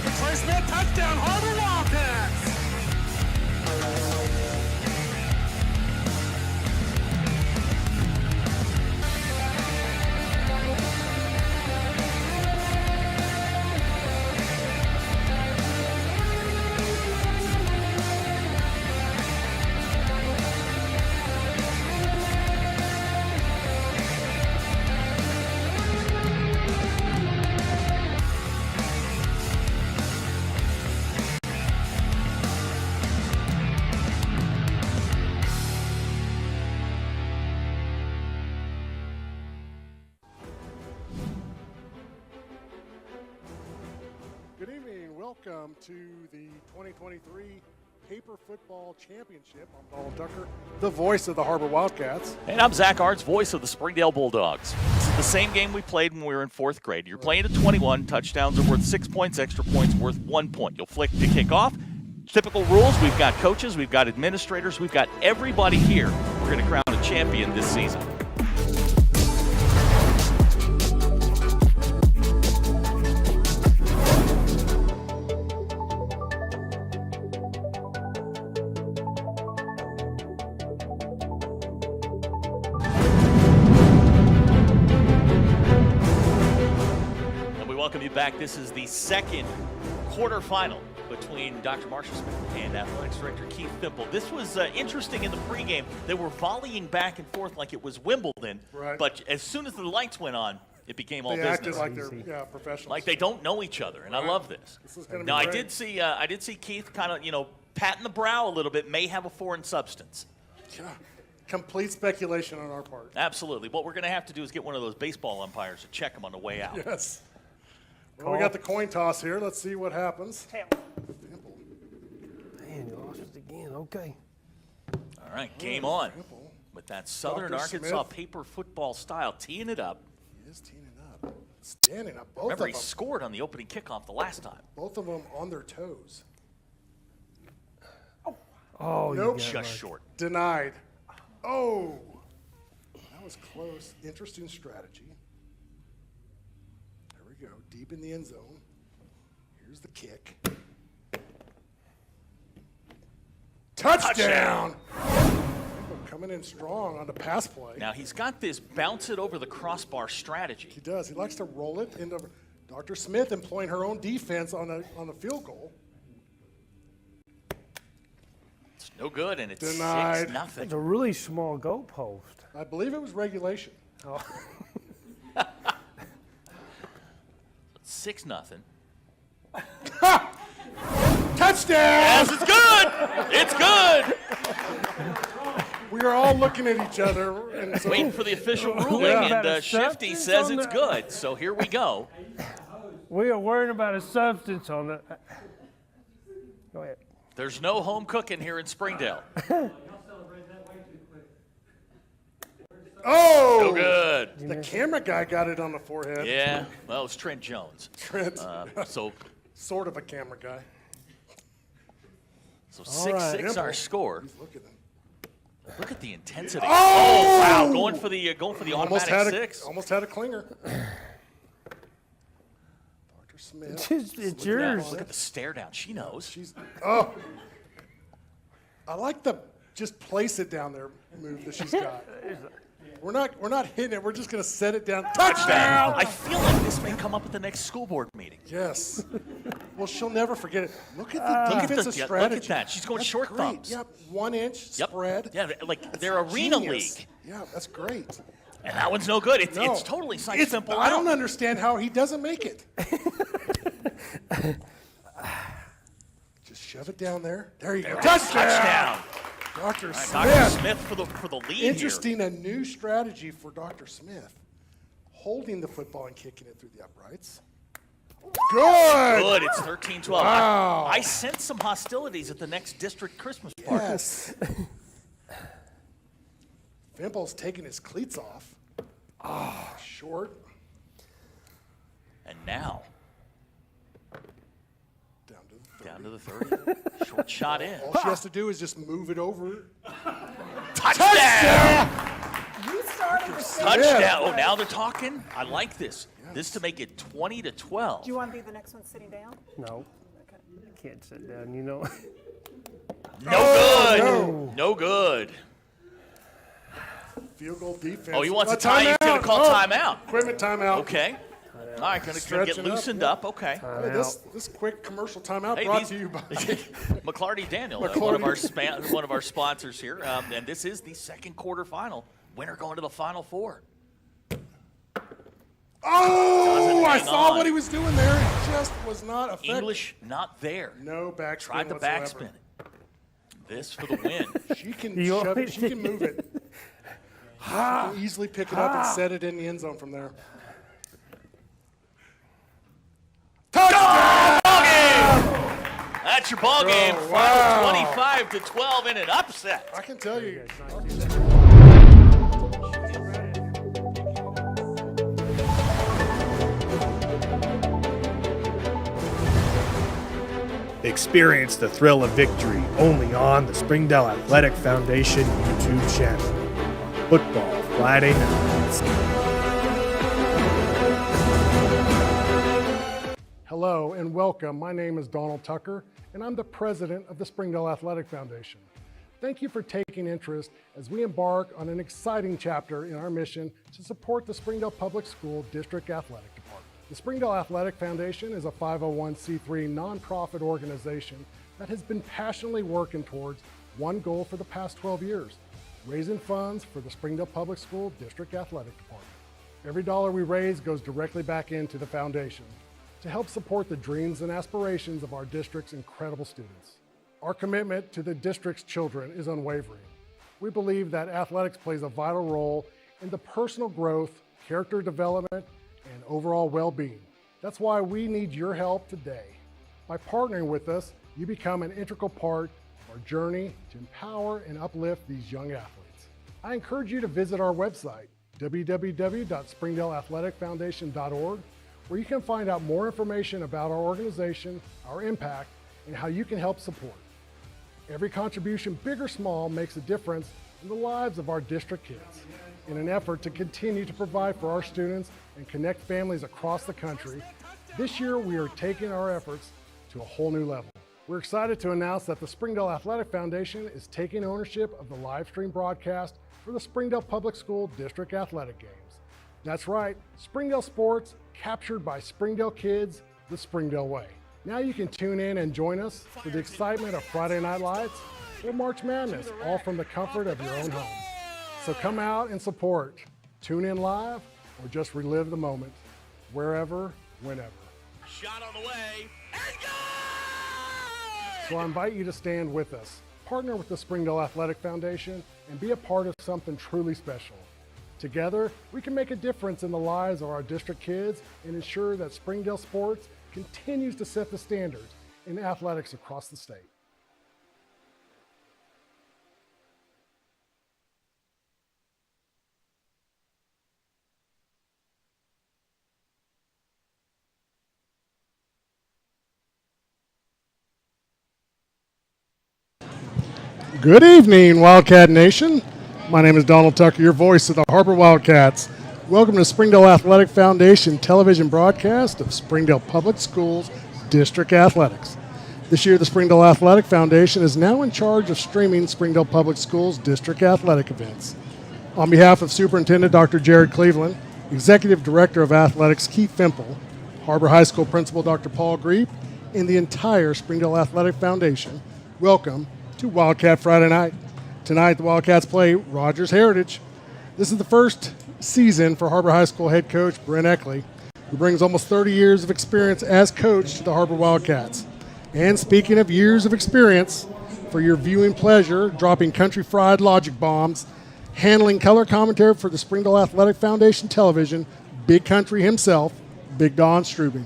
Trey Smith, touchdown, Har-Ber Wildcats! Good evening. Welcome to the 2023 Paper Football Championship. I'm Donald Tucker, the voice of the Har-Ber Wildcats. And I'm Zach Arts, voice of the Springdale Bulldogs. This is the same game we played when we were in 4th grade. You're playing at 21. Touchdowns are worth 6 points, extra points worth 1 point. You'll flick to kick off. Typical rules, we've got coaches, we've got administrators, we've got everybody here. We're going to crown a champion this season. Welcome you back. This is the second quarterfinal between Dr. Marshall Smith and Athletics Director Keith Thimble. This was interesting in the pregame. They were volleying back and forth like it was Wimbledon, right. But as soon as the lights went on, it became all they business. Acted like they're professionals. Like they don't know each other, and right. I love this. Now, I did see Keith kind of, patting the brow a little bit, may have a foreign substance. Yeah. Complete speculation on our part. Absolutely. What we're going to have to do is get one of those baseball umpires to check him on the way out. Yes. Well, we got the coin toss here. Let's see what happens. Man, you lost it again. Okay. All right, game on with that Southern Dr. Arkansas Smith. paper football style, teeing it up. He is teeing it up. Standing up. Both Remember, of he them. scored on the opening kickoff the last time. Both of them on their toes. Oh, Nope. Just short. Denied. Oh. That was close. Interesting strategy. There we go. Deep in the end zone. Here's the kick. Touchdown! Coming in strong on the pass play. Now, he's got this bounce it over the crossbar strategy. He does. He likes to roll it into Dr. Smith employing her own defense on a field goal. It's no good, and it's Denied. 6-0. It's a really small goalpost. I believe it was regulation. Oh. 6-0. Touchdown! Yes, it's good! It's good! We are all looking at each other. And so Waiting for the official ruling, Yeah. and Shifty says it's good. So here we go. We are worrying about a substance on it. Go ahead. There's no home cooking here in Springdale. Oh! No good. The camera guy got it on the forehead. Yeah, well, it was Trent Jones. Trent. So Sort of a camera guy. 6-6 right. our score. Look at him. Look at the intensity. Oh! Wow, going for the Almost automatic had 6. Almost had a clinger. Dr. Smith. It's yours. Look at the stare down. She knows. I like the just place it down there move that she's got. We're not hitting it. We're just going to set it down. Touchdown! I feel like this may come up at the next school board meeting. Yes. Well, she'll never forget it. Look at the defensive strategy. Look at that. She's going That's short great. thumbs. Yep, 1 inch spread. Yeah, like they're arena Genius. league. Yeah, that's great. And that one's no good. It's No. totally simple. I don't understand how he doesn't make it. Just shove it down there. There you go. Touchdown. Dr. Smith. Dr. Smith for the lead Interesting, a new strategy for Dr. Smith. Holding the football and kicking it through the uprights. Good. Good. It's 13-12. Wow. I sense some hostilities at the next district Christmas party. Yes. Fimple's taking his cleats off. Short. And now, Down down to the 30. Short shot in. All she has to do is just move it over. Touchdown! You started with Touchdown. Oh, now they're talking. I like this. Yeah. This to make it 20-12. Do you want to be the next one sitting down? No. Okay. I can't sit down, you know. No good. No good. Field goal defense. Oh, he wants a tie. He's going to call timeout. Equipment timeout. Okay. All right, going to Stretching get loosened up. Okay. Hey, this quick commercial timeout Hey, brought to you by McClarty Daniel, one of our sponsors here, and this is the second quarterfinal. Winner going to the Final Four. Oh, I hang saw on. what he was doing there. It just was not effective. English not there. No backspin Tried the whatsoever. backspin. This for the win. She can You shove it. always- She can move it. She can easily pick it up and set it in the end zone from there. Touchdown! Ball game! That's your ball game. wow. Final 25-12 in an upset. I can tell you. Experience the thrill of victory only on the Springdale Athletic Foundation YouTube channel. Football Friday nights. Hello and welcome. My name is Donald Tucker, and I'm the president of the Springdale Athletic Foundation. Thank you for taking interest as we embark on an exciting chapter in our mission to support the Springdale Public School District Athletic Department. The Springdale Athletic Foundation is a 501c3 nonprofit organization that has been passionately working towards one goal for the past 12 years, raising funds for the Springdale Public School District Athletic Department. Every dollar we raise goes directly back into the foundation to help support the dreams and aspirations of our district's incredible students. Our commitment to the district's children is unwavering. We believe that athletics plays a vital role in the personal growth, character development, and overall well-being. That's why we need your help today. By partnering with us, you become an integral part of our journey to empower and uplift these young athletes. I encourage you to visit our website, www.springdaleathleticfoundation.org, where you can find out more information about our organization, our impact, and how you can help support. Every contribution, big or small, makes a difference in the lives of our district kids. In an effort to continue to provide for our students and connect families across the country, this year we are taking our efforts to a whole new level. We're excited to announce that the Springdale Athletic Foundation is taking ownership of the live stream broadcast for the Springdale Public School District Athletic Games. That's right, Springdale sports captured by Springdale kids the Springdale way. Now you can tune in and join us for the excitement of Friday Night Lights or March Madness, all from the comfort of your own home. So come out and support. Tune in live or just relive the moment, wherever, whenever. Shot on the way. And go! So I invite you to stand with us, partner with the Springdale Athletic Foundation, and be a part of something truly special. Together, we can make a difference in the lives of our district kids and ensure that Springdale sports continues to set the standards in athletics across the state. Good evening, Wildcat Nation. My name is Donald Tucker, your voice of the Har-Ber Wildcats. Welcome to Springdale Athletic Foundation television broadcast of Springdale Public Schools District Athletics. This year, the Springdale Athletic Foundation is now in charge of streaming Springdale Public Schools District Athletic events. On behalf of Superintendent Dr. Jared Cleveland, Executive Director of Athletics Keith Fimple, Har-Ber High School Principal Dr. Paul Greep, and the entire Springdale Athletic Foundation, welcome to Wildcat Friday Night. Tonight, the Wildcats play Rogers Heritage. This is the first season for Har-Ber High School head coach Brent Eckley, who brings almost 30 years of experience as coach to the Har-Ber Wildcats. And speaking of years of experience, for your viewing pleasure, dropping country fried logic bombs, handling color commentary for the Springdale Athletic Foundation television, Big Country himself, Big Don Strubing.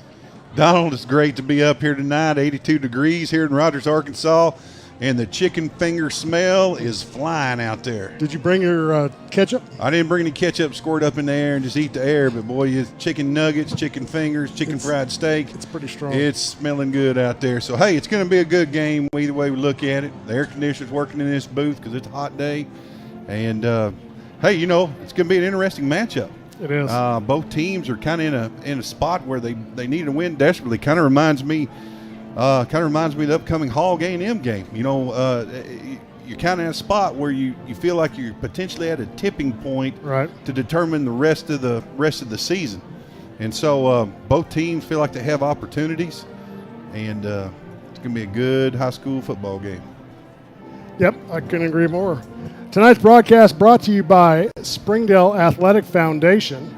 Donald, it's great to be up here tonight, 82 degrees here in Rogers, Arkansas, and the chicken finger smell is flying out there. Did you bring your ketchup? I didn't bring any ketchup, squirt up in the air and just eat the air, but boy, it's chicken nuggets, chicken fingers, chicken fried steak. It's pretty strong. It's smelling good out there. So, hey, it's going to be a good game either way we look at it. The air conditioner's working in this booth because it's a hot day. And, hey, you know, it's going to be an interesting matchup. It is. Both teams are kind of in a spot where they need to win desperately. Kind of reminds me of the upcoming Hog A&M game. You know, you're kind of in a spot where you feel like you're potentially at a tipping point Right. to determine the rest of the season. And so both teams feel like they have opportunities, and it's going to be a good high school football game. Yep, I couldn't agree more. Tonight's broadcast brought to you by Springdale Athletic Foundation.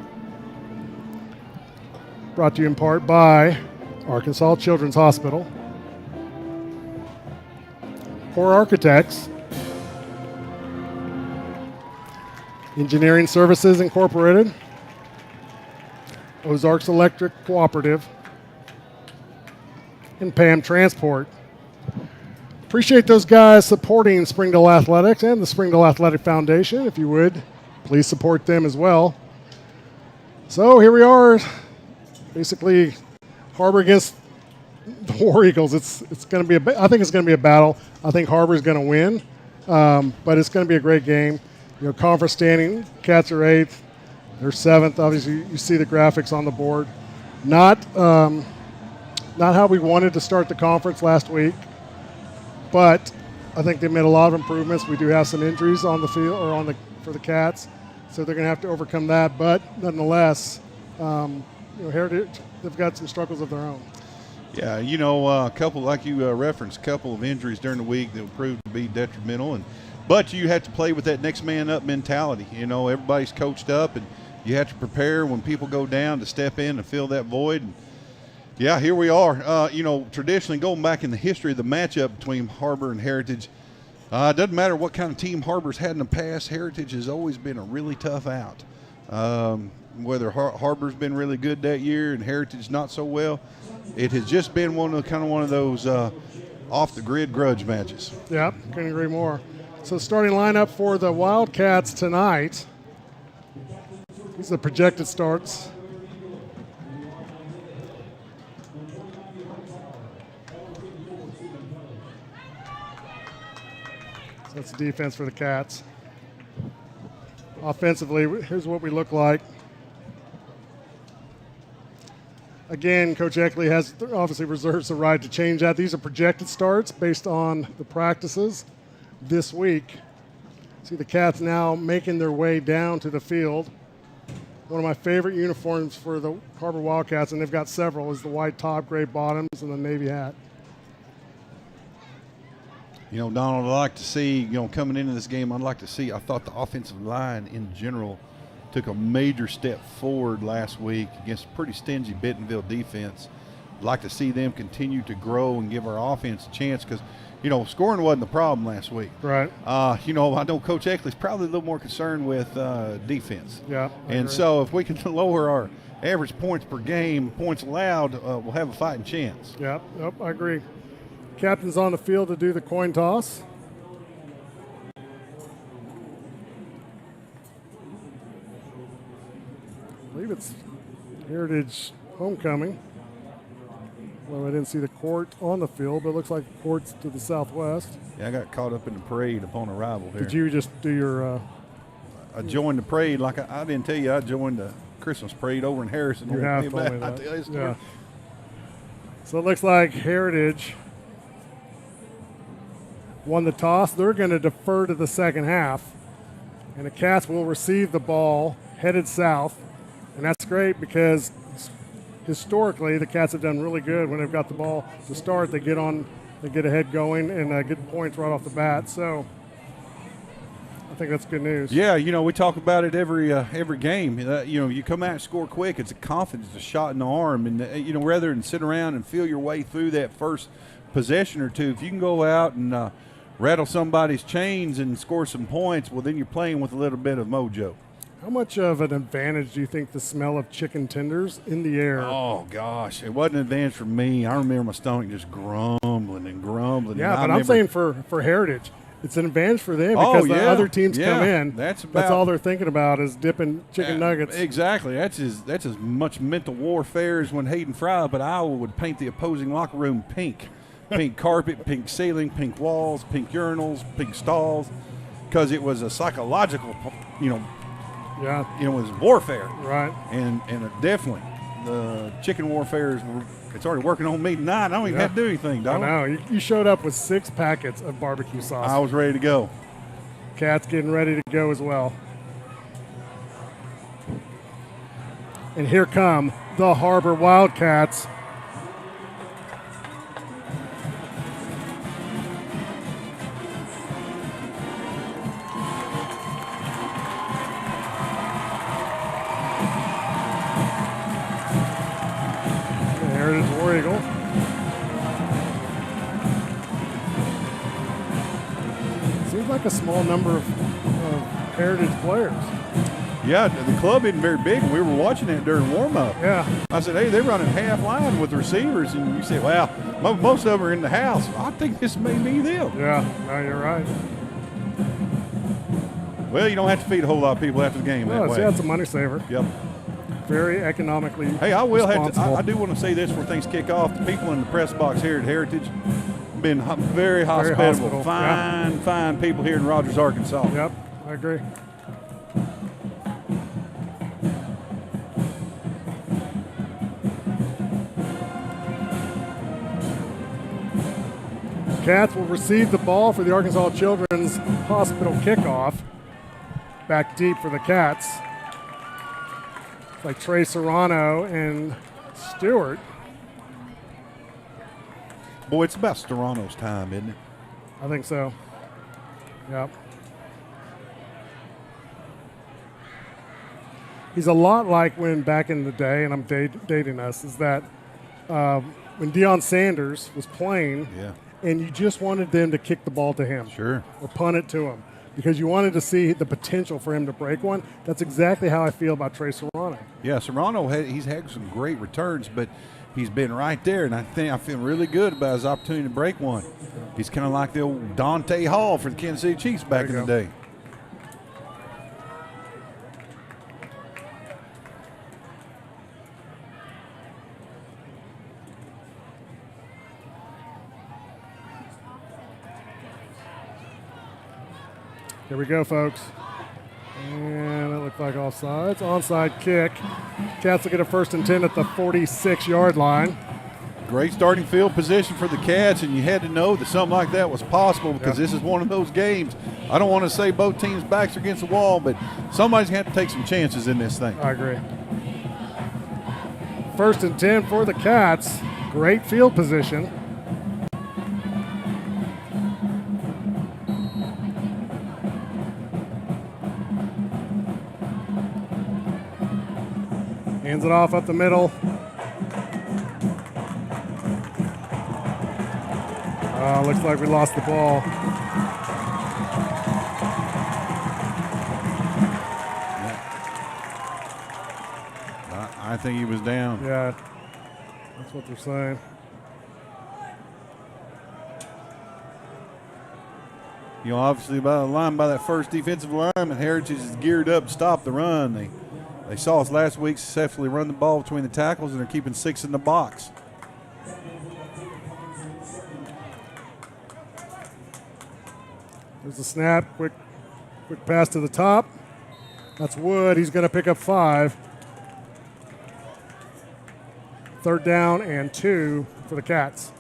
Brought to you in part by Arkansas Children's Hospital, Core Architects, Engineering Services Incorporated, Ozarks Electric Cooperative, and PAM Transport. Appreciate those guys supporting Springdale Athletics and the Springdale Athletic Foundation. If you would, please support them as well. So here we are, basically Har-Ber against the War Eagles. It's going to be I think it's going to be a battle. I think Har-Ber is going to win, but it's going to be a great game. You know, conference standing, Cats are 8th, they're 7th. Obviously, you see the graphics on the board. Not how we wanted to start the conference last week, but I think they made a lot of improvements. We do have some injuries on the field or for the Cats, so they're going to have to overcome that. But nonetheless, Heritage, they've got some struggles of their own. Yeah, you know, a couple, like you referenced, a couple of injuries during the week that proved to be detrimental, but you have to play with that next man up mentality. You know, everybody's coached up, and you have to prepare when people go down to step in and fill that void. And yeah, here we are. You know, traditionally going back in the history of the matchup between Har-Ber and Heritage, it doesn't matter what kind of team Har-Ber's had in the past, Heritage has always been a really tough out. Whether Har-Ber's been really good that year and Heritage not so well, it has just been one of those off-the-grid grudge matches. Yeah, couldn't agree more. So starting lineup for the Wildcats tonight, these are the projected starts. So that's the defense for the Cats. Offensively, here's what we look like. Again, Coach Eckley has obviously reserves the right to change that. These are projected starts based on the practices this week. See the Cats now making their way down to the field. One of my favorite uniforms for the Har-Ber Wildcats, and they've got several, is the white top, gray bottoms, and the navy hat. You know, Donald, I'd like to see, coming into this game, I thought the offensive line in general took a major step forward last week against a pretty stingy Bentonville defense. I'd like to see them continue to grow and give our offense a chance because, scoring wasn't the problem last week. Right. I know Coach Eckley's probably a little more concerned with defense. Yeah. And so if we can lower our average points per game, points allowed, we'll have a fighting chance. Yeah, yep, I agree. Captain's on the field to do the coin toss. I believe it's Heritage homecoming. Well, I didn't see the court on the field, but it looks like the court's to the southwest. Yeah, I got caught up in the parade upon arrival here. Did you just do your... I joined the parade like I didn't tell you I joined the Christmas parade over in Harrison. You have told me that. Yeah. So it looks like Heritage won the toss. They're going to defer to the second half, and the Cats will receive the ball headed south, and that's great because historically the Cats have done really good when they've got the ball to start. They get ahead going and get points right off the bat. So I think that's good news. Yeah, we talk about it every game. You come out and score quick. It's a confidence, a shot in the arm, and rather than sit around and feel your way through that first possession or two, if you can go out and rattle somebody's chains and score some points, well, then you're playing with a little bit of mojo. How much of an advantage do you think the smell of chicken tenders in the air? Oh, gosh. It wasn't an advantage for me. I remember my stomach just grumbling and grumbling. Yeah, but I'm saying for Heritage, it's an advantage for them because the other teams come in. That's all they're thinking about is dipping chicken nuggets. Exactly. That's as much mental warfare as when Hayden Fry up at Iowa would paint the opposing locker room pink. Pink carpet, pink ceiling, pink walls, pink urinals, pink stalls, because it was a psychological, Yeah. You know, it was warfare. Right. And definitely the chicken warfare it's already working on me tonight. I don't even have to do anything, I dog. know. You showed up with 6 packets of barbecue sauce. I was ready to go. Cat's getting ready to go as well. And here come the Har-Ber Wildcats. Heritage War Eagle. Seems like a small number of Heritage players. Yeah, the club isn't very big. We were watching that during warm-up. Yeah. I said, hey, they're running half line with receivers. And you said, well, most of them are in the house. I think this may be them. Yeah, no, you're right. Well, you don't have to feed a whole lot of people after the game that No, way. see, that's a money saver. Yep. Very economically Hey, I will have to. responsible. I do want to say this before things kick off. The people in the press box here at Heritage have been very hospitable. hospitable, Fine people here in Rogers, Arkansas. Yep, I agree. Cats will receive the ball for the Arkansas Children's Hospital kickoff. Back deep for the Cats. It's like Trey Serrano and Stewart. Boy, it's about Storano's time, isn't it? I think so. Yep. He's a lot like when back in the day, and I'm dating us, is that when Deion Sanders was playing, Yeah. and you just wanted them to kick the ball to him. Sure. Or punt it to him because you wanted to see the potential for him to break one. That's exactly how I feel about Trey Serrano. Yeah, Serrano, he's had some great returns, but he's been right there, and I feel really good about his opportunity to break one. He's kind of like the old Dante Hall for the Kansas City Chiefs back in the day. Here we go, folks. And it looked like offsides. Onside kick. Cats will get a 1st and 10 at the 46-yard line. Great starting field position for the Cats, and you had to know that something like that was possible because this is one of those games. I don't want to say both teams' backs are against the wall, but somebody's going to have to take some chances in this thing. I agree. 1st and 10 for the Cats. Great field position. Hands it off up the middle. Looks like we lost the ball. I think he was down. Yeah, that's what they're saying. You know, obviously by the line by that first defensive lineman, Heritage is geared up to stop the run. They saw us last week successfully run the ball between the tackles, and they're keeping 6 in the box. There's the snap, quick pass to the top. That's Wood. He's going to pick up 5. 3rd down and 2 for the Cats.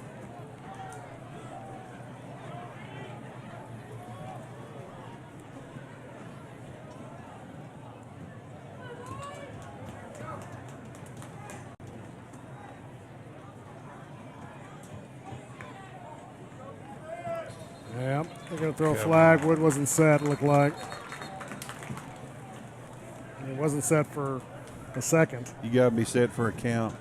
Yeah, they're going to throw a flag. Wood wasn't set, it looked like. It wasn't set for a second. You got to be set for a count.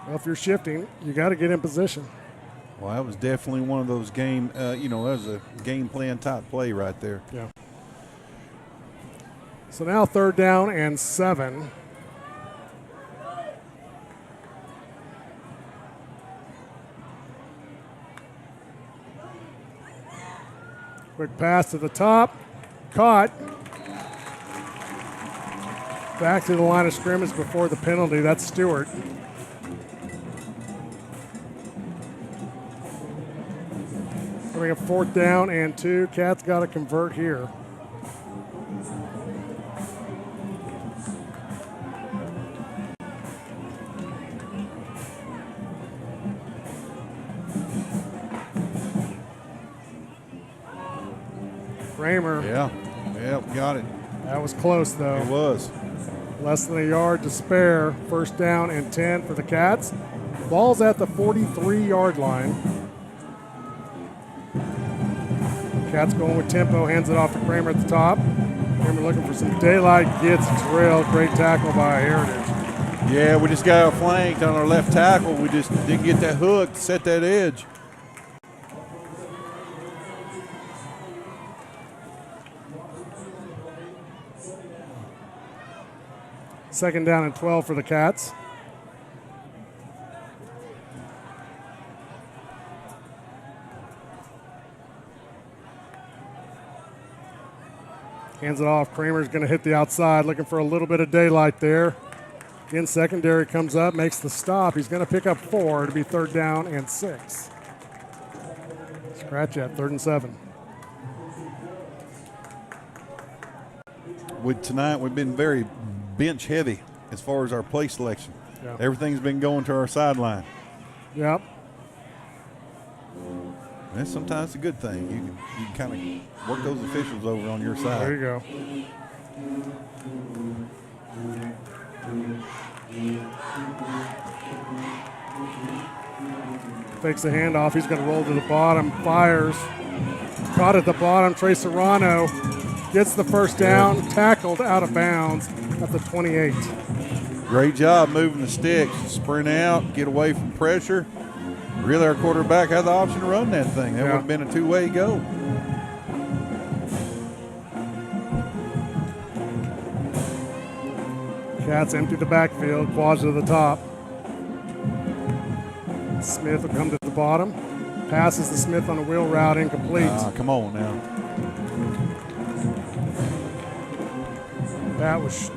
Well, if you're shifting, you got to get in position. Well, that was definitely one of those that was a game plan type play right there. Yeah. So now 3rd down and 7. Quick pass to the top. Caught. Back to the line of scrimmage before the penalty. That's Stewart. Coming up 4th down and 2. Cats got to convert here. Kramer. Yeah, got it. That was close, though. It was. Less than a yard to spare. 1st down and 10 for the Cats. Ball's at the 43-yard line. Cats going with tempo, hands it off to Kramer at the top. Kramer looking for some daylight, gets drilled. Great tackle by Heritage. Yeah, we just got flanked on our left tackle. We just didn't get that hook to set that edge. Second down and 12 for the Cats. Hands it off. Kramer's going to hit the outside, looking for a little bit of daylight there. Again, secondary comes up, makes the stop. He's going to pick up 4 to be 3rd down and 6. Scratch at 3rd and 7. Tonight we've been very bench heavy as far as our play selection. Yeah. Everything's been going to our sideline. Yep. That's sometimes a good thing. You can kind of work those officials over on your side. There you go. Takes the handoff. He's going to roll to the bottom. Fires. Caught at the bottom. Trey Serrano gets the 1st down. Tackled out of bounds at the 28. Great job moving the sticks. Sprint out, get away from pressure. Really, our quarterback had the option to run that thing. That would have been a two-way go. Cats empty the backfield. Quads to the top. Smith will come to the bottom. Passes to Smith on a wheel route, incomplete. Come on now.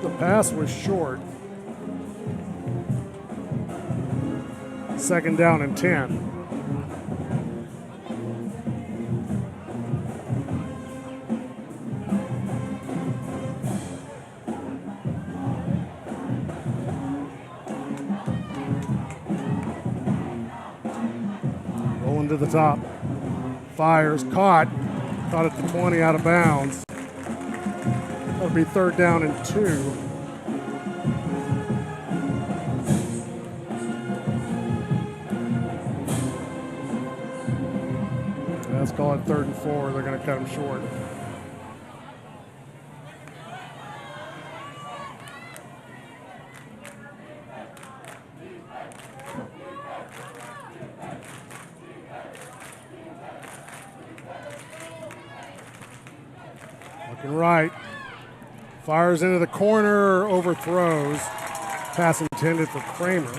The pass was short. 2nd down and 10. Rolling to the top. Fires, caught at the 20, out of bounds. That'll be 3rd down and 2. Let's call it 3rd and 4. They're going to cut him short. Looking right. Fires into the corner, overthrows. Pass intended for Kramer.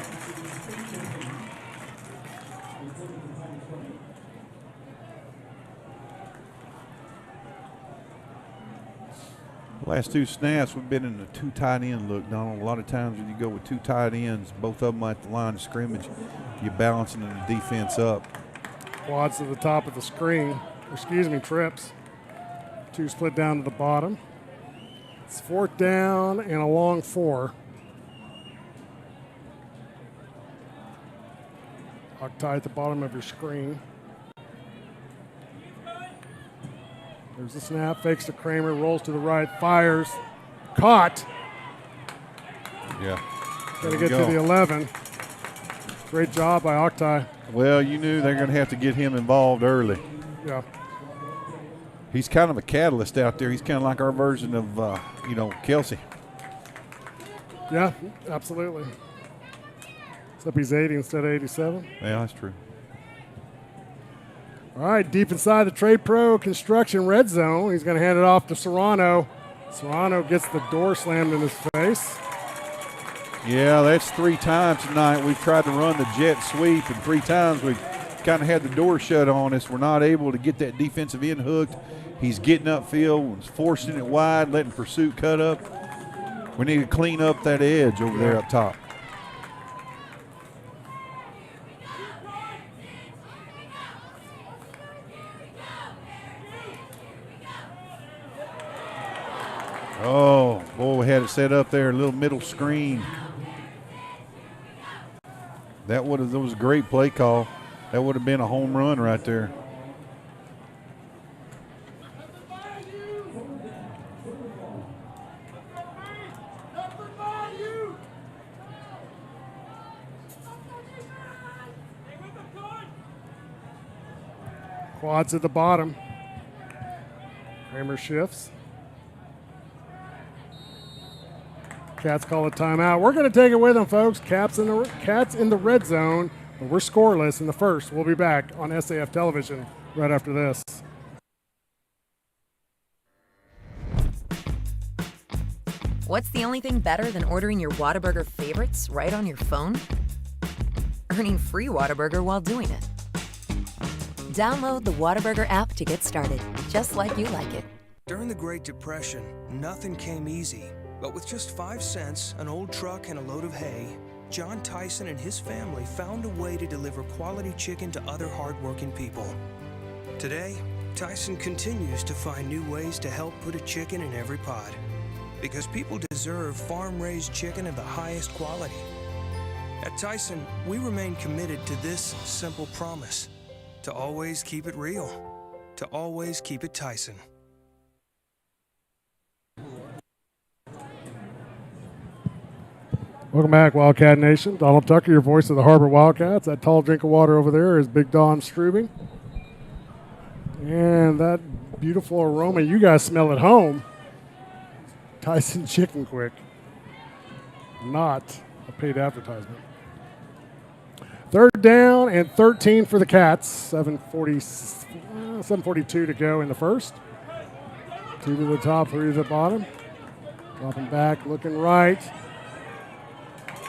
Last 2 snaps, we've been in a 2 tight end look, Donald. A lot of times when you go with 2 tight ends, both of them at the line of scrimmage, you're balancing the defense up. Quads to the top of the screen. Trips. 2 split down to the bottom. It's 4th down and a long 4. Octai at the bottom of your screen. There's the snap, fakes to Kramer, rolls to the right, fires, caught. Yeah. Got to get to the 11. Great job by Octai. Well, you knew they're going to have to get him involved early. Yeah. He's kind of a catalyst out there. He's kind of like our version of, Kelsey. Yeah, absolutely. Except he's 80 instead of 87. Yeah, that's true. All right, deep inside the Trade Pro Construction red zone. He's going to hand it off to Serrano. Serrano gets the door slammed in his face. Yeah, that's 3 times tonight. We've tried to run the jet sweep, and 3 times we've kind of had the door shut on us. We're not able to get that defensive end hooked. He's getting upfield, forcing it wide, letting pursuit cut up. We need to clean up that edge over there up top. Oh, boy, we had it set up there, a little middle screen. That was a great play call. That would have been a home run right there. Quads at the bottom. Kramer shifts. Cats call a timeout. We're going to take it with them, folks. Cats in the red zone, but we're scoreless in the first. We'll be back on SAF television right after this. What's the only thing better than ordering your Whataburger favorites right on your phone? Earning free Whataburger while doing it. Download the Whataburger app to get started, just like you like it. During the Great Depression, nothing came easy. But with just 5 cents, an old truck, and a load of hay, John Tyson and his family found a way to deliver quality chicken to other hardworking people. Today, Tyson continues to find new ways to help put a chicken in every pot. Because people deserve farm-raised chicken of the highest quality. At Tyson, we remain committed to this simple promise: to always keep it real, to always keep it Tyson. Welcome back, Wildcat Nation. Donald Tucker, your voice of the Har-Ber Wildcats. That tall drink of water over there is Big Don Strubing. And that beautiful aroma you guys smell at home, Tyson Chicken Quick. Not a paid advertisement. Third down and 13 for the Cats. 7:42 to go in the first. 2 to the top, 3 to the bottom. Dropping back, looking right.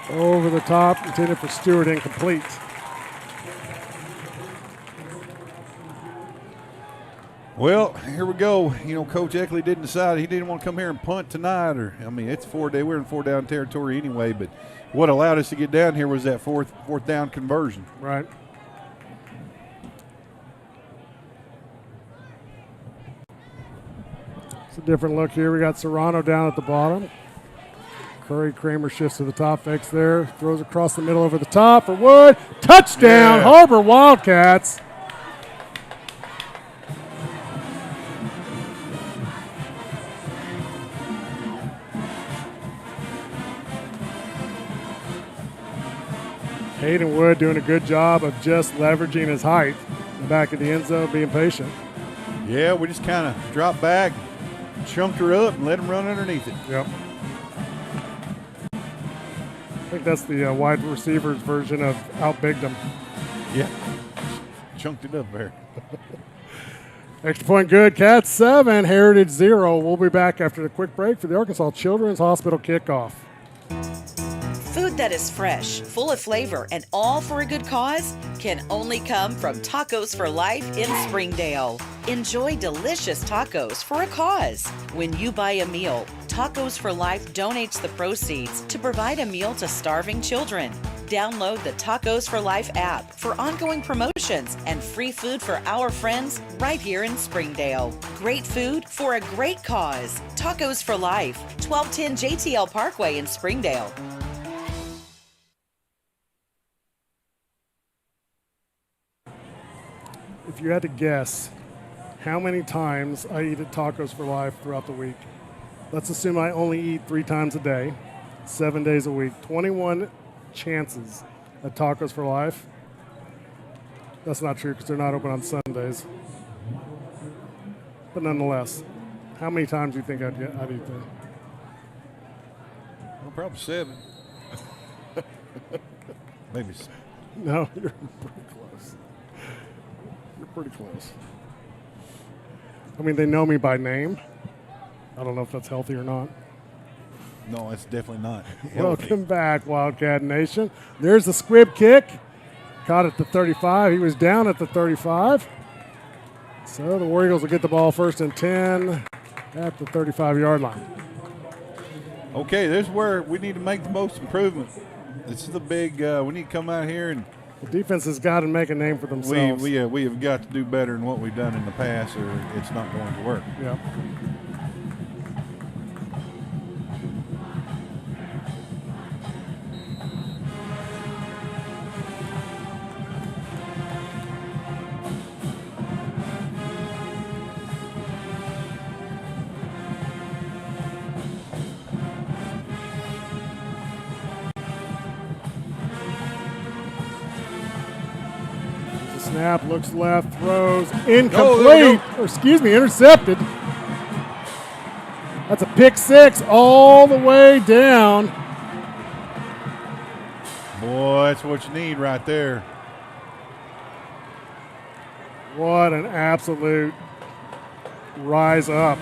Over the top, intended for Stewart, incomplete. Well, here we go. You know, Coach Eckley didn't decide he didn't want to come here and punt tonight. It's 4 day. We're in 4 down territory anyway, but what allowed us to get down here was that fourth down conversion. Right. It's a different look here. We got Serrano down at the bottom. Curry Kramer shifts to the top, fakes there, throws across the middle over the top for Wood. Touchdown, Har-Ber Wildcats. Hayden Wood doing a good job of just leveraging his height in the back of the end zone, being patient. Yeah, we just kind of dropped back, chunked her up, and let him run underneath it. Yep. I think that's the wide receivers version of out-bigged them. Yeah, chunked it up there. Extra point good. Cats 7, Heritage 0. We'll be back after the quick break for the Arkansas Children's Hospital kickoff. Food that is fresh, full of flavor, and all for a good cause can only come from Tacos for Life in Springdale. Enjoy delicious tacos for a cause. When you buy a meal, Tacos for Life donates the proceeds to provide a meal to starving children. Download the Tacos for Life app for ongoing promotions and free food for our friends right here in Springdale. Great food for a great cause. Tacos for Life, 1210 JTL Parkway in Springdale. If you had to guess how many times I eat at Tacos for Life throughout the week, let's assume I only eat 3 times a day, 7 days a week, 21 chances at Tacos for Life. That's not true because they're not open on Sundays. But nonetheless, how many times do you think I'd eat there? Well, probably 7. Maybe 6. No, you're pretty close. You're pretty close. I mean, they know me by name. I don't know if that's healthy or not. No, it's definitely not healthy. Welcome back, Wildcat Nation. There's the squib kick. Caught at the 35. He was down at the 35. So the War Eagles will get the ball 1st and 10 at the 35-yard line. Okay, this is where we need to make the most improvement. This is the big. We need to come out here and The defense has got to make a name for themselves. we have got to do better than what we've done in the past, or it's not going to work. Yeah. Snap, looks left, throws, incomplete, or excuse me, intercepted. That's a pick six all the way down. Boy, that's what you need right there. What an absolute rise up.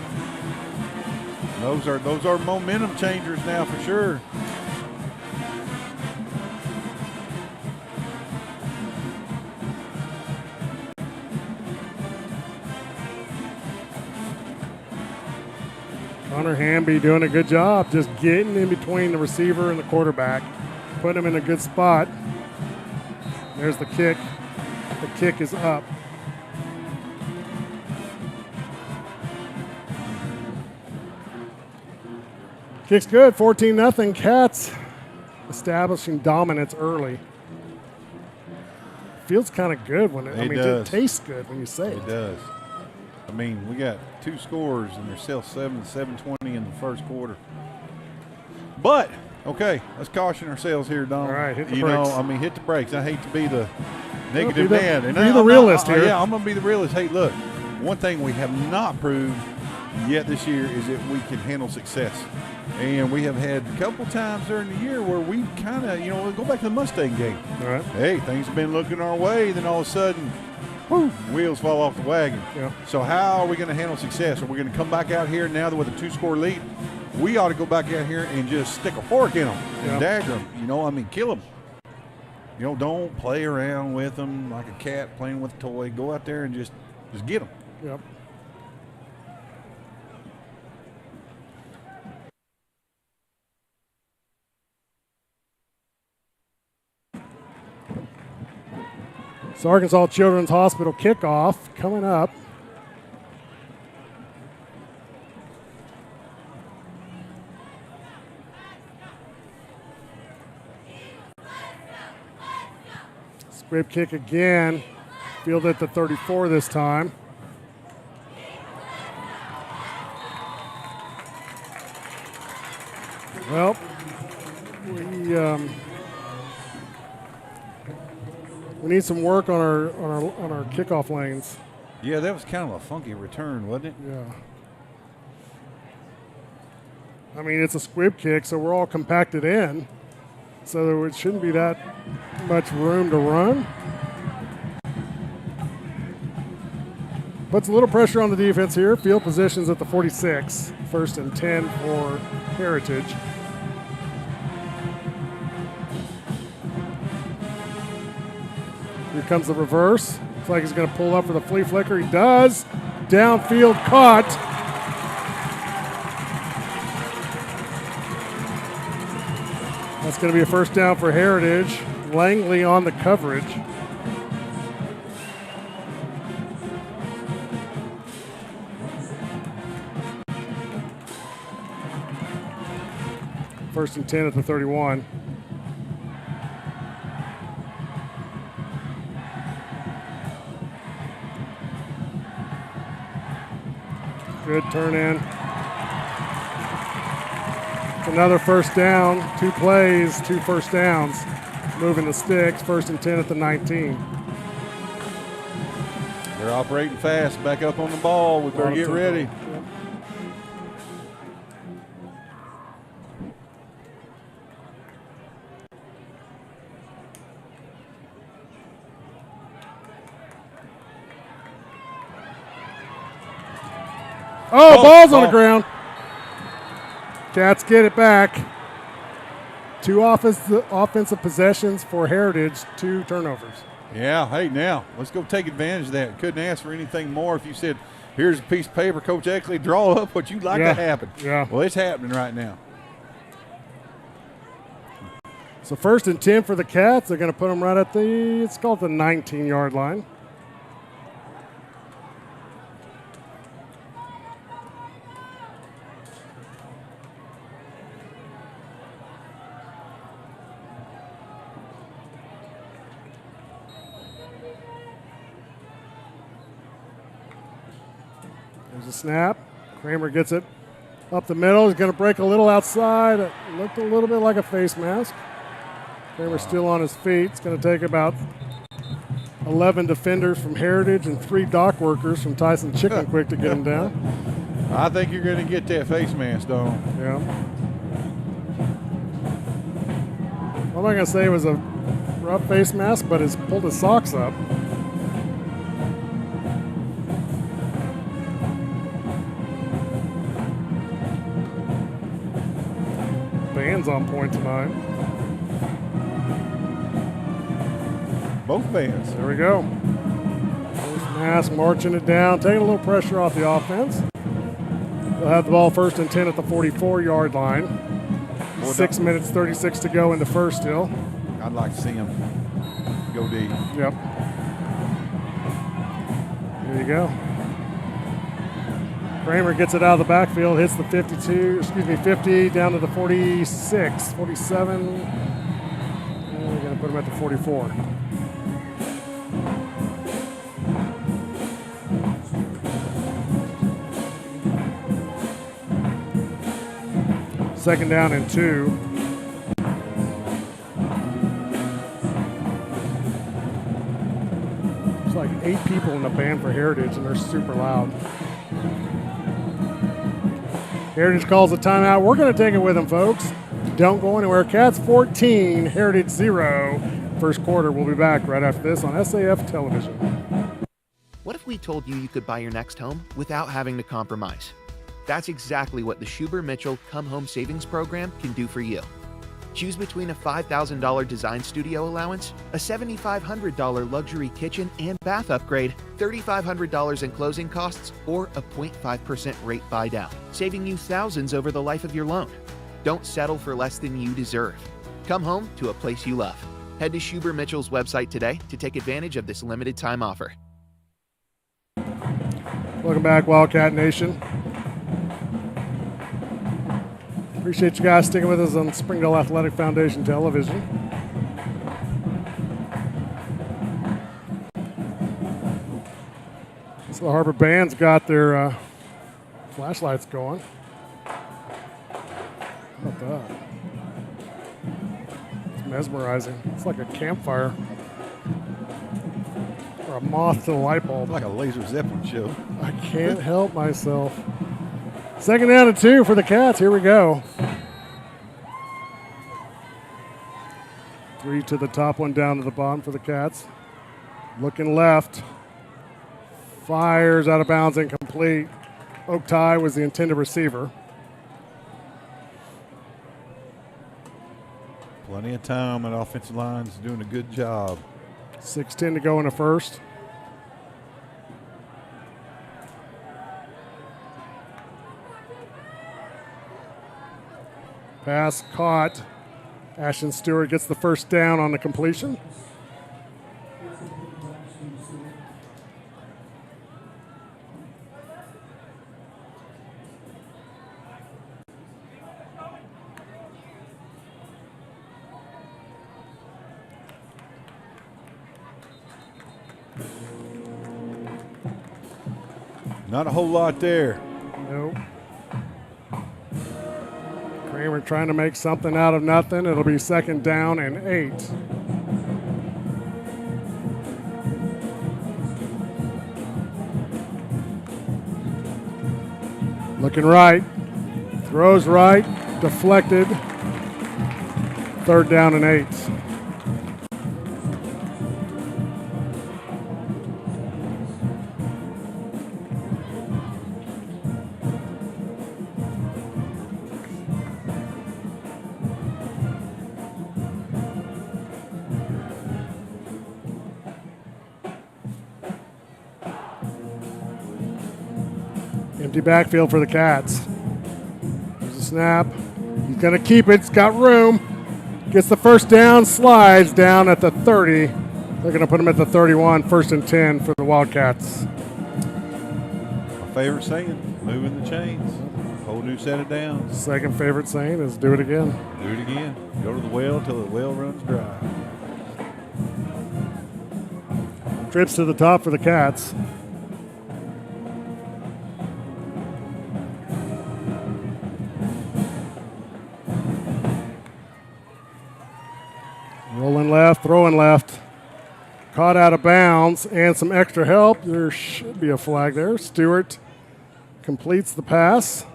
Those are momentum changers now for sure. Connor Hamby doing a good job just getting in between the receiver and the quarterback, putting him in a good spot. There's the kick. The kick is up. Kick's good, 14-0. Cats establishing dominance early. Feels kind of good when it tastes good when you say it. It does. I mean, we got 2 scores and they're still 7-20 in the first quarter. But, okay, let's caution ourselves here, Don. All right, hit the brakes. Hit the brakes. I hate to be the negative man. Be the realist here. Yeah, I'm going to be the realist. Hey, look, one thing we have not proved yet this year is that we can handle success. And we have had a couple times during the year where we kind of, go back to the Mustang game. All right. Hey, things have been looking our way, then all of a sudden, whoo, wheels fall off the wagon. Yeah. So how are we going to handle success? Are we going to come back out here now with a 2-score lead? We ought to go back out here and just stick a fork in them and dagger them. Kill them. Don't play around with them like a cat playing with a toy. Go out there and just get them. Yep. So Arkansas Children's Hospital kickoff coming up. Squib kick again. Fielded at the 34 this time. Well, we need some work on our kickoff lanes. Yeah, that was kind of a funky return, wasn't it? Yeah. I mean, it's a squib kick, so we're all compacted in. So it shouldn't be that much room to run. Puts a little pressure on the defense here. Field positions at the 46. 1st and 10 for Heritage. Here comes the reverse. Looks like he's going to pull up for the flea flicker. He does. Downfield caught. That's going to be a first down for Heritage. Langley on the coverage. First and 10 at the 31. Good turn in. Another first down, 2 plays, 2 first downs. Moving the sticks, 1st and 10 at the 19. They're operating fast, back up on the ball. We better get ready. Yep. Oh, ball's on the ground. Cats get it back. 2 offensive possessions for Heritage, 2 turnovers. Yeah, hey, now, let's go take advantage of that. Couldn't ask for anything more if you said, here's a piece of paper, Coach Eckley, draw up what you'd like to happen. Yeah. Well, it's happening right now. So 1st and 10 for the Cats. They're going to put them right at it's called the 19-yard line. There's a snap. Kramer gets it up the middle. He's going to break a little outside. It looked a little bit like a face mask. Kramer's still on his feet. It's going to take about 11 defenders from Heritage and 3 dock workers from Tyson Chicken Quick to get him down. I think you're going to get that face mask, Donald. Yeah. I'm not going to say it was a rough face mask, but he's pulled his socks up. Band's on point tonight. Both bands. There we go. First mask marching it down, taking a little pressure off the offense. They'll have the ball 1st and 10 at the 44-yard line. 6 minutes, 36 to go in the first still. I'd like to see him go deep. Yep. There you go. Kramer gets it out of the backfield, hits the 50, down to the 46, 47. And we're going to put him at the 44. Second down and 2. It's like 8 people in the band for Heritage, and they're super loud. Heritage calls a timeout. We're going to take it with them, folks. Don't go anywhere. Cats 14, Heritage 0. First quarter. We'll be back right after this on SAF Television. What if we told you you could buy your next home without having to compromise? That's exactly what the Schuber-Mitchell Come Home Savings Program can do for you. Choose between a $5,000 design studio allowance, a $7,500 luxury kitchen and bath upgrade, $3,500 in closing costs, or a 0.5% rate buy down, saving you thousands over the life of your loan. Don't settle for less than you deserve. Come home to a place you love. Head to Schuber-Mitchell's website today to take advantage of this limited time offer. Welcome back, Wildcat Nation. Appreciate you guys sticking with us on Springdale Athletic Foundation Television. So the Har-Ber band's got their flashlights going. How about that? It's mesmerizing. It's like a campfire. Or a moth to the light bulb. Like a laser Zeppelin show. I can't help myself. Second down and 2 for the Cats. Here we go. 3 to the top, 1 down to the bottom for the Cats. Looking left. Fires out of bounds, incomplete. Oak Ty was the intended receiver. Plenty of time. That offensive line's doing a good job. 6:10 to go in the first. Pass caught. Ashton Stewart gets the first down on the completion. Not a whole lot there. Nope. Kramer trying to make something out of nothing. It'll be second down and 8. Looking right. Throws right. Deflected. Third down and 8. Empty backfield for the Cats. There's a snap. He's going to keep it. It's got room. Gets the first down, slides down at the 30. They're going to put him at the 31, 1st and 10 for the Wildcats. My favorite saying, moving the chains. Whole new set of downs. Second favorite saying is do it again. Do it again. Go to the well till the well runs dry. Trips to the top for the Cats. Rolling left, throwing left. Caught out of bounds and some extra help. There should be a flag there. Stewart completes the pass.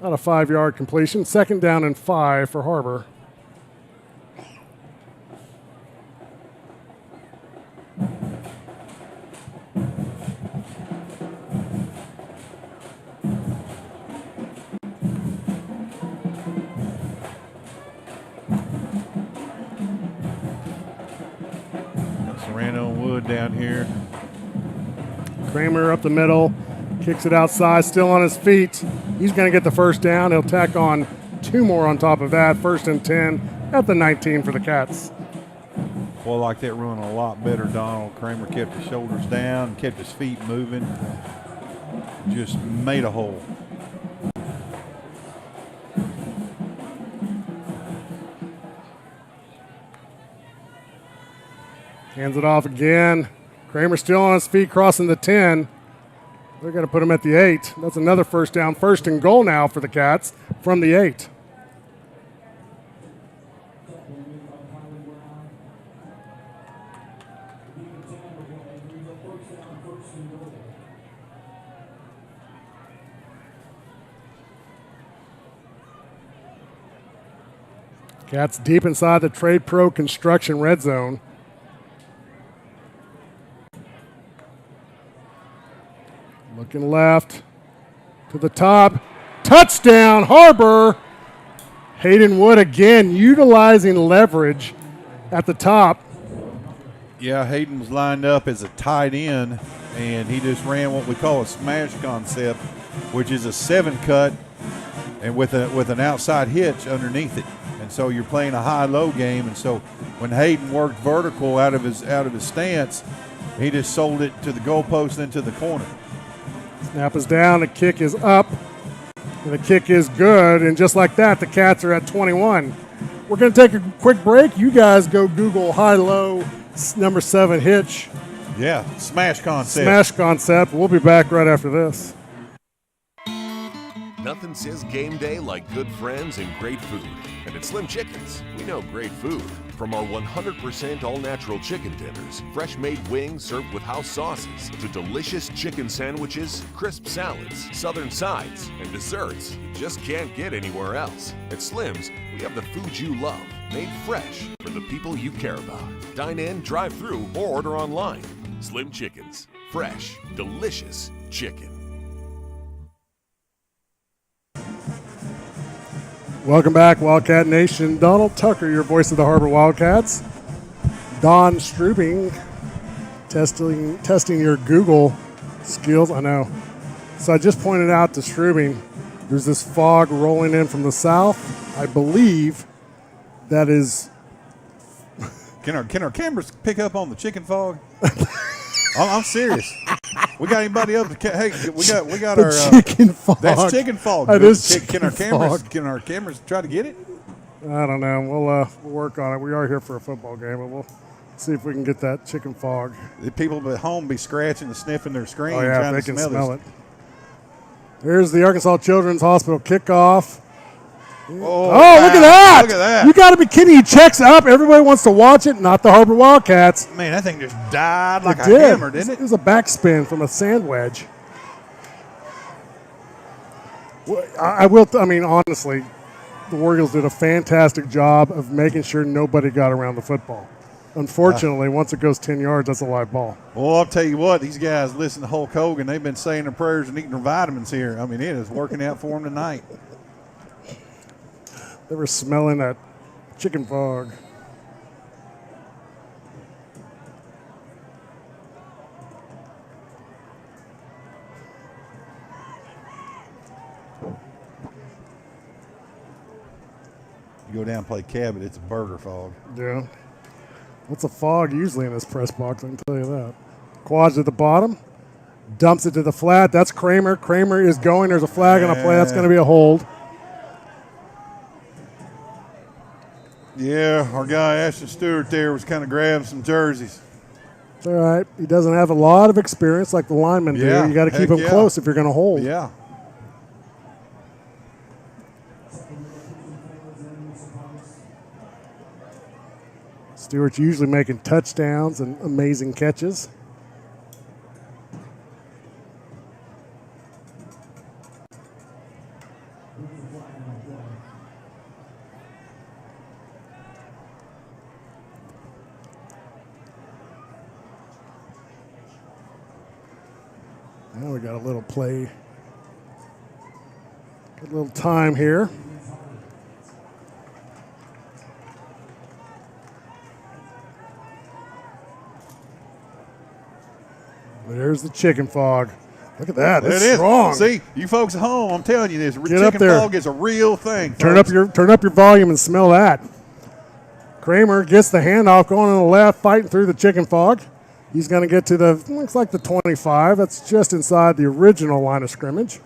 Not a 5-yard completion. 2nd down and 5 for Har-Ber. Down here. Kramer up the middle, kicks it outside, still on his feet. He's going to get the first down. He'll tack on 2 more on top of that. 1st and 10 at the 19 for the Cats. Boy, I like that run a lot better, Donald. Kramer kept his shoulders down, kept his feet moving, just made a hole. Hands it off again. Kramer still on his feet, crossing the 10. They're going to put him at the 8. That's another first down. 1st and goal now for the Cats from the 8. Cats deep inside the Trade Pro Construction red zone. Looking left to the top. Touchdown, Har-Ber. Hayden Wood again utilizing leverage at the top. Yeah, Hayden was lined up as a tight end, and he just ran what we call a smash concept, which is a 7-cut and with an outside hitch underneath it. And so you're playing a high-low game, and so when Hayden worked vertical out of his stance, he just sold it to the goalpost and to the corner. Snap is down, the kick is up, and the kick is good. And just like that, the Cats are at 21. We're going to take a quick break. You guys go Google high-low number 7 hitch. Yeah, smash concept. Smash concept. We'll be back right after this. Nothing says game day like good friends and great food. And at Slim Chickens, we know great food. From our 100% all-natural chicken tenders, fresh-made wings served with house sauces, to delicious chicken sandwiches, crisp salads, southern sides, and desserts you just can't get anywhere else. At Slim's, we have the food you love, made fresh for the people you care about. Dine in, drive through, or order online. Slim Chickens. Fresh, delicious chicken. Welcome back, Wildcat Nation. Donald Tucker, your voice of the Har-Ber Wildcats. Don Strubing, testing your Google skills. I know. So I just pointed out to Strubing, there's this fog rolling in from the south. I believe that is. Can our cameras pick up on the chicken fog? I'm serious. We got anybody else? Hey, we got our chicken fog. That's chicken fog. That is chicken fog. fog. Can our cameras try to get it? I don't know. We'll work on it. We are here for a football game, but we'll see if we can get that chicken fog. The people at home be scratching and sniffing their screen. Oh yeah, trying they to can smell it. Here's the Arkansas Children's Hospital kickoff. Oh, look at that! Look at that! You got to be kidding! He checks up. Everybody wants to watch it. Not the Har-Ber Wildcats. Man, that thing just died like a did. hammer, didn't it? It was a backspin from a sand wedge. I mean, honestly, the Warriors did a fantastic job of making sure nobody got around the football. Unfortunately, once it goes 10 yards, that's a live ball. Well, I'll tell you what, these guys listen to Hulk Hogan. They've been saying their prayers and eating their vitamins here. I mean, it is working out for them tonight. They were smelling that chicken fog. You go down and play Cabot, it's a burger fog. Yeah. What's a fog usually in this press box? I can tell you that. Quads at the bottom. Dumps it to the flat. That's Kramer. Kramer is going. There's a flag on a play. That's going to be a hold. Yeah, our guy Ashton Stewart there was kind of grabbing some jerseys. It's all right. He doesn't have a lot of experience like the linemen do. You got to keep him close if you're going to hold. Yeah. Stewart's usually making touchdowns and amazing catches. Now we got a little play, a little time here. There's the chicken fog. Look at that. That's strong. See, you folks at home, I'm telling you this. Get up chicken there. fog is a real thing. Turn up your volume and smell that. Kramer gets the handoff going on the left, fighting through the chicken fog. He's going to get to the, looks like the 25. That's just inside the original line of scrimmage.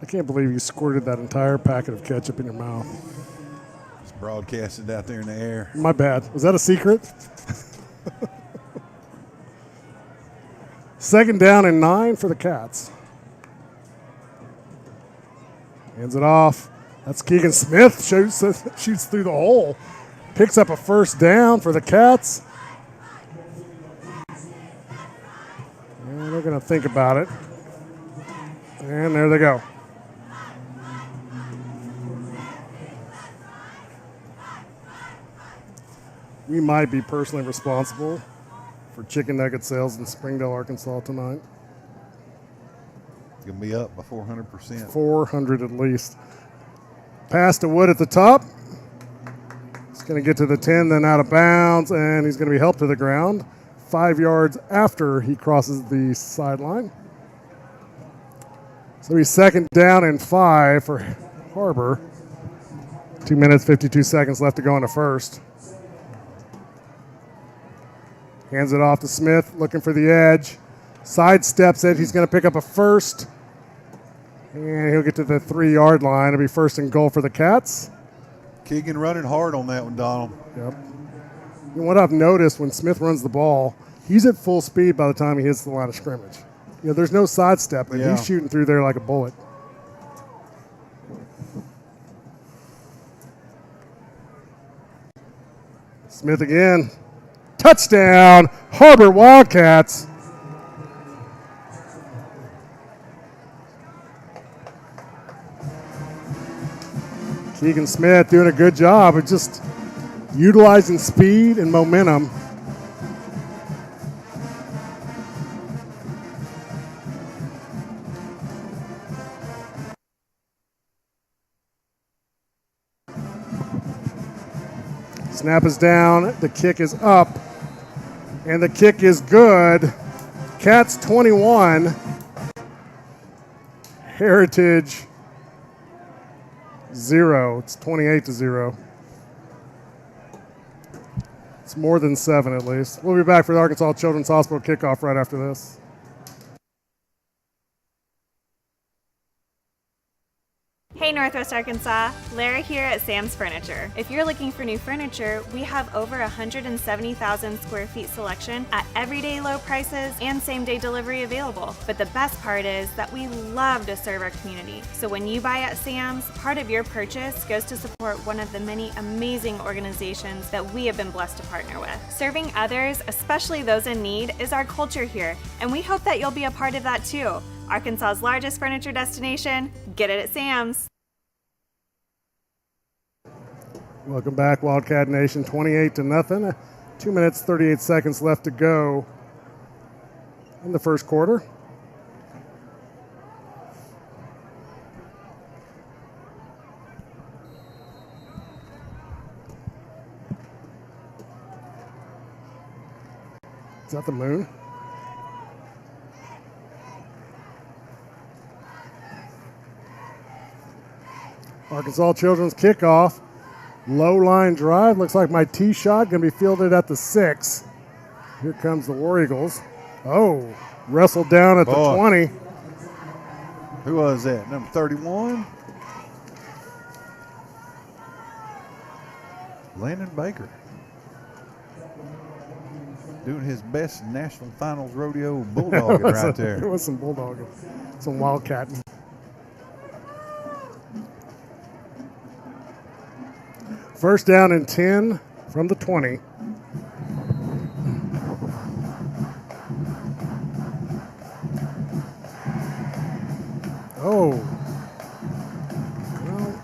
I can't believe you squirted that entire packet of ketchup in your mouth. It's broadcasted out there in the air. My bad. Was that a secret? Second down and 9 for the Cats. Hands it off. That's Keegan Smith. Shoots through the hole. Picks up a first down for the Cats. And they're going to think about it. And there they go. We might be personally responsible for chicken nugget sales in Springdale, Arkansas tonight. It's going to be up by 400%. 400 at least. Pass to Wood at the top. He's going to get to the 10, then out of bounds, and he's going to be helped to the ground 5 yards after he crosses the sideline. So he's second down and 5 for Har-Ber. 2 minutes, 52 seconds left to go in the first. Hands it off to Smith, looking for the edge. Sidesteps it. He's going to pick up a first. And he'll get to the 3-yard line. It'll be first and goal for the Cats. Keegan running hard on that one, Donald. Yep. And what I've noticed when Smith runs the ball, he's at full speed by the time he hits the line of scrimmage. You know, there's no sidestepping. Yeah. He's shooting through there like a bullet. Smith again. Touchdown, Har-Ber Wildcats. Keegan Smith doing a good job of just utilizing speed and momentum. Snap is down, the kick is up, and the kick is good. Cats 21, Heritage 0. It's 28-0. It's more than 7 at least. We'll be back for the Arkansas Children's Hospital kickoff right after this. Hey Northwest Arkansas, Lara here at Sam's Furniture. If you're looking for new furniture, we have over 170,000 square feet selection at everyday low prices and same-day delivery available. But the best part is that we love to serve our community. So when you buy at Sam's, part of your purchase goes to support one of the many amazing organizations that we have been blessed to partner with. Serving others, especially those in need, is our culture here, and we hope that you'll be a part of that too. Arkansas's largest furniture destination, get it at Sam's. Welcome back, Wildcat Nation. 28-0. 2 minutes, 38 seconds left to go in the first quarter. Is that the moon? Arkansas Children's kickoff. Low line drive. Looks like my tee shot going to be fielded at the 6. Here comes the War Eagles. Oh, wrestled down at the 20. Who was that? Number 31? Landon Baker. Doing his best national finals rodeo bulldogging right there. It was some bulldogging, some wildcatting. First down and 10 from the 20. Oh. Well,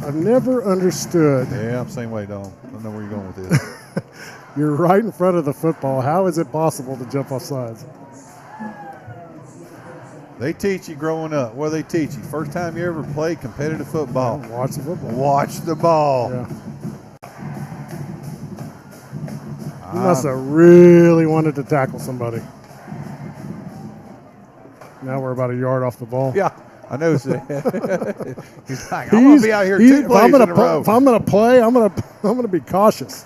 I've never understood. Yeah, I'm the same way, Don. I don't know where you're going with this. You're right in front of the football. How is it possible to jump off sides? They teach you growing up. What do they teach you? First time you ever played competitive football. Yeah, watch the football. Watch the ball. Yeah. You must have really wanted to tackle somebody. Now we're about a yard off the ball. Yeah, I noticed that. He's like, I'm going to be out here 2 plays in a row. If I'm going to play, I'm going to be cautious.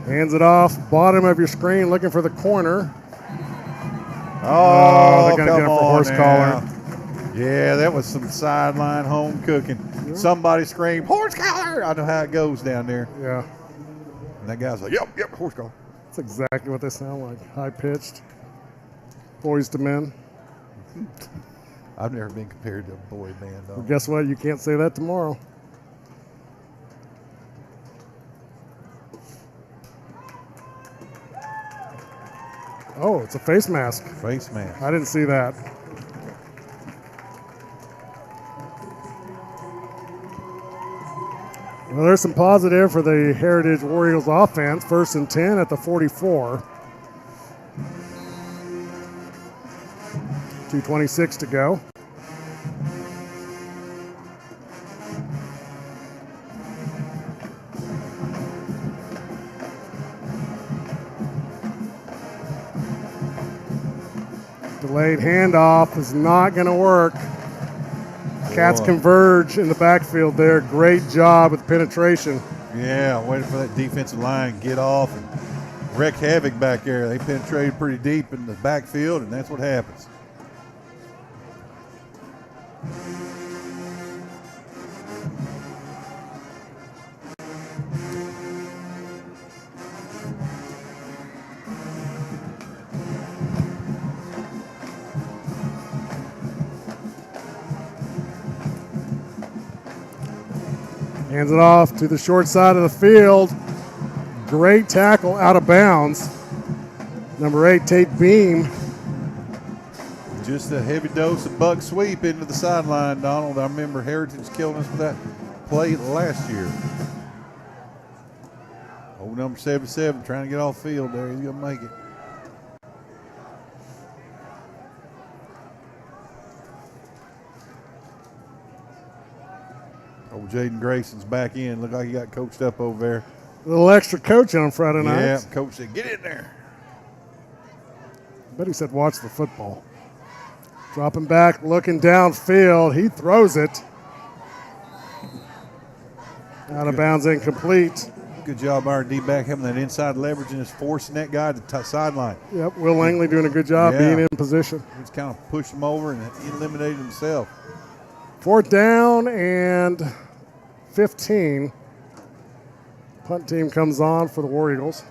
Hands it off, bottom of your screen, looking for the corner. Oh, they're going to get it for horse collar. Yeah, that was some sideline home cooking. Yeah. Somebody screamed, horse collar! I know how it goes down there. Yeah. And that guy's like, yep, horse collar. That's exactly what they sound like. High-pitched, boys to men. I've never been compared to a boy band, though. Well, guess what? You can't say that tomorrow. Oh, it's a face mask. Face mask. I didn't see that. Well, there's some positive for the Heritage War Eagles offense. 1st and 10 at the 44. 2:26 to go. Delayed handoff is not going to work. Cats converge in the backfield there. Great job with penetration. Yeah, waiting for that defensive line to get off and wreak havoc back there. They penetrated pretty deep in the backfield, and that's what happens. Hands it off to the short side of the field. Great tackle out of bounds. Number 8, Tate Beam. Just a heavy dose of buck sweep into the sideline, Donald. I remember Heritage killing us with that play last year. Old number 77 trying to get off field there. He's going to make it. Oh, Jaden Grayson's back in. Look like he got coached up over there. A little extra coaching on Friday night. Yeah, coach said, get in there. But he said, watch the football. Dropping back, looking downfield. He throws it. Out of bounds, incomplete. Good job, our D-back, having that inside leverage and just forcing that guy to the sideline. Yep, Will Langley doing a good job being in position. He's kind of pushed him over and he eliminated himself. 4th down and 15. Punt team comes on for the War Eagles.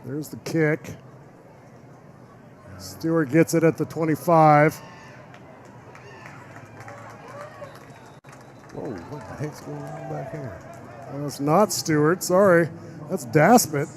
There's the kick. Stewart gets it at the 25. Whoa, what the heck's going on back here? Well, it's not Stewart, sorry. That's Daspit.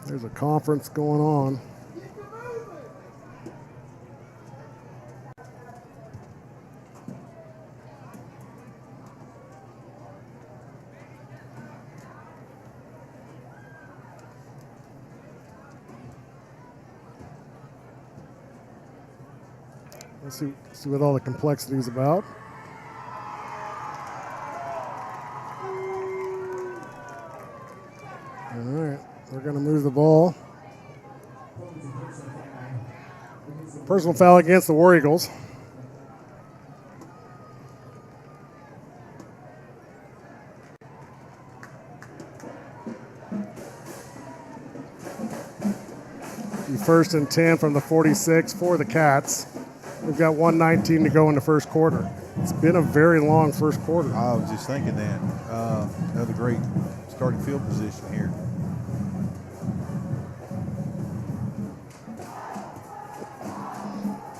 There's a conference going on. Let's see what all the complexity is about. All right, we're going to move the ball. Personal foul against the War Eagles. First and 10 from the 46 for the Cats. We've got 1:19 to go in the first quarter. It's been a very long first quarter. I was just thinking that. Another great starting field position here.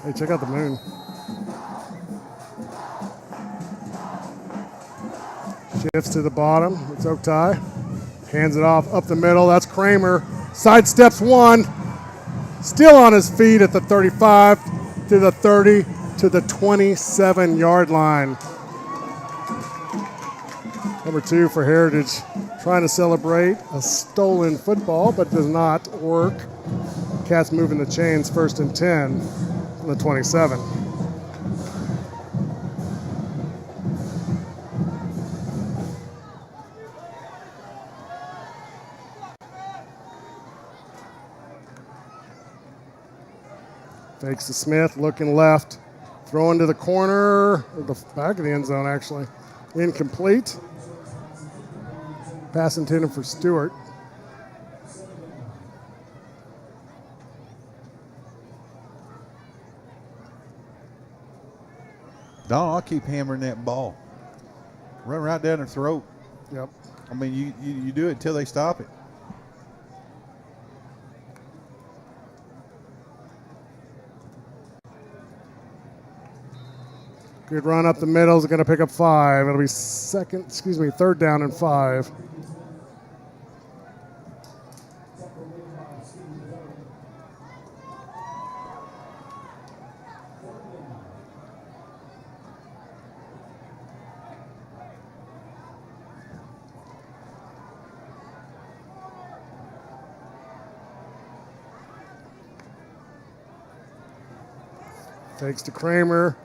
Hey, check out the moon. Shifts to the bottom. It's Oaktai. Hands it off up the middle. That's Kramer. Sidesteps one. Still on his feet at the 35, to the 30, to the 27-yard line. Number 2 for Heritage, trying to celebrate a stolen football, but does not work. Cats moving the chains, first and 10 from the 27. Fakes to Smith, looking left, throwing to the corner, or the back of the end zone actually. Incomplete. Pass intended for Stewart. Don, I'll keep hammering that ball. Run right down their throat. Yep. I mean, you do it until they stop it. Good run up the middle. Is going to pick up 5. It'll be third down and 5. Fakes to Kramer.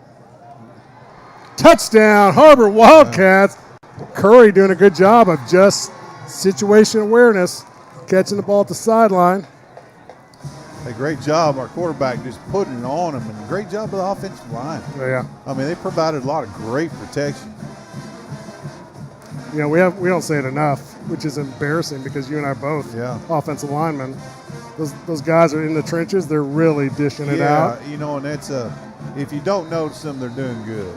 Touchdown, Har-Ber Wildcats. Curry doing a good job of just situation awareness, catching the ball at the sideline. A great job, our quarterback just putting it on him, and great job of the offensive line. Yeah. I mean, they provided a lot of great protection. You know, we don't say it enough, which is embarrassing because you and I both offensive linemen. Those guys are in the trenches. They're really dishing it out. Yeah, you know, and that's if you don't notice them, they're doing good.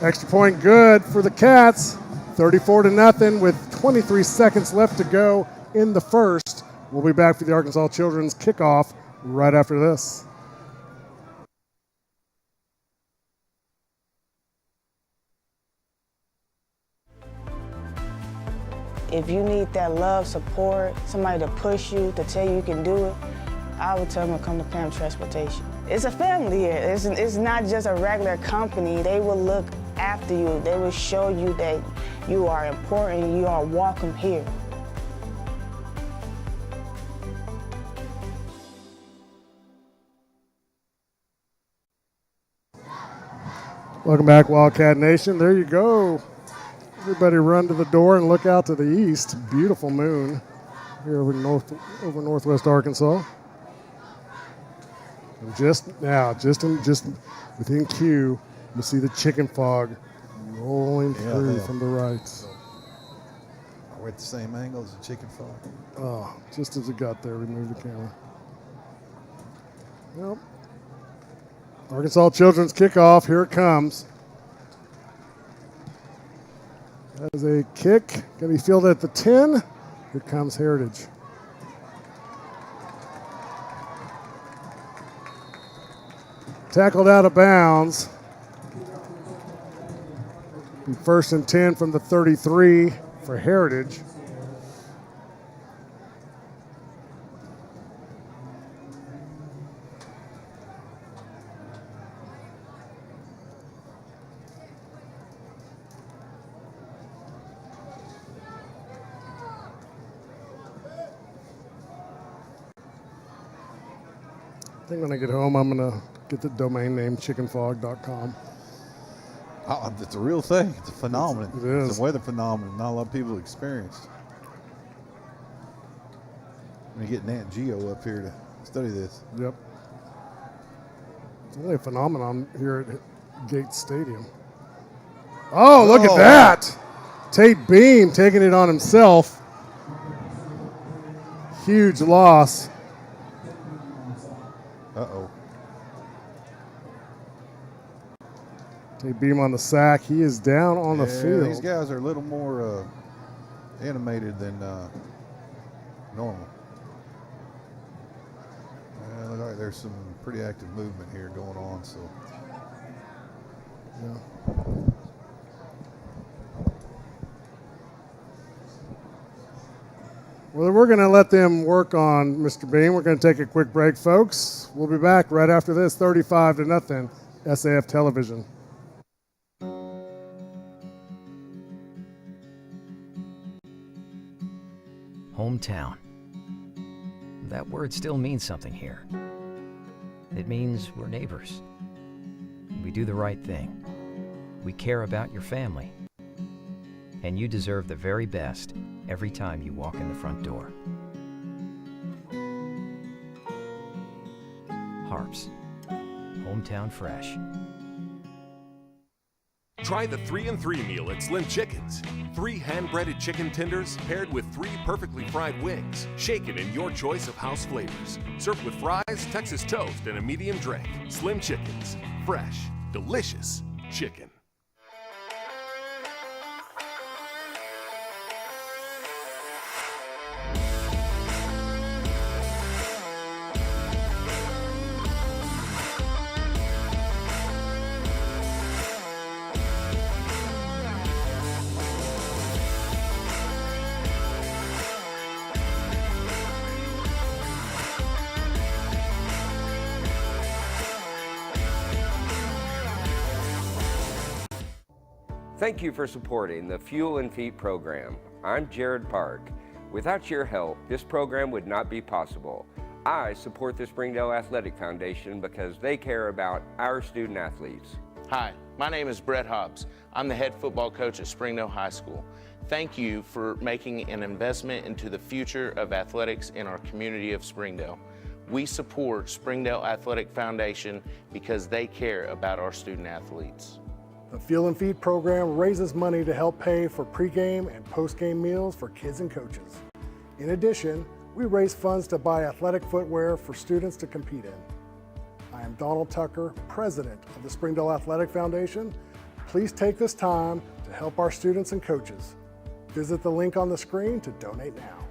Extra point good for the Cats. 34-0 with 23 seconds left to go in the first. We'll be back for the Arkansas Children's kickoff right after this. If you need that love, support, somebody to push you, to tell you can do it, I would tell them to come to Pam Transportation. It's a family here. It's not just a regular company. They will look after you. They will show you that you are important, you are welcome here. Welcome back, Wildcat Nation. There you go. Everybody run to the door and look out to the east. Beautiful moon here over northwest Arkansas. And just now, just within Q, you see the chicken fog rolling through from the right. We're at the same angle as the chicken fog. Oh, just as it got there, remove the camera. Well, Arkansas Children's kickoff, here it comes. As a kick, going to be fielded at the 10. Here comes Heritage. Tackled out of bounds. First and 10 from the 33 for Heritage. think when I get home, I'm going to get the domain name chickenfog.com. Oh, it's a real thing. It's a phenomenon. It is. It's a weather phenomenon not a lot of people have experienced. I'm going to get Nat Geo up here to study this. Yep. It's only a phenomenon here at Gates Stadium. Oh, look at that. Tate Beam taking it on himself. Huge loss. Uh-oh. Tate Beam on the sack. He is down on the field. These guys are a little more animated than normal. Looks like there's some pretty active movement here going on. So, yeah. Well, we're going to let them work on Mr. Beam. We're going to take a quick break, folks. We'll be back right after this, 35-0, SAF Television. Hometown. That word still means something here. It means we're neighbors. We do the right thing. We care about your family. And you deserve the very best every time you walk in the front door. Harps. Hometown fresh. Try the 3-and-3 meal at Slim Chickens. 3 hand-breaded chicken tenders paired with 3 perfectly fried wings, shaken in your choice of house flavors. Served with fries, Texas toast, and a medium drink. Slim Chickens. Fresh, delicious chicken. Thank you for supporting the Fuel and Feet program. I'm Jared Park. Without your help, this program would not be possible. I support the Springdale Athletic Foundation because they care about our student athletes. Hi, my name is Brett Hobbs. I'm the head football coach at Springdale High School. Thank you for making an investment into the future of athletics in our community of Springdale. We support Springdale Athletic Foundation because they care about our student athletes. The Fuel and Feed program raises money to help pay for pregame and postgame meals for kids and coaches. In addition, we raise funds to buy athletic footwear for students to compete in. I am Donald Tucker, president of the Springdale Athletic Foundation. Please take this time to help our students and coaches. Visit the link on the screen to donate now.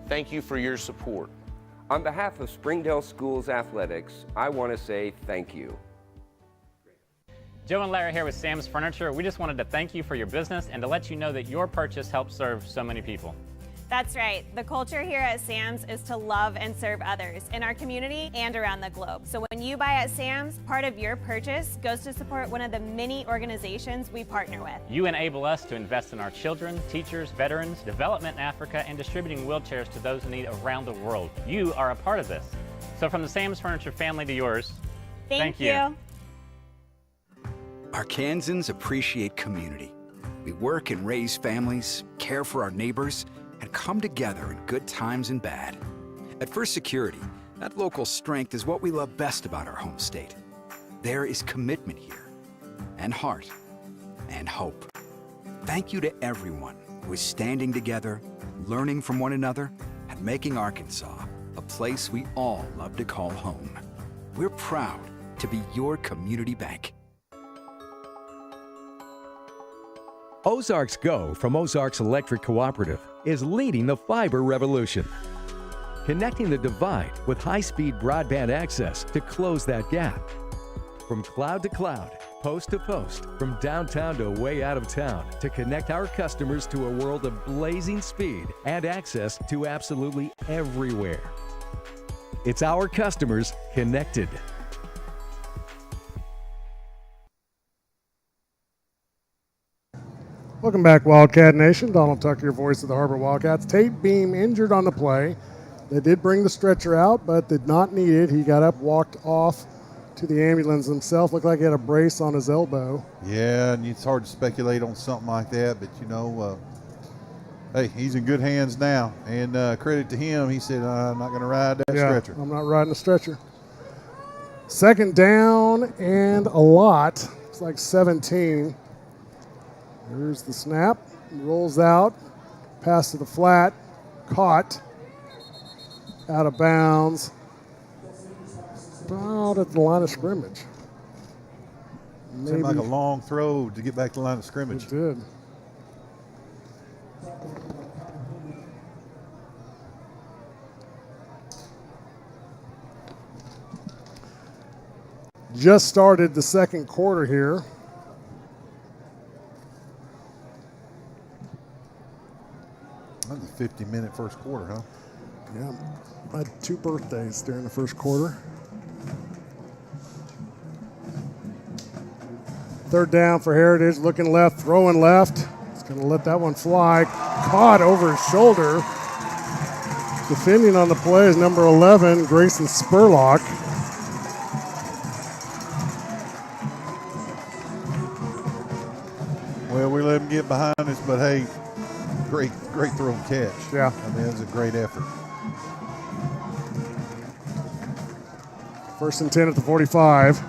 Thank you for your support. On behalf of Springdale Schools Athletics, I want to say thank you. Joe and Larry here with Sam's Furniture. We just wanted to thank you for your business and to let you know that your purchase helps serve so many people. That's right. The culture here at Sam's is to love and serve others in our community and around the globe. So when you buy at Sam's, part of your purchase goes to support one of the many organizations we partner with. You enable us to invest in our children, teachers, veterans, development in Africa, and distributing wheelchairs to those in need around the world. You are a part of this. So from the Sam's Furniture family to yours, thank you. Arkansans appreciate community. We work and raise families, care for our neighbors, and come together in good times and bad. At First Security, that local strength is what we love best about our home state. There is commitment here, and heart, and hope. Thank you to everyone who is standing together, learning from one another, and making Arkansas a place we all love to call home. We're proud to be your community bank. Ozarks Go from Ozarks Electric Cooperative is leading the fiber revolution, connecting the divide with high-speed broadband access to close that gap. From cloud to cloud, post to post, from downtown to way out of town, to connect our customers to a world of blazing speed and access to absolutely everywhere. It's our customers connected. Welcome back, Wildcat Nation. Donald Tucker, your voice of the Har-Ber Wildcats. Tate Beam injured on the play. They did bring the stretcher out, but did not need it. He got up, walked off to the ambulance himself. Looked like he had a brace on his elbow. Yeah, and it's hard to speculate on something like that, but hey, he's in good hands now. And credit to him, he said, I'm not going to ride that stretcher. I'm not riding the stretcher. Second down and a lot. It's like 17. There's the snap. Rolls out. Pass to the flat. Caught. Out of bounds. About at the line of scrimmage. Seemed like a long throw to get back to the line of scrimmage. It did. Just started the second quarter here. That was a 50-minute first quarter, huh? Yeah, I had 2 birthdays during the first quarter. Third down for Heritage, looking left, throwing left. He's going to let that one fly. Caught over his shoulder. Defending on the play is number 11, Grayson Spurlock. Well, we let him get behind us, but hey, great throw and catch. Yeah. I mean, it was a great effort. First and 10 at the 45.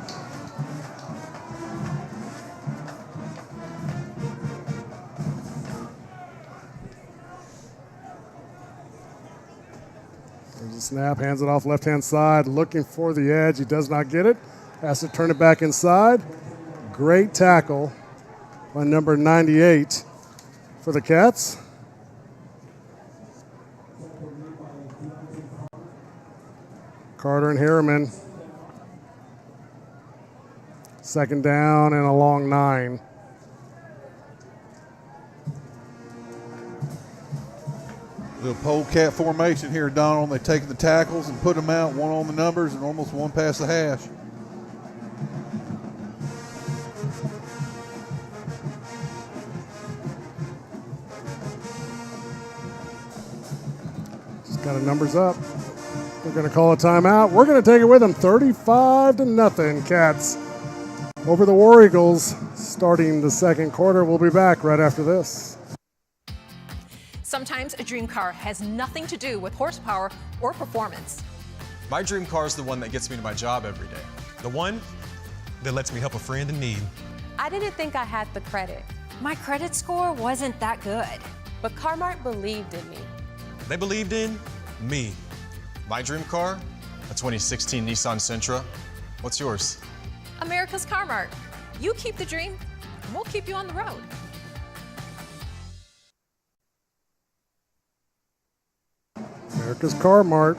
There's a snap, hands it off left-hand side, looking for the edge. He does not get it. Has to turn it back inside. Great tackle by number 98 for the Cats. Carter and Harriman. Second down and a long 9. Little polecat formation here, Donald. They take the tackles and put them out, one on the numbers and almost one past the hash. Just got a numbers up. They're going to call a timeout. We're going to take it with them, 35-0. Cats over the War Eagles starting the second quarter. We'll be back right after this. Sometimes a dream car has nothing to do with horsepower or performance. My dream car is the one that gets me to my job every day. The one that lets me help a friend in need. I didn't think I had the credit. My credit score wasn't that good, but Car-Mart believed in me. They believed in me. My dream car, a 2016 Nissan Sentra. What's yours? America's Car-Mart. You keep the dream, and we'll keep you on the road. America's Car-Mart.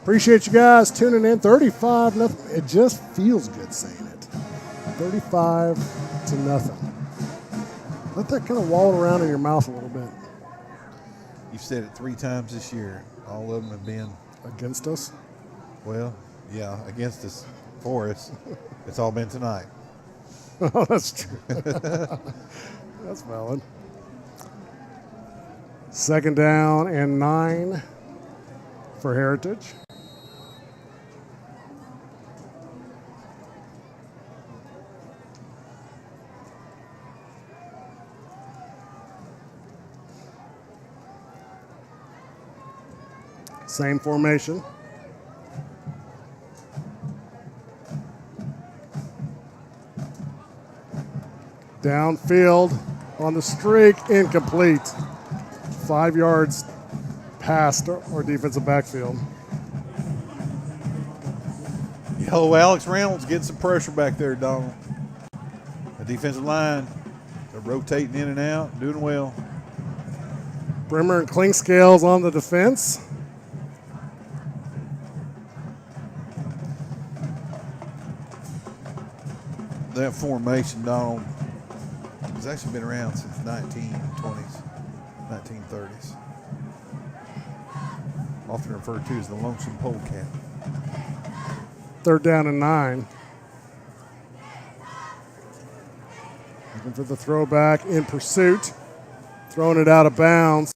Appreciate you guys tuning in. 35-0. It just feels good saying it. 35-0. Let that kind of wallow around in your mouth a little bit. You've said it 3 times this year. All of them have been against us. Well, yeah, against us, for us. It's all been tonight. Oh, that's true. That's valid. Second down and 9 for Heritage. Same formation. Downfield on the streak, incomplete. 5 yards past our defensive backfield. Yo, Alex Reynolds getting some pressure back there, Donald. The defensive line, they're rotating in and out, doing well. Brimmer and Klingscales on the defense. That formation, Donald, has actually been around since 1920s, 1930s. Often referred to as the lonesome polecat. Third down and 9. Looking for the throwback in pursuit. Throwing it out of bounds.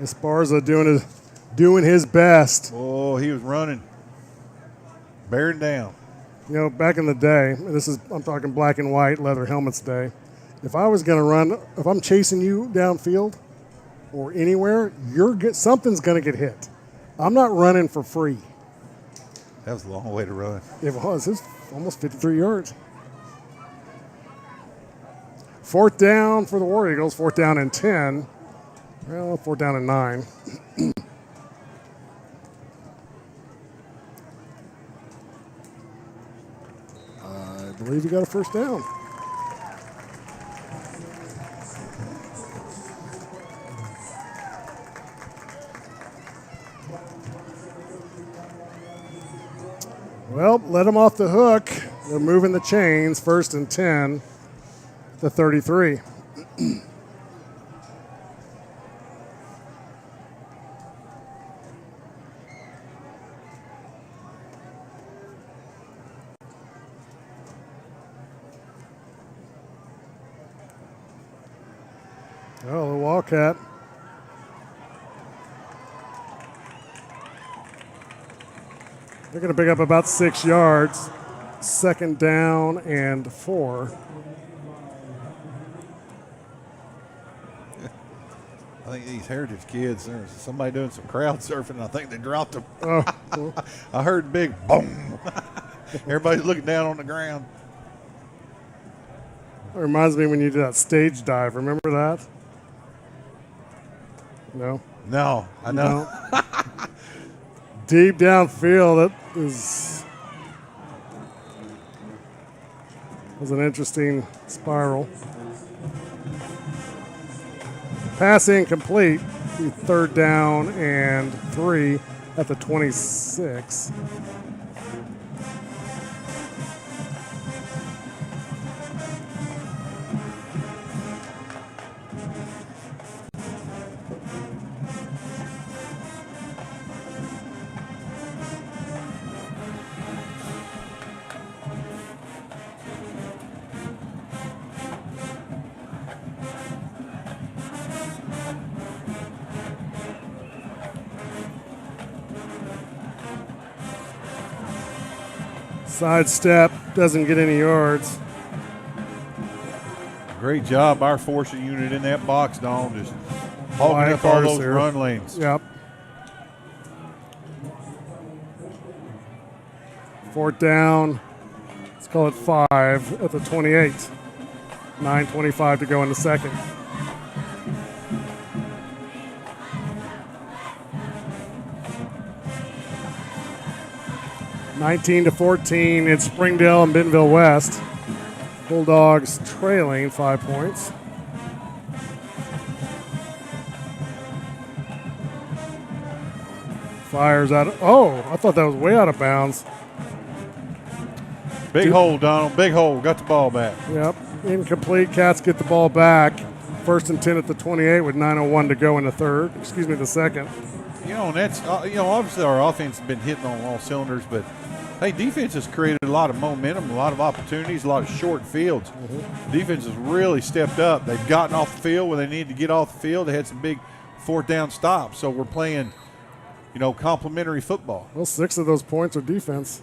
Esparza doing his best. Oh, he was running, bearing down. You know, back in the day, I'm talking black and white leather helmets day. If I was going to run, if I'm chasing you downfield or anywhere, something's going to get hit. I'm not running for free. That was a long way to run. It was. It's almost 53 yards. 4th down for the War Eagles. 4th down and 10. Well, 4th down and 9. I believe you got a 1st down. Well, let them off the hook. They're moving the chains. 1st and 10. The 33. Oh, the Wildcat. They're going to pick up about 6 yards. 2nd down and 4. I think these Heritage kids, there's somebody doing some crowd surfing, and I think they dropped them. Oh. I heard big boom. Everybody's looking down on the ground. It reminds me when you did that stage dive. Remember that? No? No, I know. No. Deep downfield, that was an interesting spiral. Pass incomplete. 3rd down and 3 at the 26. Sidestep, doesn't get any yards. Great job, our forcing unit in that box, Don, just hogging up all those run lanes. Yep. 4th down. Let's call it 5 at the 28. 9:25 to go in the 2nd. (19-14). It's Springdale and Bentonville West. Bulldogs trailing 5 points. Fires out. Oh, I thought that was way out of bounds. Big hole, Donald. Big hole. Got the ball back. Yep. Incomplete. Cats get the ball back. 1st and 10 at the 28 with 9:01 to go in the 2nd. You know, and that's obviously our offense has been hitting on all cylinders, but hey, defense has created a lot of momentum, a lot of opportunities, a lot of short fields. Defense has really stepped up. They've gotten off the field when they needed to get off the field. They had some big 4th down stops, so we're playing, complementary football. Well, 6 of those points are defense.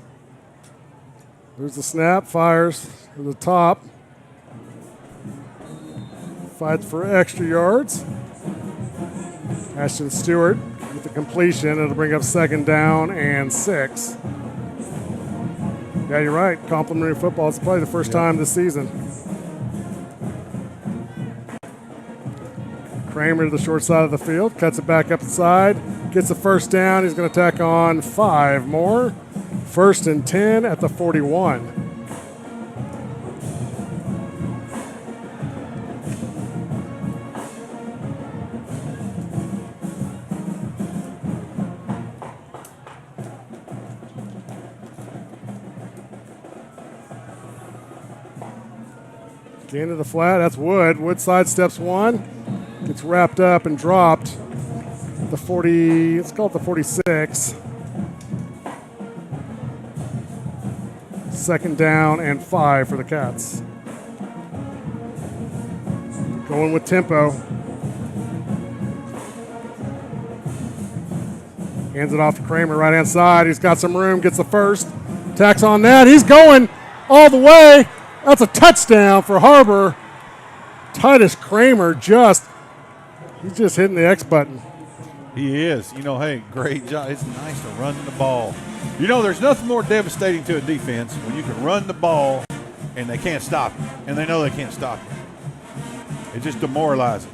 There's the snap, fires to the top. Fights for extra yards. Ashton Stewart with the completion. It'll bring up 2nd down and 6. Yeah, you're right. Complimentary football. It's probably the first time this season. Kramer to the short side of the field. Cuts it back up the side. Gets a 1st down. He's going to tack on 5 more. 1st and 10 at the 41. The end of the flat, that's Wood. Wood sidesteps 1. Gets wrapped up and dropped. The 40, let's call it the 46. 2nd down and 5 for the Cats. Going with tempo. Hands it off to Kramer, right-hand side. He's got some room, gets the first. Tacks on that. He's going all the way. That's a touchdown for Har-Ber. Titus Kramer he's just hitting the X button. He is. Hey, great job. It's nice to run the ball. There's nothing more devastating to a defense when you can run the ball and they can't stop you, and they know they can't stop you. It's just demoralizing.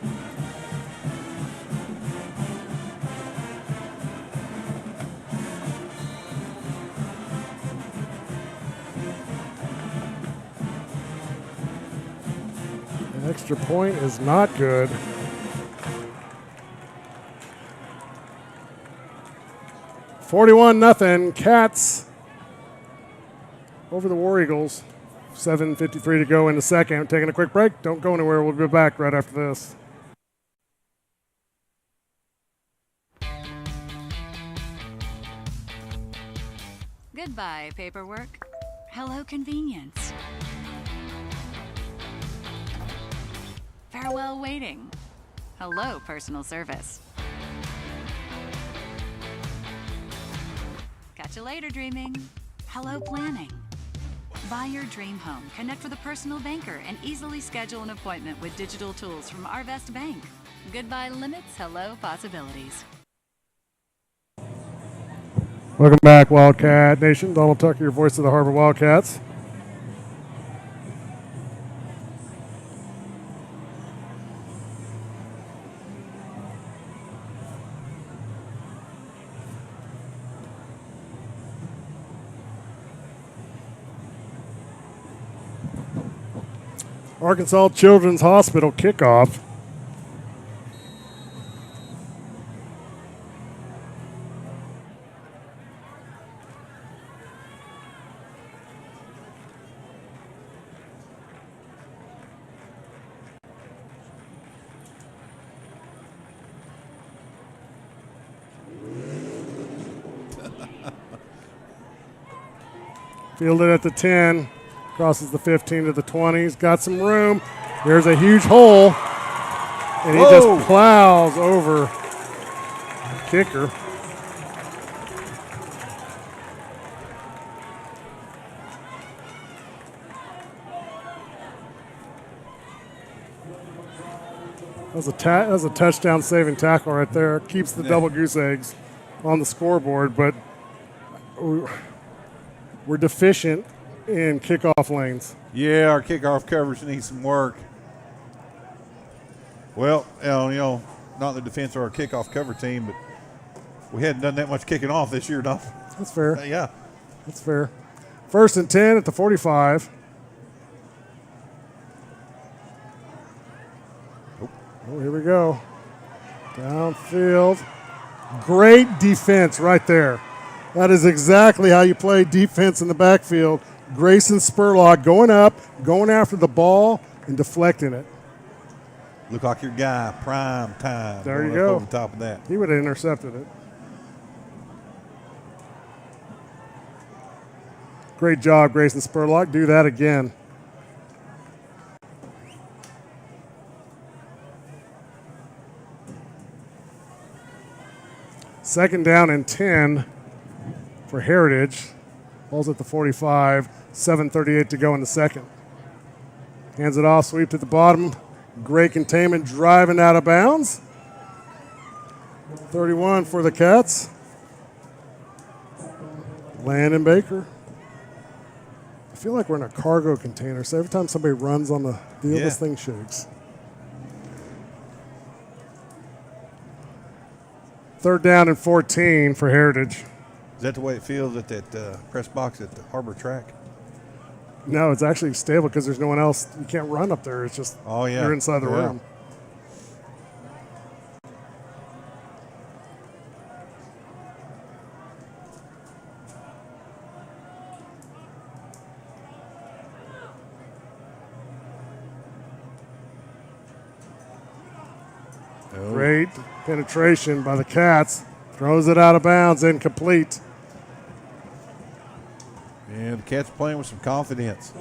An extra point is not good. $41-0. Cats over the War Eagles. 7:53 to go in the second. Taking a quick break. Don't go anywhere. We'll be back right after this. Goodbye, paperwork. Hello, convenience. Farewell, waiting. Hello, personal service. Catch you later, dreaming. Hello, planning. Buy your dream home, connect with a personal banker, and easily schedule an appointment with digital tools from Arvest Bank. Goodbye limits, hello possibilities. Welcome back, Wildcat Nation. Donald Tucker, your voice of the Har-Ber Wildcats. Arkansas Children's Hospital kickoff. Fielded at the 10. Crosses the 15 to the 20. He's got some room. There's a huge hole. And he just plows over the kicker. That was a touchdown saving tackle right there. Keeps the double goose eggs on the scoreboard, but we're deficient in kickoff lanes. Yeah, our kickoff coverage needs some work. Well, not the defense or our kickoff cover team, but we hadn't done that much kicking off this year, no. That's fair. Yeah. That's fair. 1st and 10 at the 45. Oh, here we go. Downfield. Great defense right there. That is exactly how you play defense in the backfield. Grayson Spurlock going up, going after the ball, and deflecting it. Look like your guy, prime time. There you go. Over the top of that. He would have intercepted it. Great job, Grayson Spurlock. Do that again. Second down and 10 for Heritage. Ball's at the 45. 7:38 to go in the second. Hands it off, sweep to the bottom. Great containment, driving out of bounds. 31 for the Cats. Landon Baker. I feel like we're in a cargo container, so every time somebody runs on the field, this thing shakes. 3rd down and 14 for Heritage. Is that the way it feels at that press box at the Har-Ber track? No, it's actually stable because there's no one else. You can't run up there. It's just you're inside the room. Great penetration by the Cats. Throws it out of bounds, incomplete. And the Cats playing with some confidence.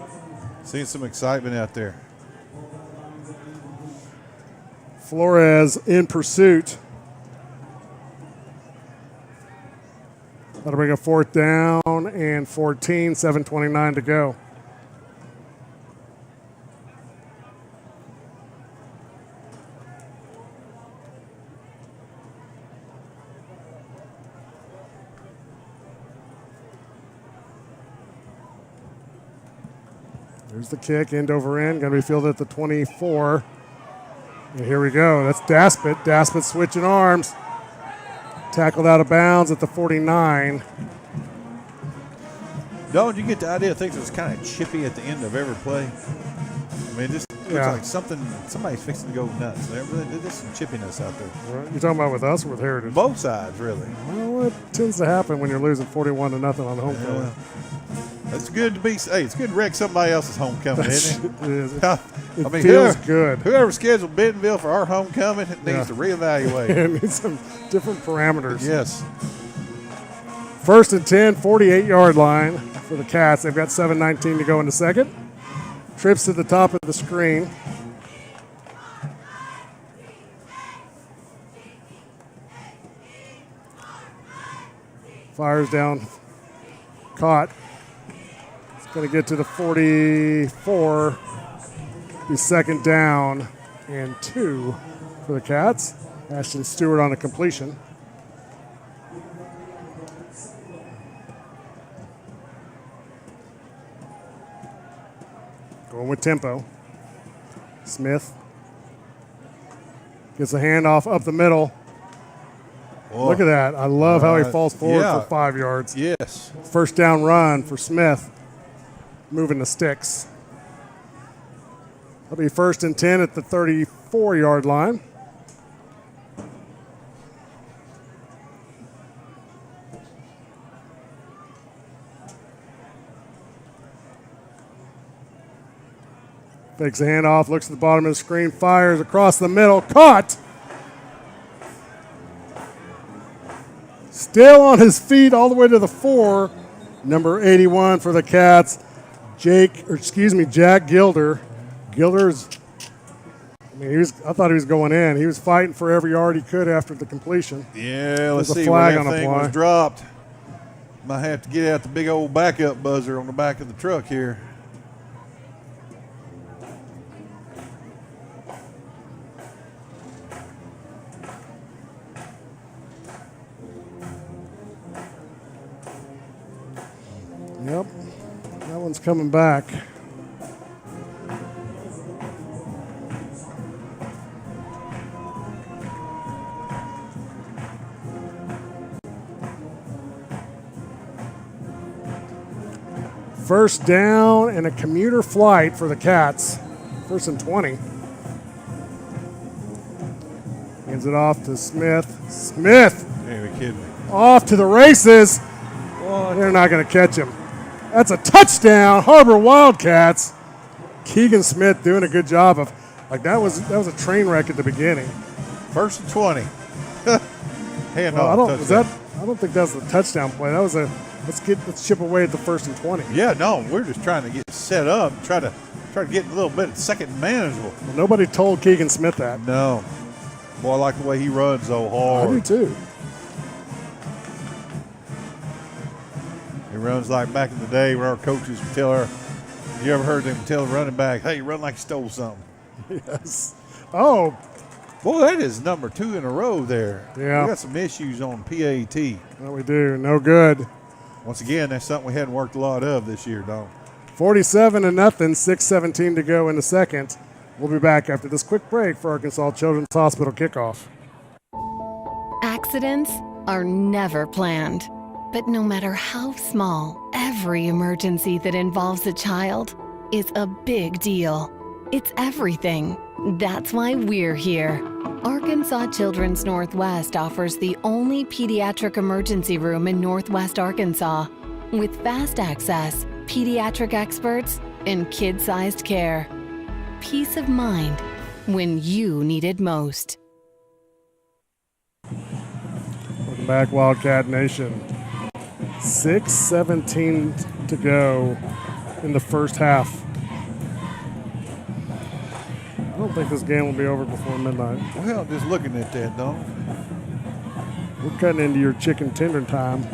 Seeing some excitement out there. Flores in pursuit. That'll bring a 4th down and 14, 7:29 to go. There's the kick, end over end, going to be fielded at the 24. And here we go. That's Daspit. Daspit switching arms. Tackled out of bounds at the 49. Don't you get the idea things was kind of chippy at the end of every play? I mean, it just looks like somebody's fixing to go nuts. There's just some chippiness out there. You're talking about with us or with Heritage? Both sides, really. Well, it tends to happen when you're losing 41-0 on the homecoming. It's good to be. Hey, it's good to wreck somebody else's homecoming, isn't it? It is. I mean, feels good. Whoever scheduled Bentonville for our homecoming needs to reevaluate. It needs some different parameters. Yes. 1st and 10, 48-yard line for the Cats. They've got 7:19 to go in the second. Trips to the top of the screen. Fires down. Caught. Going to get to the 44. Be 2nd down and 2 for the Cats. Ashton Stewart on a completion. Going with tempo. Smith gets a handoff up the middle. Whoa. Look at that. I love how he falls forward for 5 yards. Yes. 1st down run for Smith. Moving the sticks. That'll be 1st and 10 at the 34-yard line. Takes the handoff, looks at the bottom of the screen, fires across the middle, caught. Still on his feet all the way to the 4. Number 81 for the Cats, Jack Gilder. Gilder's, I thought he was going in. He was fighting for every yard he could after the completion. Yeah, let's There's a see flag where on that the thing play. was dropped. Might have to get out the big old backup buzzer on the back of the truck here. Yep, that one's coming back. First down and a commuter flight for the Cats. 1st and 20. Hands it off to Smith. Smith! Are you kidding me? Off to the races. They're not going to catch him. That's a touchdown, Har-Ber Wildcats. Keegan Smith doing a good job of, that was a train wreck at the beginning. 1st and 20. Hand Well, off. I don't think that's the touchdown play. That was let's chip away at the 1st and 20. Yeah, no, we're just trying to get set up, try to get a little bit second manageable. Well, nobody told Keegan Smith that. No. Boy, I like the way he runs so hard. I do too. He runs like back in the day when our coaches would tell her, you ever heard them tell the running back, hey, run like you stole something? Yes. Oh. Boy, that is number 2 in a row there. Yeah. We got some issues on PAT. No, we do. No good. Once again, that's something we hadn't worked a lot of this year, Don. 47-0, 6:17 to go in the second. We'll be back after this quick break for Arkansas Children's Hospital kickoff. Accidents are never planned. But no matter how small, every emergency that involves a child is a big deal. It's everything. That's why we're here. Arkansas Children's Northwest offers the only pediatric emergency room in Northwest Arkansas with fast access, pediatric experts, and kid-sized care. Peace of mind when you need it most. Welcome back, Wildcat Nation. 6:17 to go in the first half. I don't think this game will be over before midnight. Well, just looking at that, Don. We're cutting into your chicken tender time.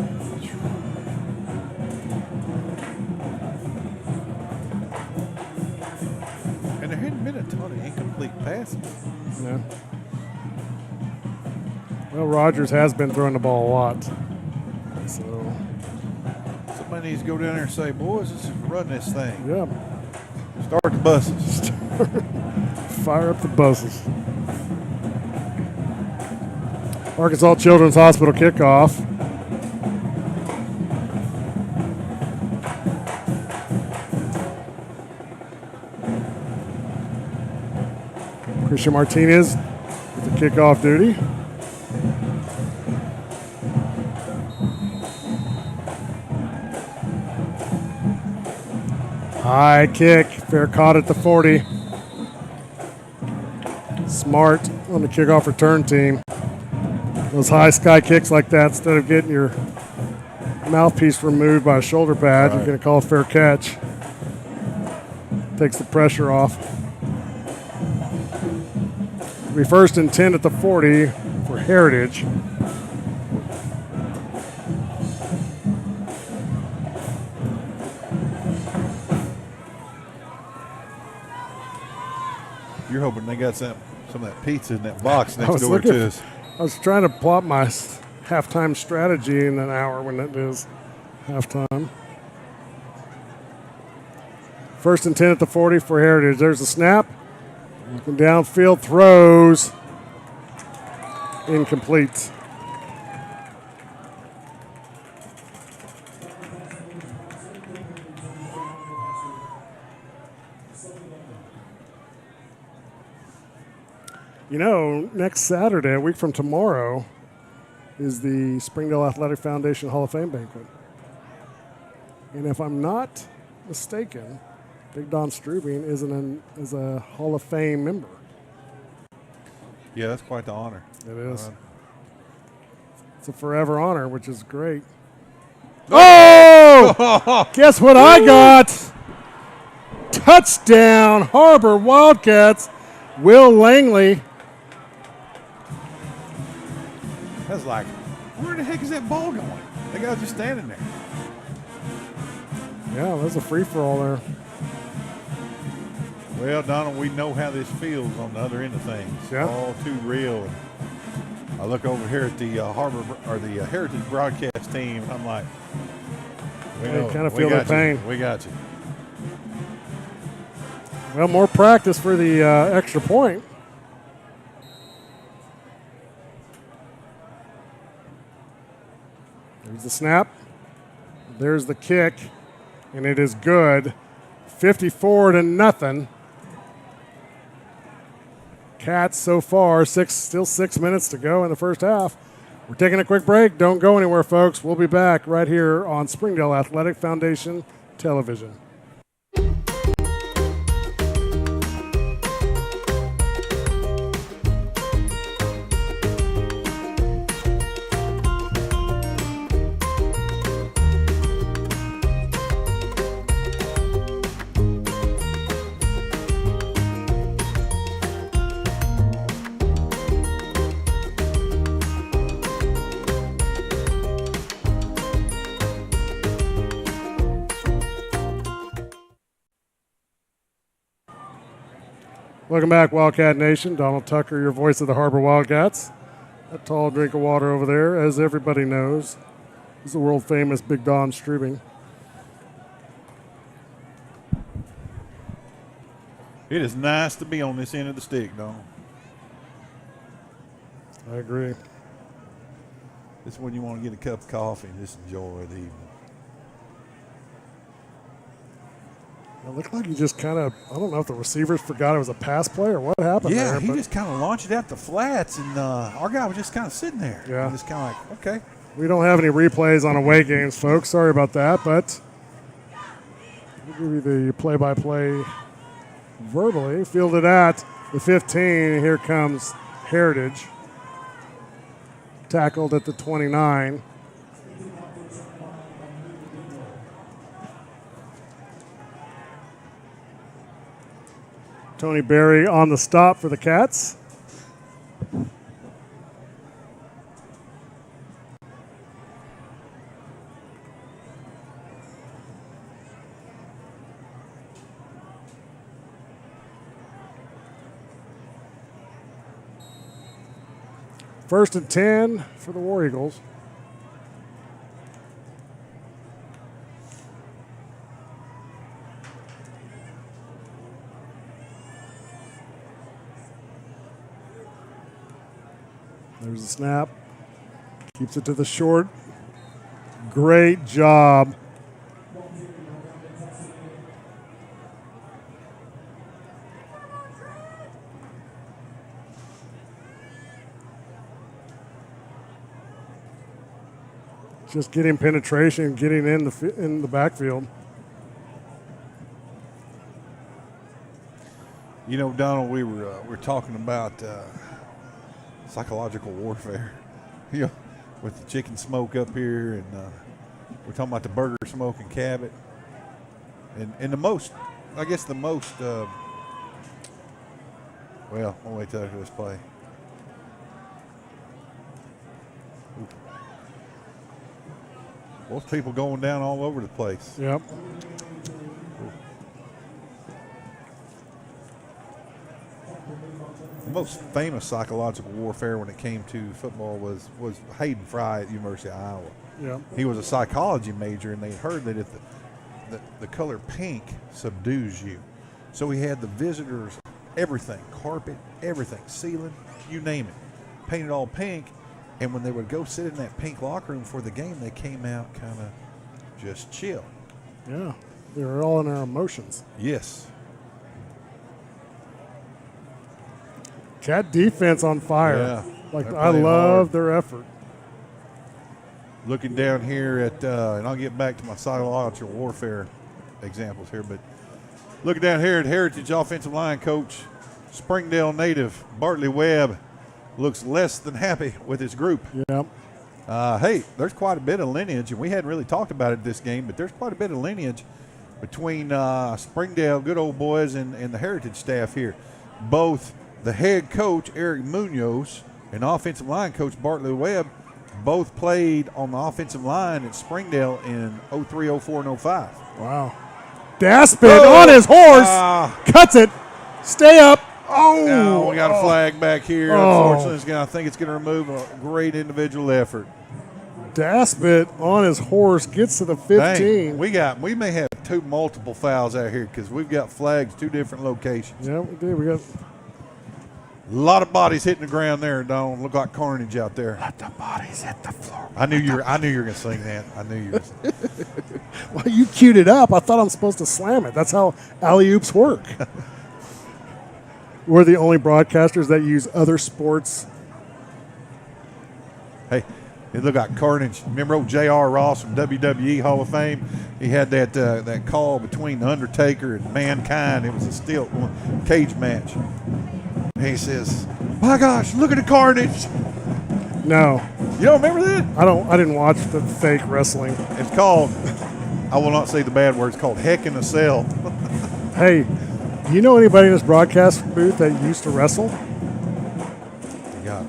incomplete passes. Yeah. Well, Rogers has been throwing the ball a lot. So somebody needs to go down there and say, boys, let's run this thing. Yeah. Start the buses. Fire up the buses. Arkansas Children's Hospital kickoff. Christian Martinez with the kickoff duty. High kick, fair caught at the 40. Smart on the kickoff return team. Those high sky kicks like that, instead of getting your mouthpiece removed by a shoulder pad, you're going to call a fair catch. Takes the pressure off. It'll be 1st and 10 at the 40 for Heritage. You're hoping they got some of that pizza in that box next door to us. I was trying to plot my halftime strategy in an hour when it is halftime. 1st and 10 at the 40 for Heritage. There's the snap. Looking downfield, throws. Incomplete. You know, next Saturday, a week from tomorrow, is the Springdale Athletic Foundation Hall of Fame banquet. And if I'm not mistaken, Big Don Strubing is a Hall of Fame member. Yeah, that's quite the honor. It is. It's a forever honor, which is great. Oh! Guess what I got? Touchdown, Har-Ber Wildcats. Will Langley. I was like, where the heck is that ball going? That guy was just standing there. Yeah, there's a free-for-all there. Well, Donald, we know how this feels on the other end of things. Yeah. All too real. And I look over here at the the Heritage broadcast team, and I'm like, we kind of feel the pain. We got you. Well, more practice for the extra point. There's the snap. There's the kick, and it is good. 54-0. Cats so far, still 6 minutes to go in the first half. We're taking a quick break. Don't go anywhere, folks. We'll be back right here on Springdale Athletic Foundation Television. Welcome back, Wildcat Nation. Donald Tucker, your voice of the Har-Ber Wildcats. That tall drink of water over there, as everybody knows, is the world-famous Big Don Strubing. It is nice to be on this end of the stick, Donald. I agree. This is when you want to get a cup of coffee and just enjoy the evening. It looked like he just kind of, I don't know if the receivers forgot it was a pass play or what happened there. Yeah, he just kind of launched it out the flats, and our guy was just kind of sitting there. Yeah. Just kind of like, okay. We don't have any replays on away games, folks. Sorry about that, but we'll give you the play-by-play verbally. Fielded at the 15. Here comes Heritage. Tackled at the 29. Tony Berry on the stop for the Cats. First and 10 for the War Eagles. There's the snap. Keeps it to the short. Great job. Just getting penetration, getting in the backfield. You know, Donald, we're talking about psychological warfare. You know, with the chicken smoke up here, and we're talking about the burger smoke in Cabot, and the most, I guess the most. Well, I'll wait till after this play. Ooh. Most people going down all over the place. Yep. The most famous psychological warfare when it came to football was Hayden Fry at the University of Iowa. Yep. He was a psychology major, and they heard that if the color pink subdues you. So he had the visitors, everything, carpet, everything, ceiling, you name it, painted all pink. And when they would go sit in that pink locker room for the game, they came out kind of just chill. Yeah, they were all in our emotions. Yes. Cat defense on fire. Yeah, like they're I playing love hard. their effort. Looking down here at, and I'll get back to my psychological warfare examples here, but looking down here at Heritage offensive line coach, Springdale native Bartley Webb looks less than happy with his group. Yep. Hey, there's quite a bit of lineage, and we hadn't really talked about it this game, but there's quite a bit of lineage between Springdale good old boys and the Heritage staff here. Both the head coach, Eric Munoz, and offensive line coach, Bartley Webb, both played on the offensive line at Springdale in 03, 04, and 05. Wow. Daspin on his horse. Cuts it. Stay up. Oh, we got a flag back here. Oh. Unfortunately, I think it's going to remove a great individual effort. Daspit on his horse gets to the 15. Dang, we may have multiple fouls out here because we've got flags 2 different locations. Yeah, we did. We got a lot of bodies hitting the ground there. Don't look like carnage out there. Let the bodies hit the floor. I knew you were going to sing that. I knew you were. Well, you queued it up. I thought I'm supposed to slam it. That's how alley-oops work. We're the only broadcasters that use other sports. Hey, it looked like carnage. Remember old J.R. Ross from WWE Hall of Fame? He had that call between The Undertaker and Mankind. It was a steel cage match. And he says, my gosh, look at the carnage. No. You don't remember that? I didn't watch the fake wrestling. It's called, I will not say the bad word, it's called Heck in a Cell. Hey, do you know anybody in this broadcast booth that used to wrestle? Yeah.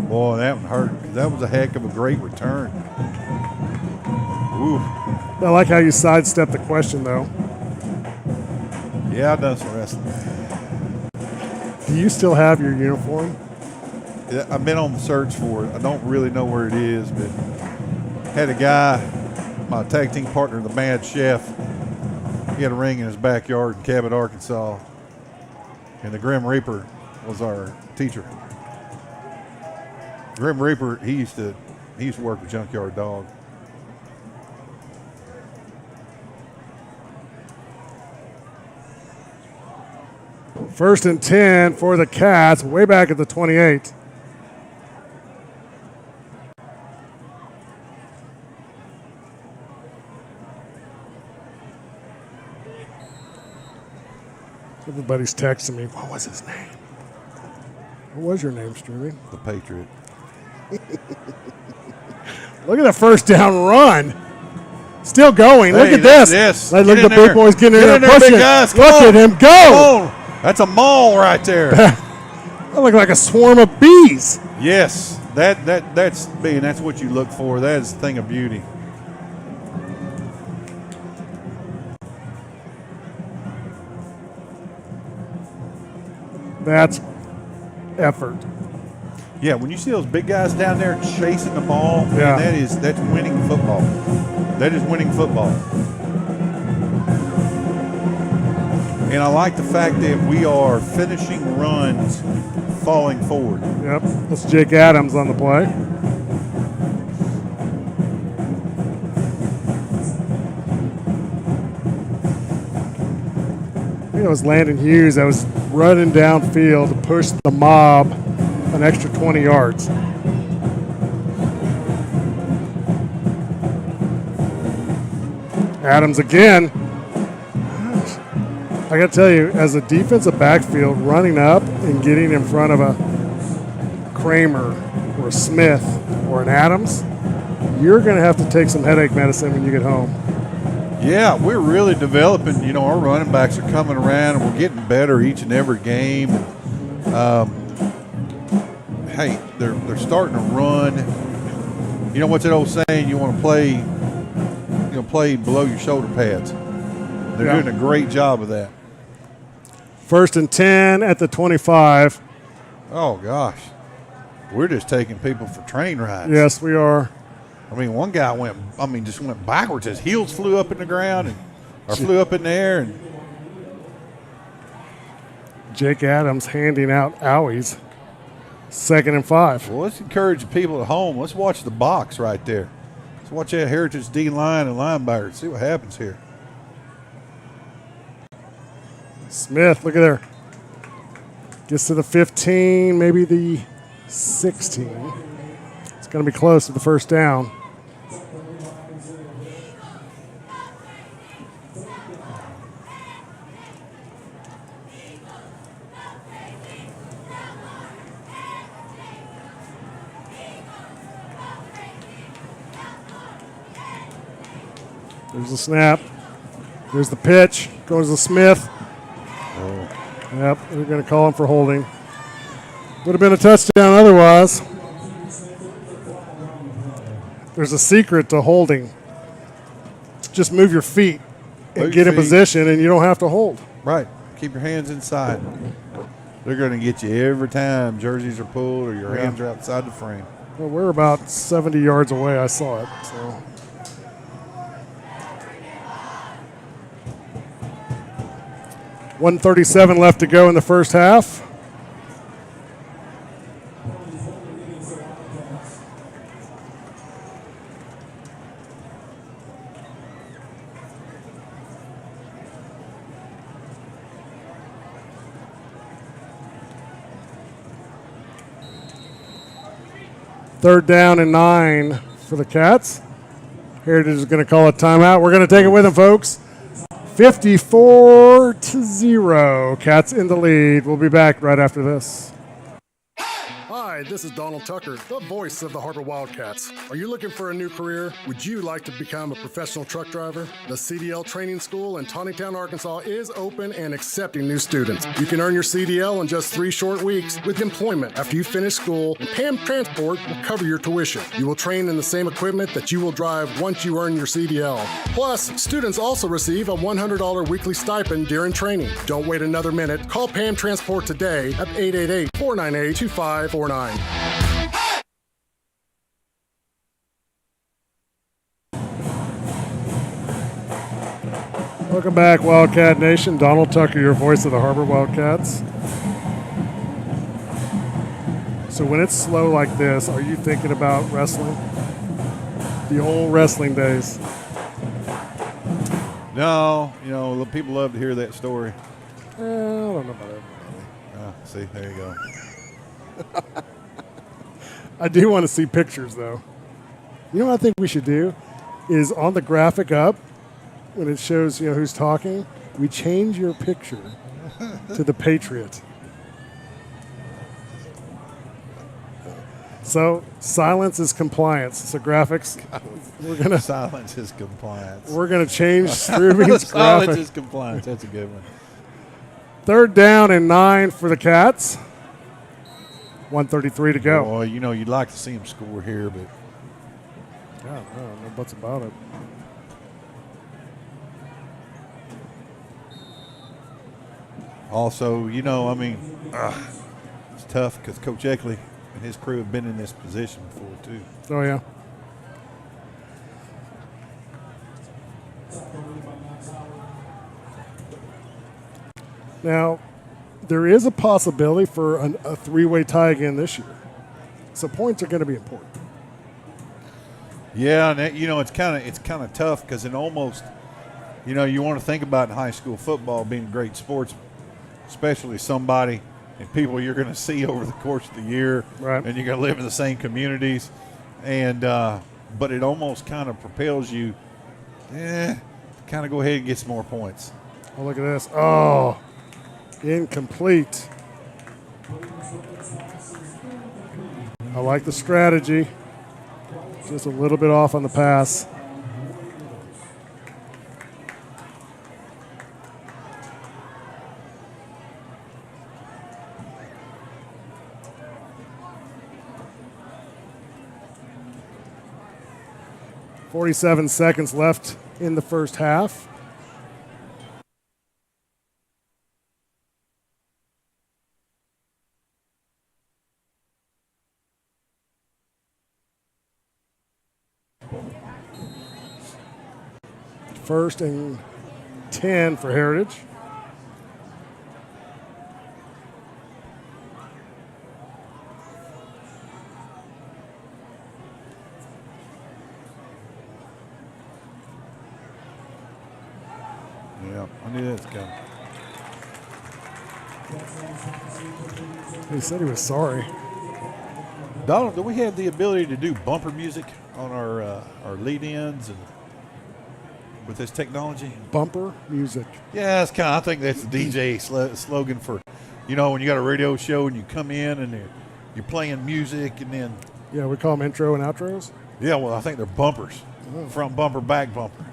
Boy, that one hurt, 'cause that was a heck of a great return. Ooh. I like how you sidestepped the question, though. Yeah, I've done some wrestling. Do you still have your uniform? Yeah, I've been on the search for it. I don't really know where it is, but had a guy, my tag team partner, the Mad Chef, he had a ring in his backyard in Cabot, Arkansas, and the Grim Reaper was our teacher. Grim Reaper, he used to work with Junkyard Dog. First and 10 for the Cats, way back at the 28. Everybody's texting me. What was his name? What was your name, Struby? The Patriot. Look at the first down run. Still going. Hey, look at this. Yes. Look at the there. big boys getting Get in there pushing. big guys. Look Come at on. him go. Come on. That's a mall right there. That looked like a swarm of bees. Yes. That's what you look for. That is a thing of beauty. That's effort. Yeah, when you see those big guys down there chasing the ball, Yeah. man, that's winning football. That is winning football. And I like the fact that we are finishing runs falling forward. Yep, that's Jake Adams on the play. I think it was Landon Hughes that was running downfield to push the mob an extra 20 yards. Adams again. I got to tell you, as a defensive backfield, running up and getting in front of a Kramer or a Smith or an Adams, you're going to have to take some headache medicine when you get home. Yeah, we're really developing. You know, our running backs are coming around, and we're getting better each and every game. Hey, they're starting to run. You know what's that old saying? You want to play below your shoulder pads. They're doing a great job of that. 1st and 10 at the 25. Oh gosh, we're just taking people for train rides. Yes, we are. I mean, one guy just went backwards. His heels flew up in the ground or flew up in the air. And Jake Adams handing out owies. 2nd and 5. Well, let's encourage the people at home. Let's watch the box right there. Let's watch that Heritage D line and linebacker. See what happens here. Smith, look at there. Gets to the 15, maybe the 16. It's going to be close to the first down. There's the snap. There's the pitch. Goes to Smith. Yep, they're going to call him for holding. Would have been a touchdown otherwise. There's a secret to holding. Just move your feet and get in position, and you don't have to hold. Right. Keep your hands inside. They're going to get you every time jerseys are pulled or your hands are outside the frame. Well, we're about 70 yards away. I saw it. So. $1:37 left to go in the first half. Third down and 9 for the Cats. Heritage is going to call a timeout. We're going to take it with them, folks. 54-0. Cats in the lead. We'll be back right after this. Hi, this is Donald Tucker, the voice of the Har-Ber Wildcats. Are you looking for a new career? Would you like to become a professional truck driver? The CDL Training School in Taneytown, Arkansas is open and accepting new students. You can earn your CDL in just 3 short weeks with employment after you finish school, and PAM Transport will cover your tuition. You will train in the same equipment that you will drive once you earn your CDL. Plus, students also receive a $100 weekly stipend during training. Don't wait another minute. Call PAM Transport today at 888-498-2549. Welcome back, Wildcat Nation. Donald Tucker, your voice of the Har-Ber Wildcats. So when it's slow like this, are you thinking about wrestling? The old wrestling days. No, people love to hear that story. I don't know about everybody. See, there you go. I do want to see pictures, though. You know what I think we should do is on the graphic up, when it shows who's talking, we change your picture to the Patriot. So silence is compliance. So graphics, we're gonna silence is compliance. We're gonna change Strubing's silence graphic. is compliance. That's a good one. 3rd down and 9 for the Cats. 1:33 to go. Boy, you'd like to see him score here, but no buts about it. Also, it's tough because Coach Eckley and his crew have been in this position before, too. Oh, yeah. Now, there is a possibility for a three-way tie again this year. So points are going to be important. Yeah, and it's kind of tough because it almost, you want to think about in high school football being great sports, especially somebody and people you're going to see over the course of the year, right? And you're going to live in the same communities, and but it almost kind of propels you, kind of go ahead and get some more points. Oh, look at this! Oh, incomplete. I like the strategy. Just a little bit off on the pass. .47 seconds left in the first half. First and 10 for Heritage. Yeah, I knew that was coming. He said he was sorry. Donald, do we have the ability to do bumper music on our lead-ins and with this technology? Bumper music. Yeah, it's I think that's the DJ slogan for, when you got a radio show and you come in and you're playing music and then. Yeah, we call them intro and outros. Yeah, well, I think they're bumpers. Front bumper, back bumper.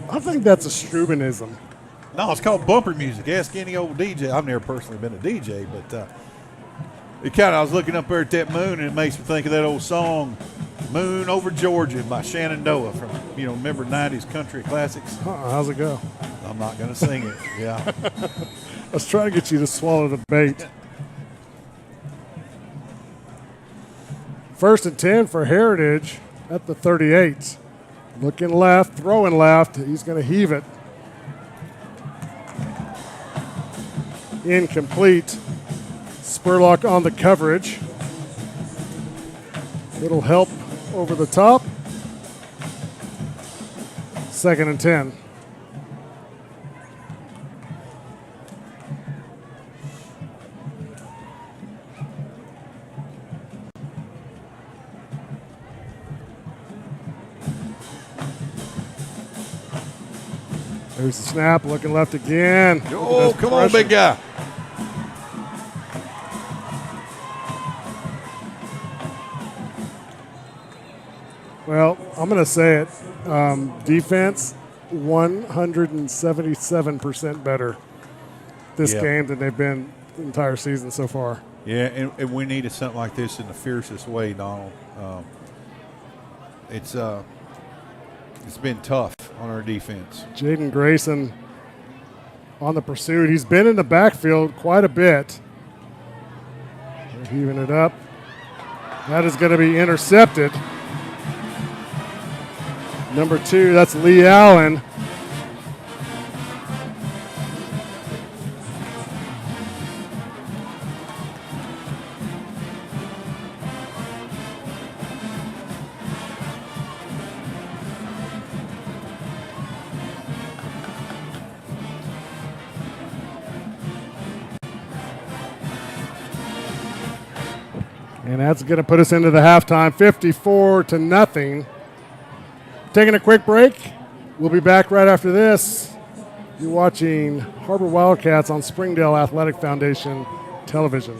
I think that's a Strubinism. No, it's called bumper music. Ask any old DJ. I've never personally been a DJ, but I was looking up there at that moon and it makes me think of that old song, Moon Over Georgia by Shenandoah from, remember 90s country classics? How's it go? I'm not going to sing it. Yeah. I was trying to get you to swallow the bait. First and 10 for Heritage at the 38. Looking left, throwing left. He's going to heave it. Incomplete. Spurlock on the coverage. Little help over the top. Second and 10. There's the snap, looking left again. Oh, come on, big guy. Well, I'm going to say it. Defense, 177% better this game than they've been the entire season so far. Yeah, and we needed something like this in the fiercest way, Donald. It's been tough on our defense. Jaden Grayson on the pursuit. He's been in the backfield quite a bit. They're heaving it up. That is going to be intercepted. Number 2, that's Lee Allen. And that's going to put us into the halftime, 54-0. Taking a quick break. We'll be back right after this. You're watching Har-Ber Wildcats on Springdale Athletic Foundation television.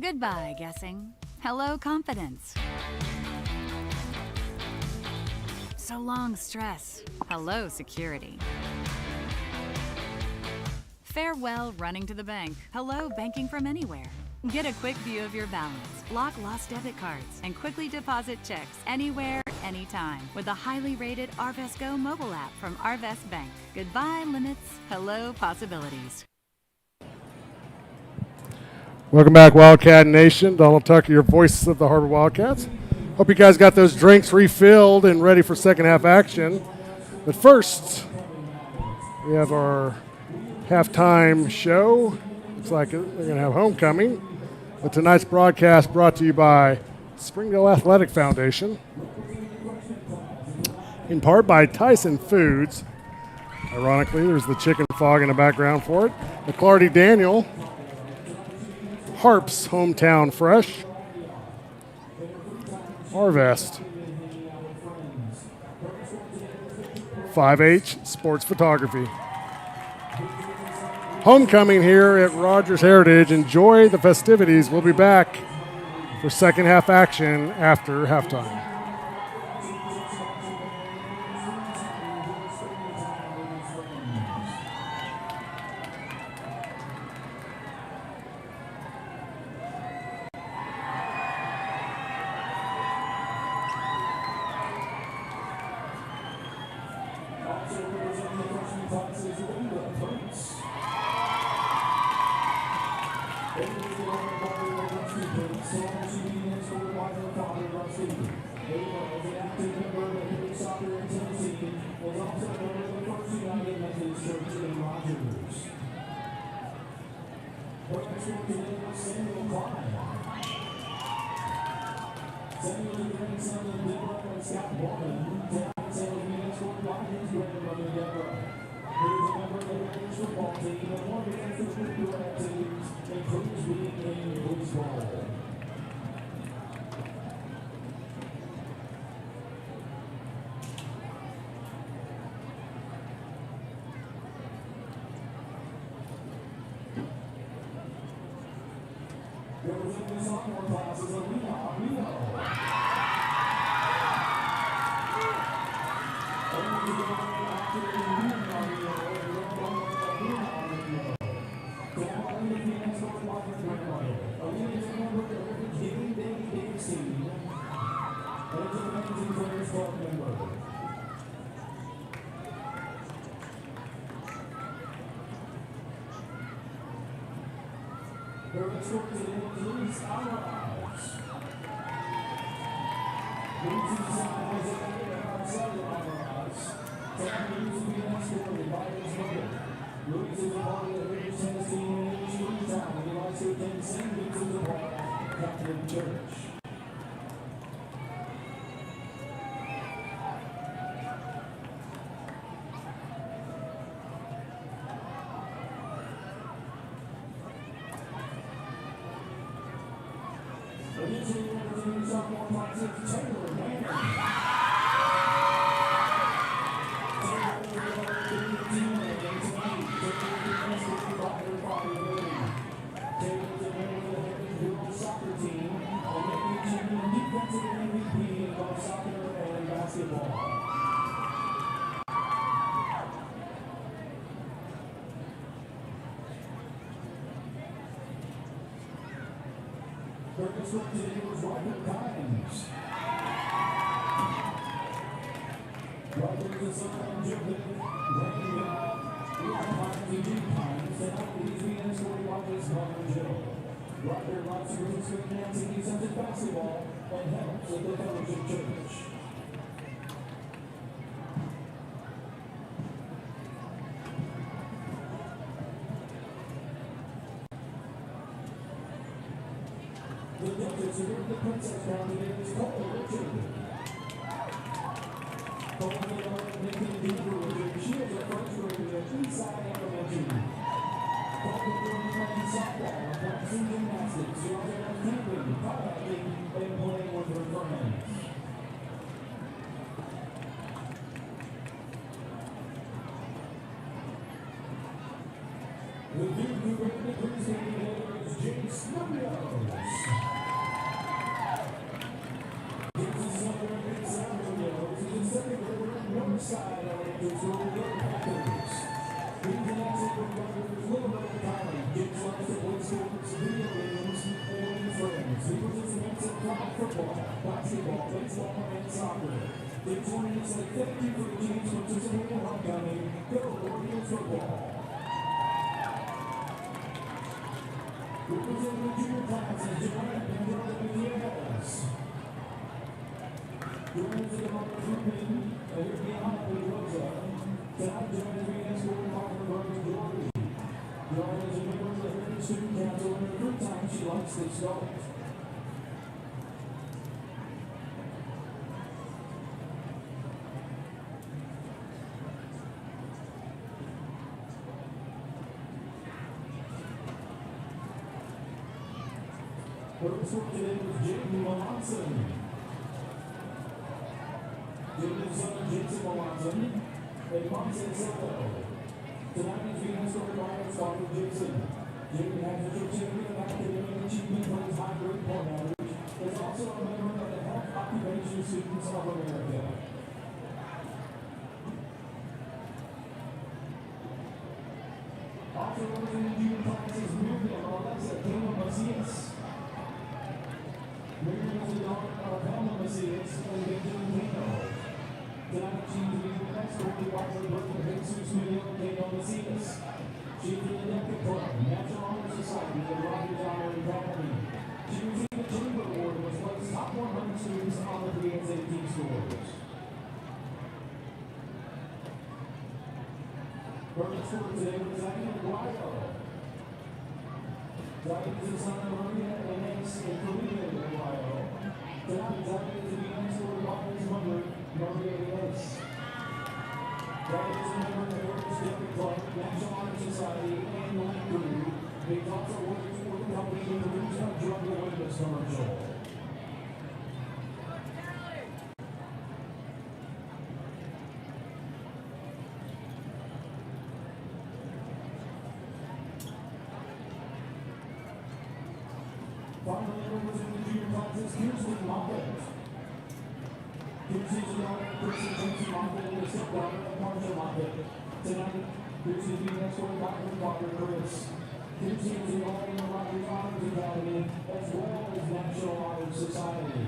Goodbye, guessing. Hello, confidence. So long, stress. Hello, security. Farewell, running to the bank. Hello, banking from anywhere. Get a quick view of your balance, block lost debit cards, and quickly deposit checks anywhere, anytime with the highly rated Arvest Go mobile app from Arvest Bank. Goodbye, limits. Hello, possibilities. Welcome back, Wildcat Nation. Donald Tucker, your voice of the Har-Ber Wildcats. Hope you guys got those drinks refilled and ready for second half action. But first, we have our halftime show. Looks like they're going to have homecoming. But tonight's broadcast brought to you by Springdale Athletic Foundation, in part by Tyson Foods. Ironically, there's the chicken fog in the background for it. McClarty Daniel, Harp's Hometown Fresh, Harvest, 5H Sports Photography. Homecoming here at Rogers Heritage. Enjoy the festivities. We'll be back for second half action after halftime. First one today was Jaden Melanson. Jaden's son, Jason Melanson, and Monson Soto. Tonight is being escorted by his father, Jason. Jaden has a certificate of academic achievement for his high grade point average. Is also a member of the Health Occupation Students of America. Also representing junior classes, Miriam Alexa Kayla Macias. Miriam is the daughter of Helma Macias and Benjamin Kano. Tonight she is being escorted by her brother Jesus Miguel Kano Macias. She is in the Olympic Club, National Honor Society, and Rogers Honor Academy. She received the Chamber Award and was placed top 100 students on the 3SAT scores. First score today was Har-Ber Wildcats. Zach is the son of Maria and Ace in Pregame, Ohio. Tonight, Zach is being escorted by his mother, Maria and Ace. Zach is a member of the Heritage District Club, National Honor Society, and the Link Crew. He also works for the company in the regional drug awareness commercial. Finally, representing the junior classes, Kirsten Moffett. Kirsten is the daughter of Kristen James Moffett and the stepdaughter of Marsha Moffett. Tonight, Kirsten is being escorted by her father, Chris. Kirsten is involved in the Rogers Honors Academy as well as National Honor Society.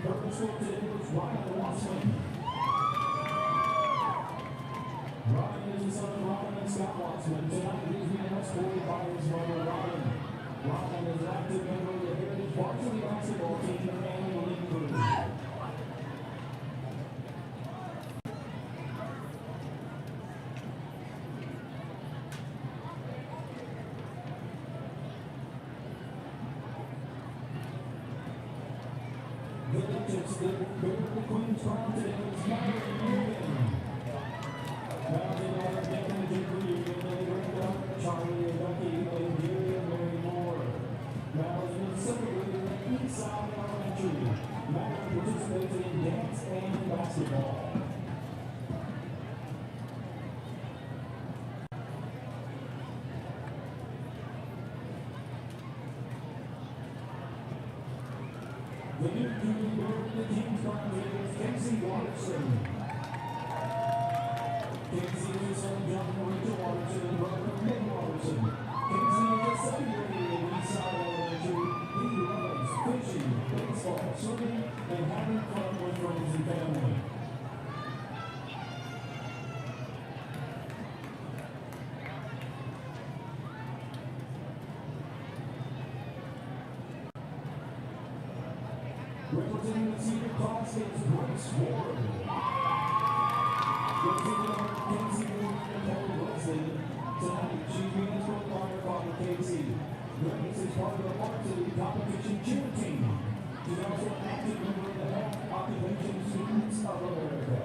First one today was Ryan Watson. Ryan is the son of Ryan and Scott Watson. Tonight he's being escorted by his mother, Ryan. Ryan is an active member of the Heritage Varsity basketball team and the Link Crew. The Legends, the Queen's Crown today is Mary Union. Now they are getting the Union, they bring up Charlie and Becky and Gary and Mary Moore. Now is being celebrated at Eastside Elementary. Matt participated in dance and basketball. The new junior member of the team's crown is Casey Watterson. Casey is the son of John and Rachel Watterson and brother of Nick Watterson. Casey is a second grader at Eastside Elementary. He loves fishing, baseball, swimming, and having fun with friends and family. Representing the senior class is Grace Ward. Representing Casey Ward and Nicole Wesley. Tonight, she's being escorted by her father, Casey. Grace is part of the varsity competition cheer team. She's also an active member of the Health Occupation Students of America.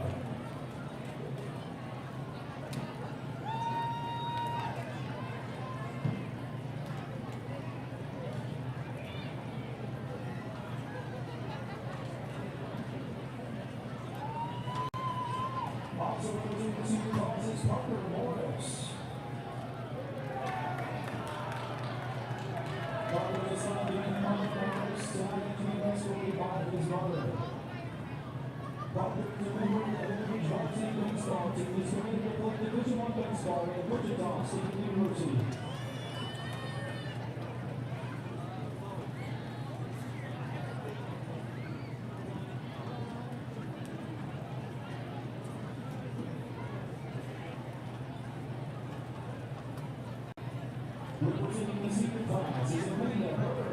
tonight being escorted by his mother. Welcome to the varsity baseball team is ready to play Division I baseball at Wichita State University. Representing the senior class is Amanda Har-Ber.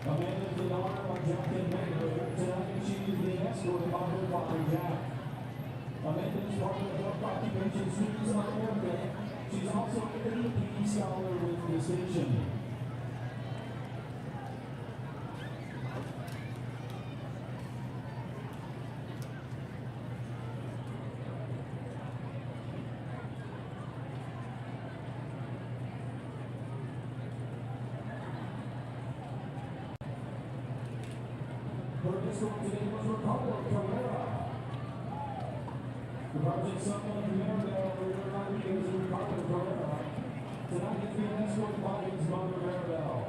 Amanda did honor by Jack and Mayer. Tonight she is being escorted by her father, Jack. Amanda is part of the Health Occupation Students of America. She's also an AP Scholar with distinction. Her escort today was Ricardo Cabrera. The project seccond from Maryville, River Rodriguez and Ricardo Cabrera. Tonight he's being escorted by his mother, Maryville.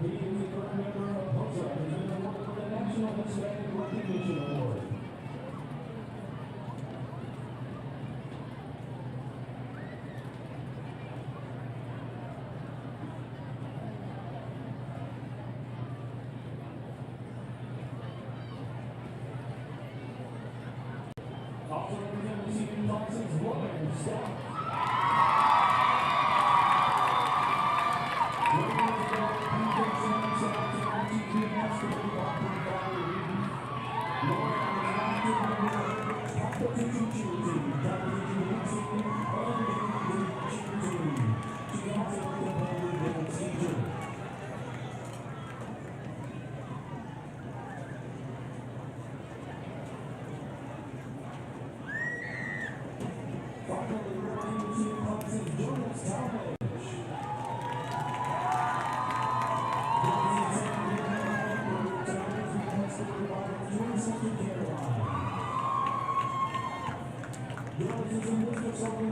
He is a current member of HOSA and has been awarded with the National Hispanic Recognition Award. Also representing the senior classes, Warren Scott.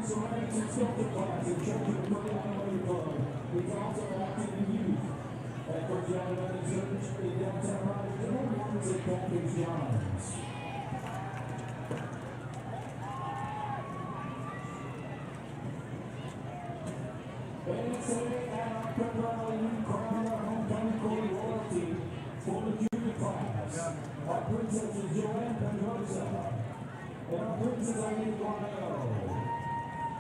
Ceramics and sculpture class in Church of Pregame Club. He's also active in youth at First United Church in downtown Rochester and works at Patrick Johns. And today at our Pep Rally, we crown our hometown Corey royalty for the junior class. Our princess is Joanne Pedrosa. And our princess Eileen Guarnero.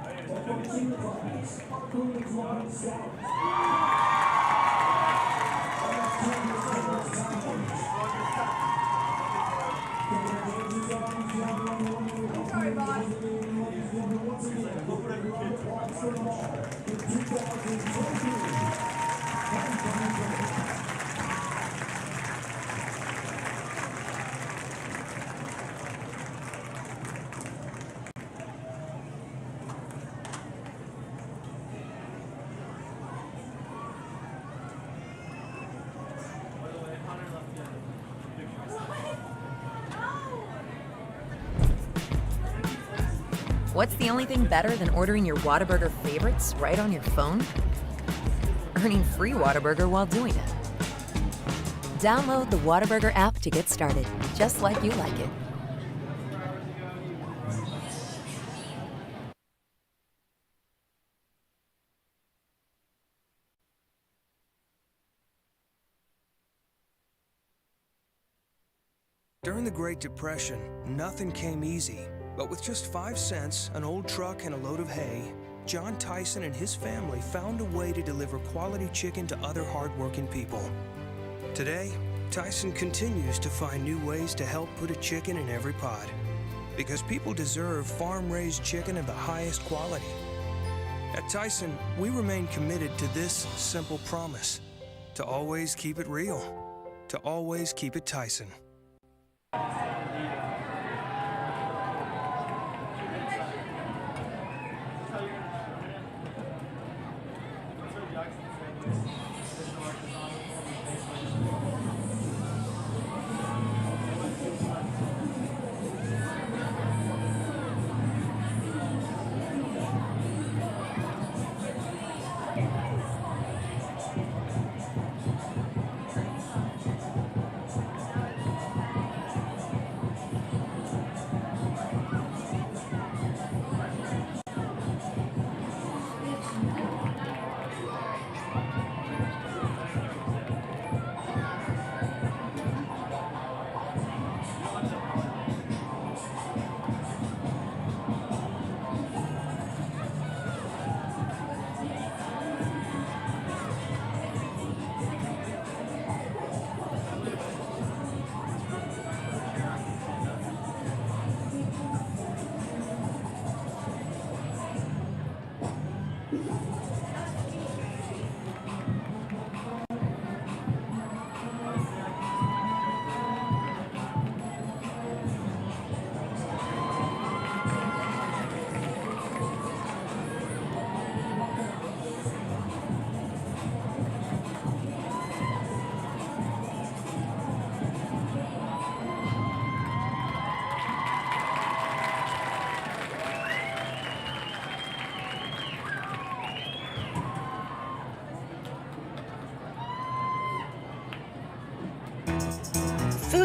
And for the senior class, our queen is Lauren Scout. And our team is Thomas Towns. Congratulations on these young men. Sorry, boss. Ladies and gentlemen, once again, look at Robert Watson Hall in 2022. What's the only thing better than ordering your Whataburger favorites right on your phone? Earning free Whataburger while doing it. Download the Whataburger app to get started, just like you like it. During the Great Depression, nothing came easy. But with just 5 cents, an old truck, and a load of hay, John Tyson and his family found a way to deliver quality chicken to other hardworking people. Today, Tyson continues to find new ways to help put a chicken in every pot. Because people deserve farm-raised chicken of the highest quality. At Tyson, we remain committed to this simple promise: to always keep it real, to always keep it Tyson.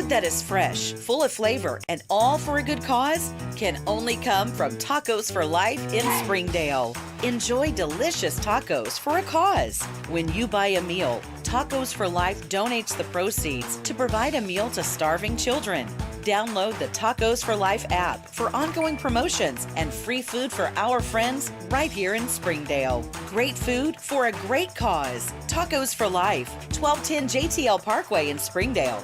that is fresh, full of flavor, and all for a good cause can only come from Tacos for Life in Springdale. Enjoy delicious tacos for a cause. When you buy a meal, Tacos for Life donates the proceeds to provide a meal to starving children. Download the Tacos for Life app for ongoing promotions and free food for our friends right here in Springdale. Great food for a great cause. Tacos for Life, 1210 JTL Parkway in Springdale.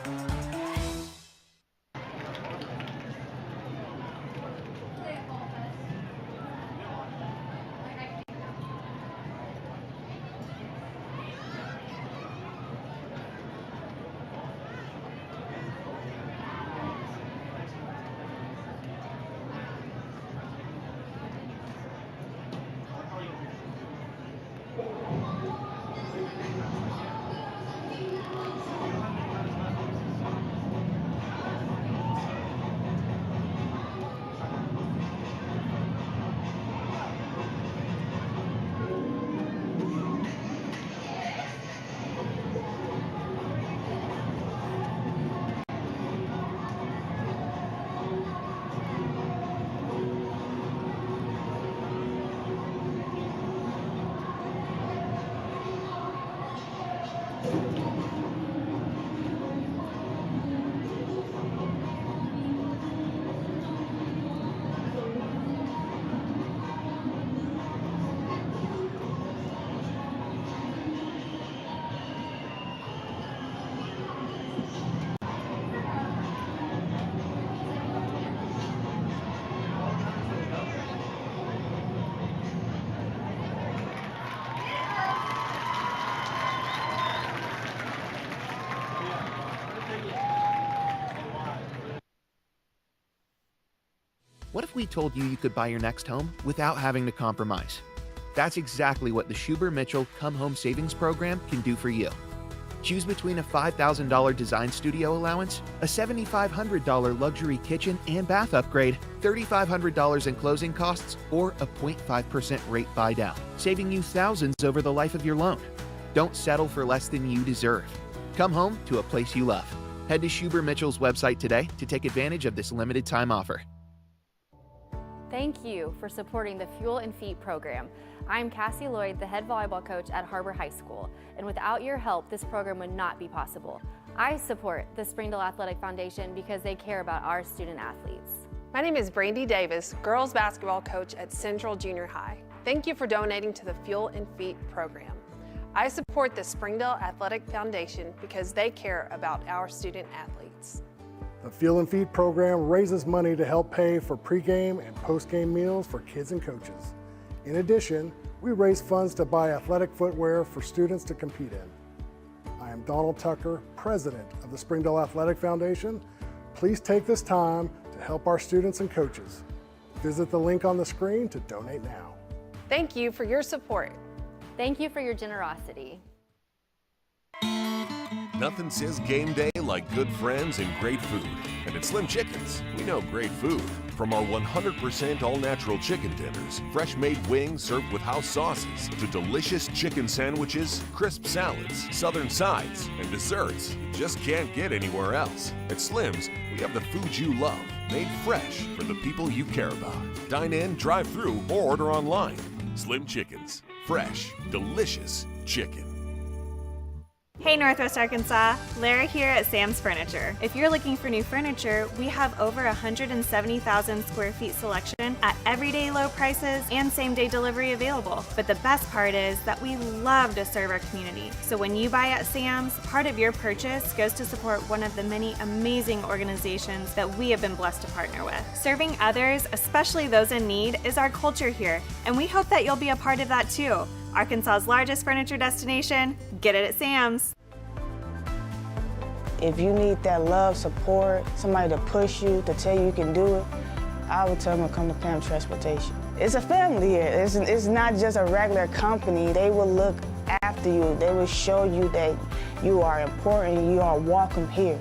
What if we told you you could buy your next home without having to compromise? That's exactly what the Har-Ber Come Home Savings Program can do for you. Choose between a $5,000 design studio allowance, a $7,500 luxury kitchen and bath upgrade, $3,500 in closing costs, or a 0.5% rate buy down, saving you thousands over the life of your loan. Don't settle for less than you deserve. Come home to a place you love. Head to Har-Ber Mitchell's website today to take advantage of this limited time offer. Thank you for supporting the Fuel and Feet program. I'm Cassie Lloyd, the head volleyball coach at Har-Ber High School, and without your help, this program would not be possible. I support the Springdale Athletic Foundation because they care about our student athletes. My name is Brandy Davis, girls basketball coach at Central Junior High. Thank you for donating to the Fuel and Feet program. I support the Springdale Athletic Foundation because they care about our student athletes. The Fuel and Feed program raises money to help pay for pregame and postgame meals for kids and coaches. In addition, we raise funds to buy athletic footwear for students to compete in. I am Donald Tucker, president of the Springdale Athletic Foundation. Please take this time to help our students and coaches. Visit the link on the screen to donate now. Thank you for your support. Thank you for your generosity. Nothing says game day like good friends and great food. And at Slim Chickens, we know great food. From our 100% all-natural chicken tenders, fresh-made wings served with house sauces, to delicious chicken sandwiches, crisp salads, southern sides, and desserts you just can't get anywhere else. At Slim's, we have the food you love, made fresh for the people you care about. Dine in, drive through, or order online. Slim Chickens. Fresh, delicious chicken. Hey Northwest Arkansas, Lara here at Sam's Furniture. If you're looking for new furniture, we have over 170,000 square feet selection at everyday low prices and same-day delivery available. But the best part is that we love to serve our community. So when you buy at Sam's, part of your purchase goes to support one of the many amazing organizations that we have been blessed to partner with. Serving others, especially those in need, is our culture here, and we hope that you'll be a part of that too. Arkansas's largest furniture destination, get it at Sam's. If you need that love, support, somebody to push you, to tell you can do it, I would tell them to come to Pam Transportation. It's a family here. It's not just a regular company. They will look after you. They will show you that you are important, you are welcome here.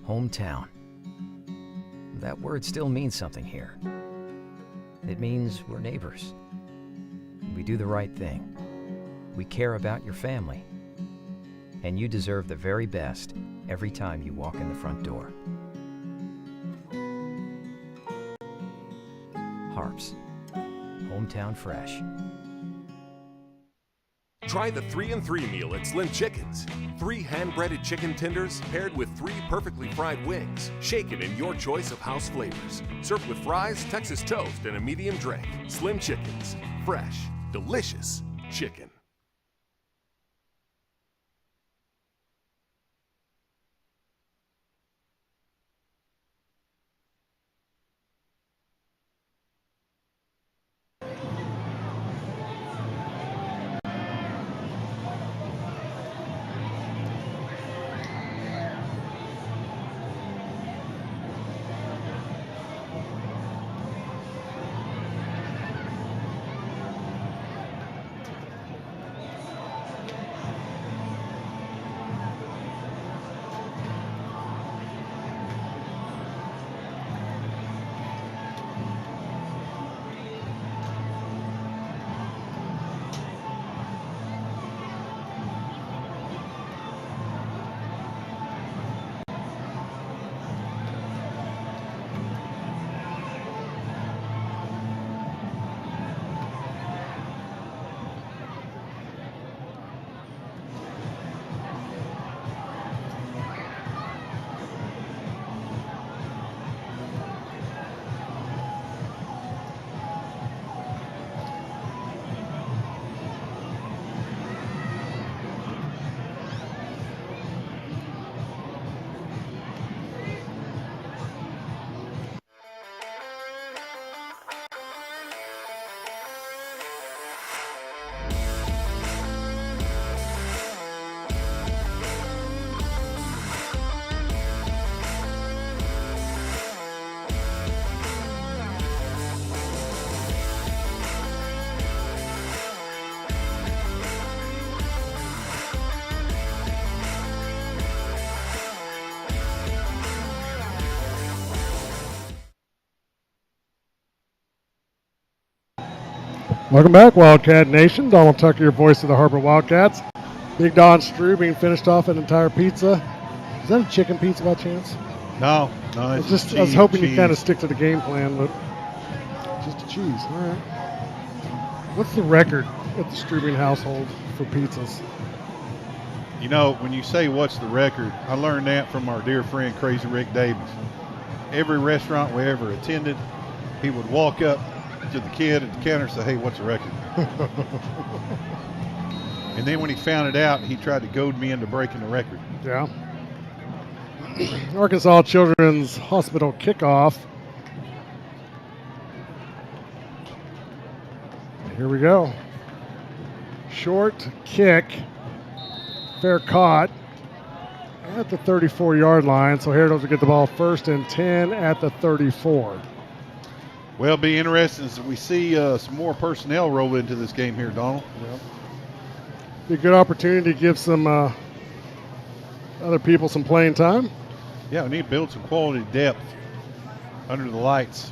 Hometown. that word still means something here. It means we're neighbors. We do the right thing. We care about your family. And you deserve the very best every time you walk in the front door. Harps. Hometown fresh. Try the 3-in-3 meal at Slim Chickens. 3 hand-breaded chicken tenders paired with 3 perfectly fried wings, shaken in your choice of house flavors. Served with fries, Texas toast, and a medium drink. Slim Chickens. Fresh, delicious chicken. Welcome back, Wildcat Nation. Donald Tucker, your voice of the Har-Ber Wildcats. Big Don Strubing finished off an entire pizza. Is that a chicken pizza by chance? No, I it's was cheese, I was hoping cheese. you kind of stick to the game plan, but just a cheese. All right. What's the record at the Strubing household for pizzas? You know, when you say what's the record, I learned that from our dear friend Crazy Rick Davis. Every restaurant we ever attended, he would walk up to the kid at the counter and say, "Hey, what's the record?" And then when he found it out, he tried to goad me into breaking the record. Yeah. Arkansas Children's Hospital kickoff. Here we go. Short kick. Fair caught at the 34-yard line. So Herald's will get the ball 1st and 10 at the 34. Well, it'll be interesting as we see some more personnel roll into this game here, Donald. Yep. Be a good opportunity to give some other people some playing time. Yeah, we need to build some quality depth under the lights.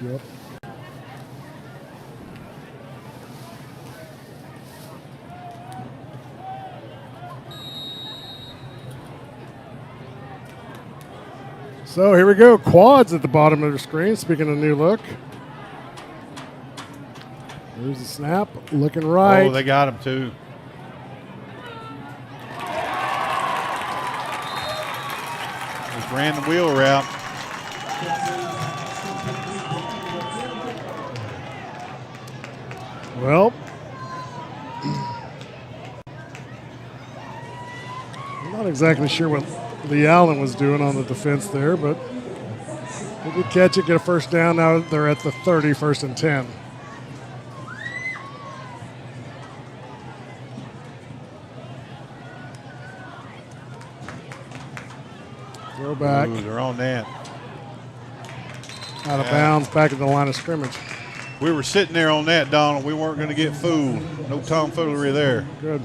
Yep. So here we go. Quads at the bottom of the screen. Speaking of new look. There's the snap. Looking right. Oh, they got him too. Just ran the wheel route. Well, I'm not exactly sure what Lee Allen was doing on the defense there, but they did catch it, get a first down. Now they're at the 30, 1st and 10. Throw back. Ooh, they're on that. Out of bounds, back at the line of scrimmage. We were sitting there on that, Donald. We weren't going to get fooled. No tomfoolery there. Good.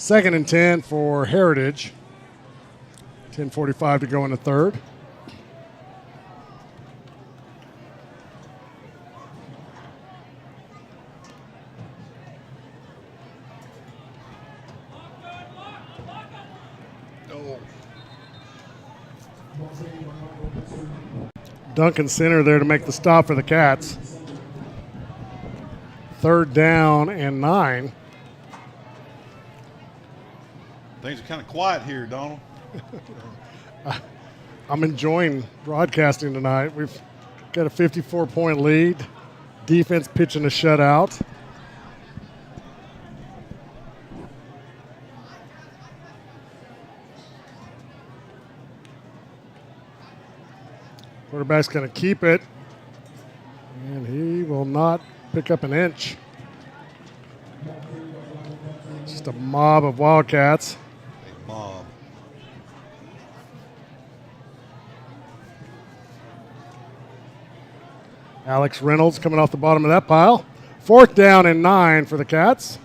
2nd and 10 for Heritage. 10:45 to go in the third. Duncan Center there to make the stop for the Cats. 3rd down and 9. Things are kind of quiet here, Donald. I'm enjoying broadcasting tonight. We've got a 54-point lead. Defense pitching a shutout. Quarterback's going to keep it, and he will not pick up an inch. Just a mob of Wildcats. A mob. Alex Reynolds coming off the bottom of that pile. 4th down and 9 for the Cats.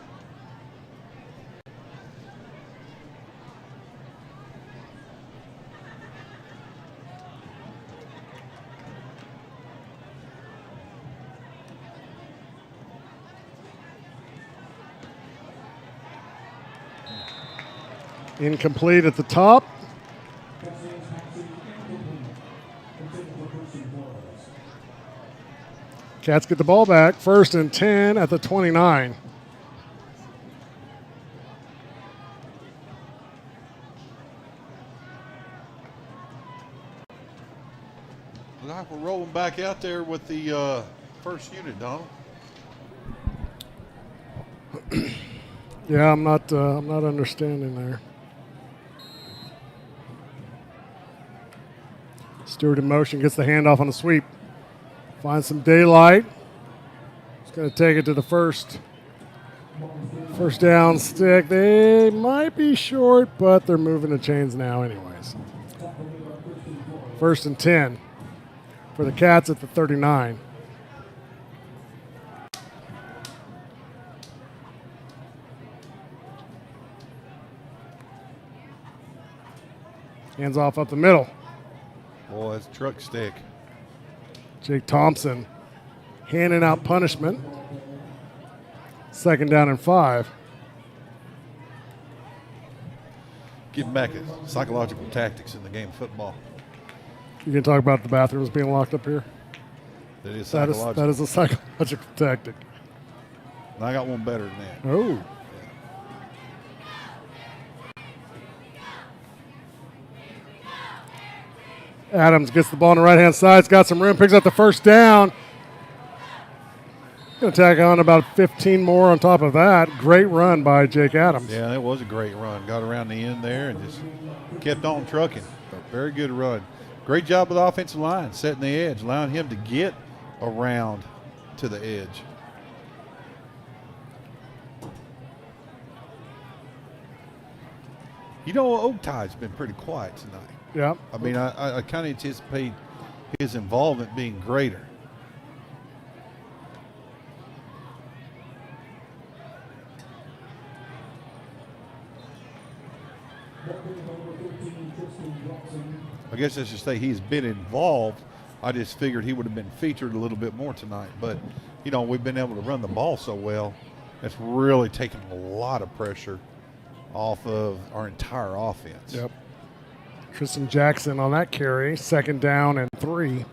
Incomplete at the top. Cats get the ball back. 1st and 10 at the 29. Like we're rolling back out there with the first unit, Donald. Yeah, I'm not understanding there. Stewart in motion, gets the handoff on the sweep. Finds some daylight. He's going to take it to the first down stick. They might be short, but they're moving the chains now anyways. 1st and 10 for the Cats at the 39. Hands off up the middle. Boy, that's truck stick. Jake Thompson handing out punishment. 2nd down and 5. Getting back to psychological tactics in the game of football. You can talk about the bathrooms being locked up here. That is psychological. That is a psychological tactic. And I got one better than that. Oh. Adams gets the ball on the right-hand side. It's got some room. Picks up the 1st down. Going to tack on about 15 more on top of that. Great run by Jake Adams. Yeah, that was a great run. Got around the end there and just kept on trucking. A very good run. Great job with the offensive line, setting the edge, allowing him to get around to the edge. You know, Oaktide's been pretty quiet tonight. Yeah. I mean, I kind of anticipate his involvement being greater. I guess I should say he's been involved. I just figured he would have been featured a little bit more tonight. But, you know, we've been able to run the ball so well. That's really taken a lot of pressure off of our entire offense. Yep. Tristan Jackson on that carry. 2nd down and 3.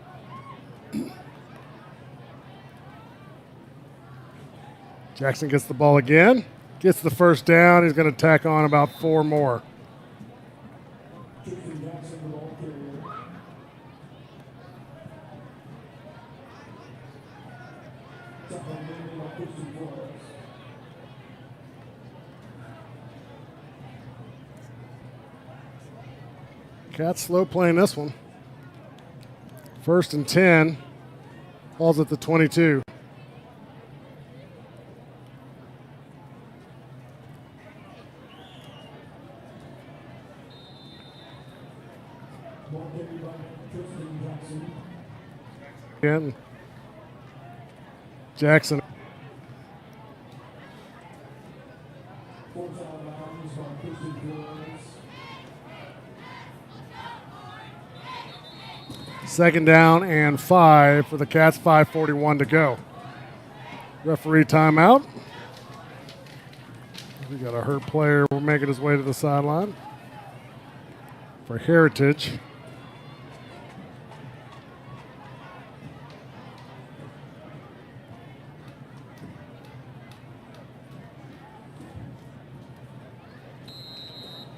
Jackson gets the ball again. Gets the 1st down. He's going to tack on about 4 more. Cats slow playing this one. 1st and 10. Ball's at the 22. Again. Jackson. Second down and 5 for the Cats, 5:41 to go. Referee timeout. We got a hurt player making his way to the sideline for Heritage.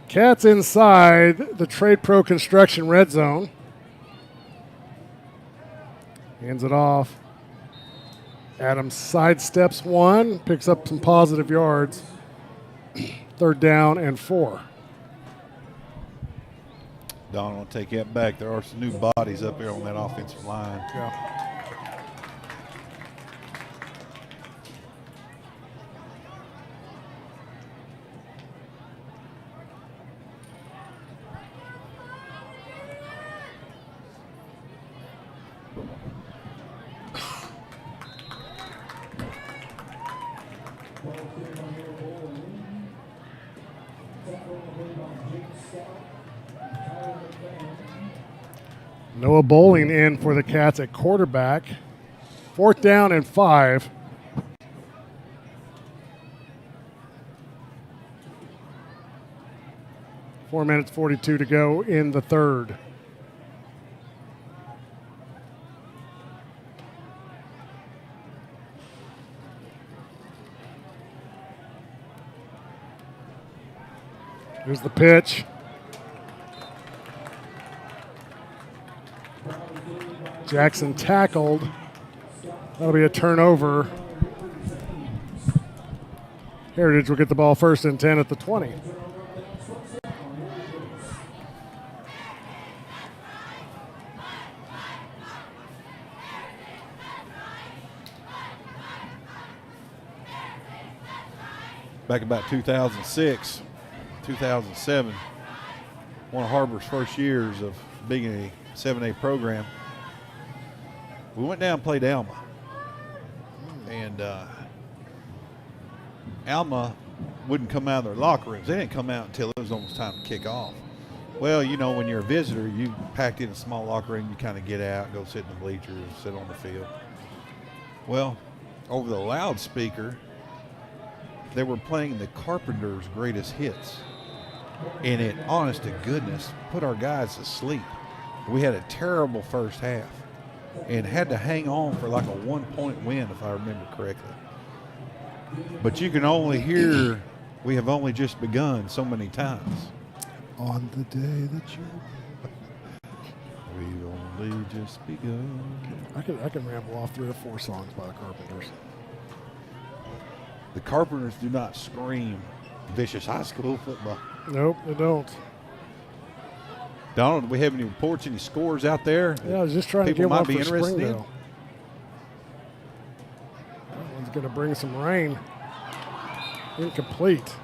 Cats inside the Trade Pro Construction red zone. Hands it off. Adams sidesteps one, picks up some positive yards. Third down and 4. Don will take that back. There are some new bodies up here on that offensive line. Yeah. Noah Bowling in for the Cats at quarterback. 4th down and 5. Four minutes 42 to go in the third. Here's the pitch. Jackson tackled. That'll be a turnover. Heritage will get the ball 1st and 10 at the 20. Back about 2006, 2007, one of Har-Ber's first years of being a 7A program. We went down and played Alma. And Alma wouldn't come out of their locker rooms. They didn't come out until it was almost time to kick off. Well, you know, when you're a visitor, you packed in a small locker room, you kind of get out, go sit in the bleachers, sit on the field. Well, over the loudspeaker, they were playing the Carpenters' greatest hits. And it, honest to goodness, put our guys to sleep. We had a terrible first half and had to hang on for like a 1-point win, if I remember correctly. But you can only hear, we have only just begun so many times. On the day that you... We've only just begun. I can ramble off 3 or 4 songs by the Carpenters. The Carpenters do not scream vicious high school football. Nope, they don't. Donald, do we have any reports, any scores out there? Yeah, I was just trying to get one for Springdale. That one's going to bring some rain. Incomplete.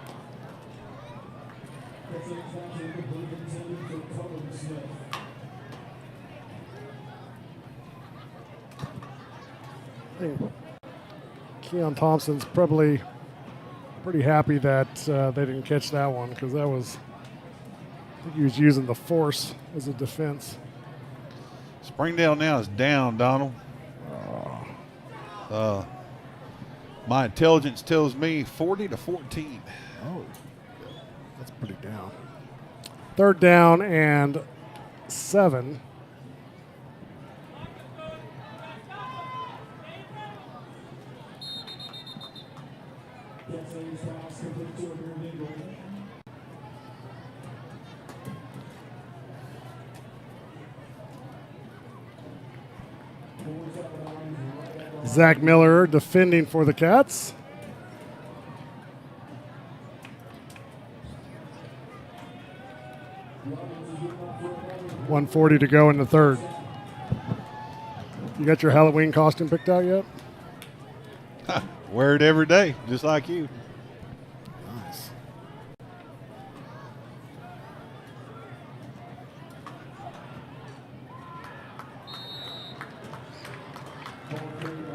I think Keon Thompson's probably pretty happy that they didn't catch that one, because that was, I think he was using the force as a defense. Springdale now is down, Donald. My intelligence tells me 40-14. Oh, that's pretty down. 3rd down and 7. Zach Miller defending for the Cats. .140 to go in the third. You got your Halloween costume picked out yet? Wear it every day, just like you. Nice.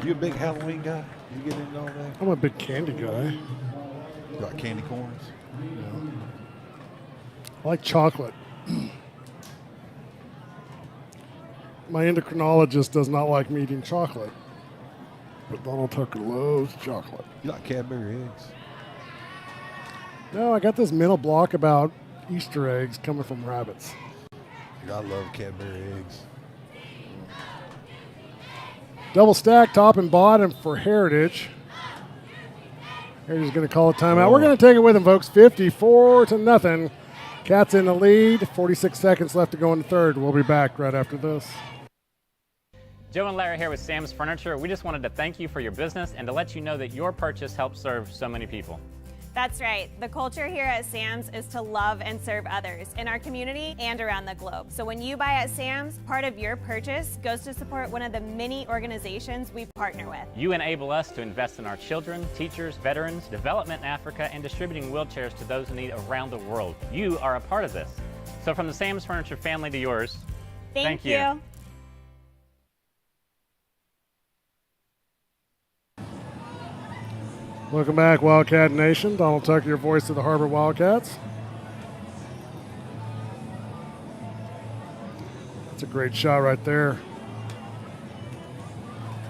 You a big Halloween guy? You get into all that? I'm a big candy guy. You got candy corns? Yeah. I like chocolate. My endocrinologist does not like me eating chocolate, but Donald Tucker loves chocolate. You like Cadbury eggs? No, I got this mental block about Easter eggs coming from rabbits. I love Cadbury eggs. Double stack, top and bottom for Heritage. Heritage is going to call a timeout. We're going to take it with him, folks. 54-0. Cats in the lead. 46 seconds left to go in the third. We'll be back right after this. Joe and Larry here with Sam's Furniture. We just wanted to thank you for your business and to let you know that your purchase helps serve so many people. That's right. The culture here at Sam's is to love and serve others in our community and around the globe. So when you buy at Sam's, part of your purchase goes to support one of the many organizations we partner with. You enable us to invest in our children, teachers, veterans, development in Africa, and distributing wheelchairs to those in need around the world. You are a part of this. So from the Sam's Furniture family to yours, thank you. Welcome back, Wildcat Nation. Donald Tucker, your voice of the Har-Ber Wildcats. That's a great shot right there.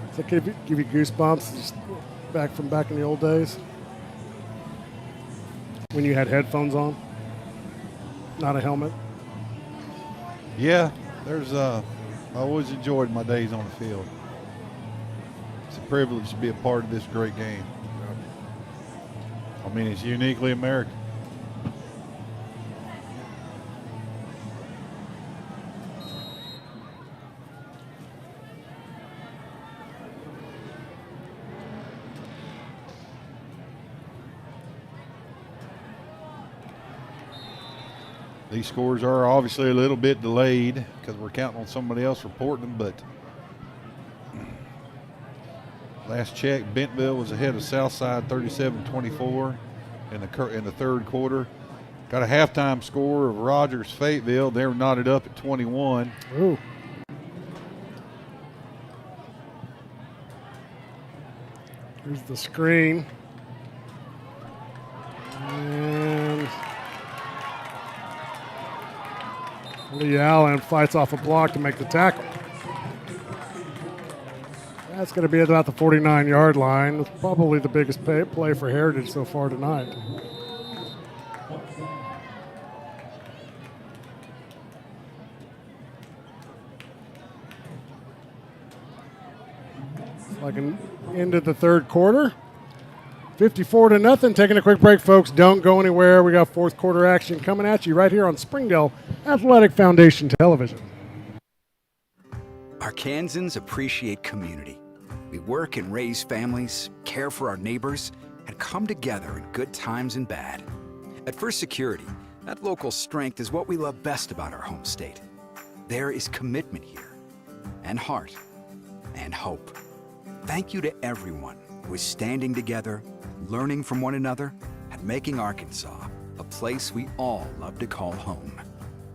Does that give you goosebumps just back in the old days? When you had headphones on, not a helmet? Yeah, I always enjoyed my days on the field. It's a privilege to be a part of this great game. I mean, it's uniquely American. These scores are obviously a little bit delayed because we're counting on somebody else reporting them, but last check, Bentonville was ahead of Southside 37-24 in the third quarter. Got a halftime score of Rogers Fayetteville. They were knotted up at 21. Ooh. Here's the screen. And Lee Allen fights off a block to make the tackle. That's going to be about the 49-yard line. It's probably the biggest play for Heritage so far tonight. Like an end of the third quarter. 54-0. Taking a quick break, folks. Don't go anywhere. We got fourth quarter action coming at you right here on Springdale Athletic Foundation Television. Arkansans appreciate community. We work and raise families, care for our neighbors, and come together in good times and bad. At First Security, that local strength is what we love best about our home state. There is commitment here, and heart, and hope. Thank you to everyone who is standing together, learning from one another, and making Arkansas a place we all love to call home.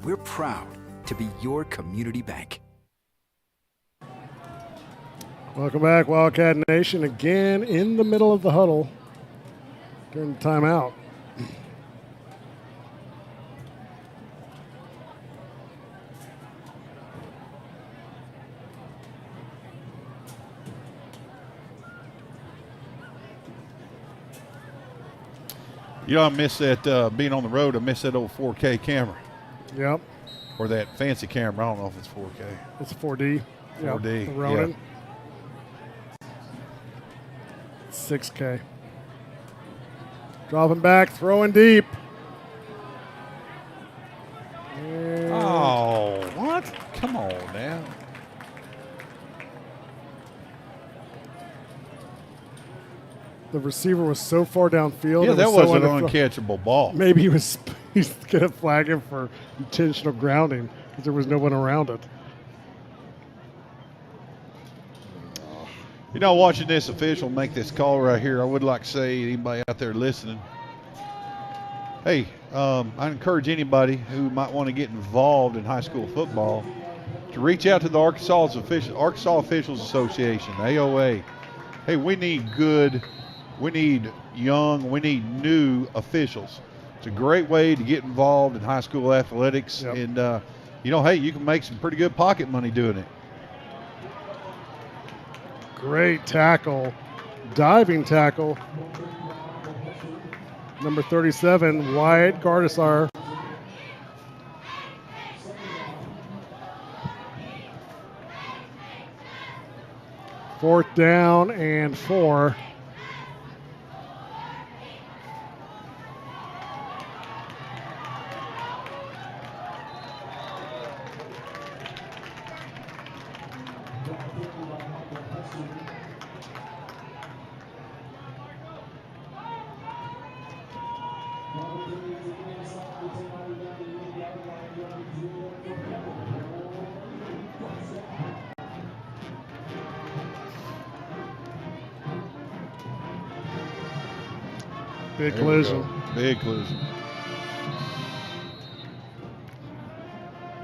We're proud to be your community bank. Welcome back, Wildcat Nation. Again, in the middle of the huddle during the timeout. You know, I miss that being on the road. I miss that old 4K camera. Yep. Or that fancy camera. I don't know if it's 4K. It's a 4D. 4D. Yep. The Ronin. 6K. Dropping back, throwing deep. And oh, what? Come on now. The receiver was so far downfield. Yeah, that was an uncatchable ball. Maybe he's going to flag him for intentional grounding because there was no one around it. You know, watching this official make this call right here, I would like to say, anybody out there listening, hey, I encourage anybody who might want to get involved in high school football to reach out to the Arkansas Officials Association, AOA. Hey, we need young, we need new officials. It's a great way to get involved in high school athletics. Yep. And, you know, hey, you can make some pretty good pocket money doing it. Great tackle, diving tackle. Number 37, Wyatt Gardisar. Fourth down and 4. Big collision. Big collision.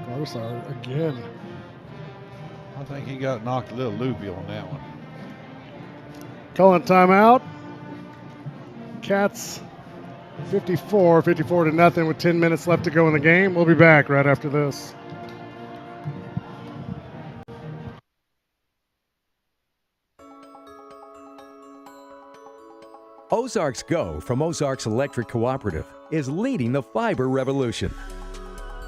Gardisar again. I think he got knocked a little loopy on that one. Calling timeout. Cats 54 to nothing with 10 minutes left to go in the game. We'll be back right after this. Ozarks Go from Ozarks Electric Cooperative is leading the fiber revolution,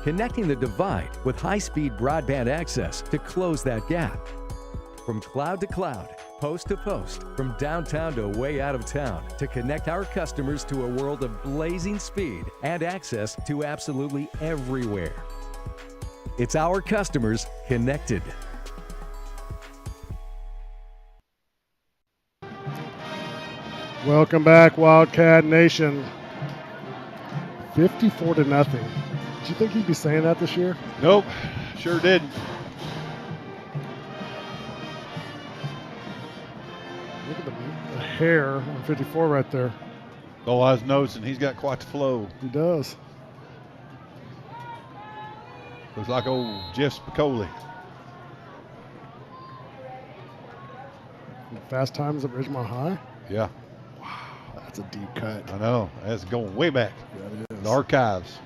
connecting the divide with high-speed broadband access to close that gap. From cloud to cloud, post to post, from downtown to way out of town, to connect our customers to a world of blazing speed and access to absolutely everywhere. It's our customers connected. Welcome back, Wildcat Nation. 54 to nothing. Did you think he'd be saying that this year? Nope, sure didn't. Look at the hair on 54 right there. Oh, I was noticing he's got quite the flow. He does. Looks like old Jeff Spicoli. Fast times at Ridgemont High? Yeah. That's a deep cut. I know. That's going way back. Yeah, it is. The archives.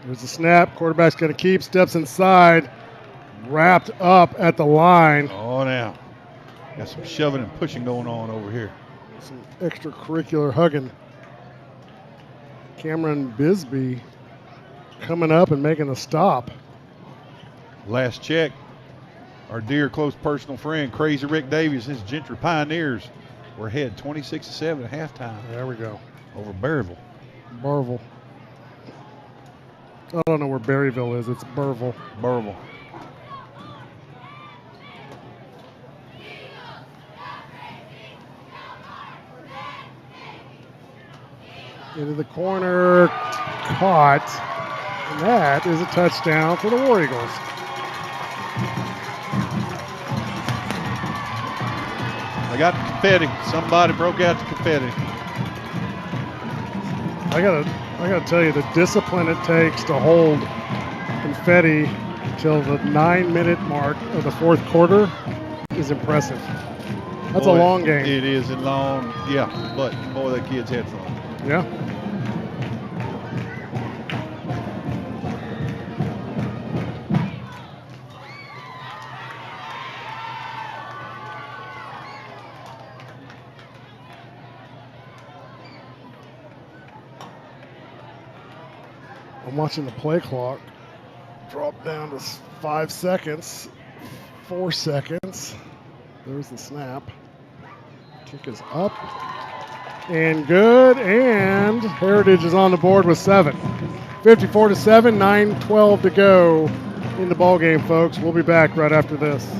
There's the snap. Quarterback's going to keep. Steps inside. Wrapped up at the line. Oh, now. Got some shoving and pushing going on over here. Some extracurricular hugging. Cameron Bisbee coming up and making a stop. Last check. Our dear close personal friend, Crazy Rick Davies, his Gentry Pioneers were ahead 26-7 at halftime. There we go. Over Berryville. Burville. I don't know where Berryville is. It's Burville. Burville. Into the corner. Caught. And that is a touchdown for the War Eagles. They got the confetti. Somebody broke out the confetti. I gotta tell you, the discipline it takes to hold confetti till the 9-minute mark of the fourth quarter is impressive. That's a long game. It is a long, yeah. But boy, that kid's had fun. Yeah. I'm watching the play clock drop down to 5 seconds, 4 seconds. There's the snap. Kick is up and good, and Heritage is on the board with 7. 54 to 7, 9:12 to go in the ball game, folks. We'll be back right after this.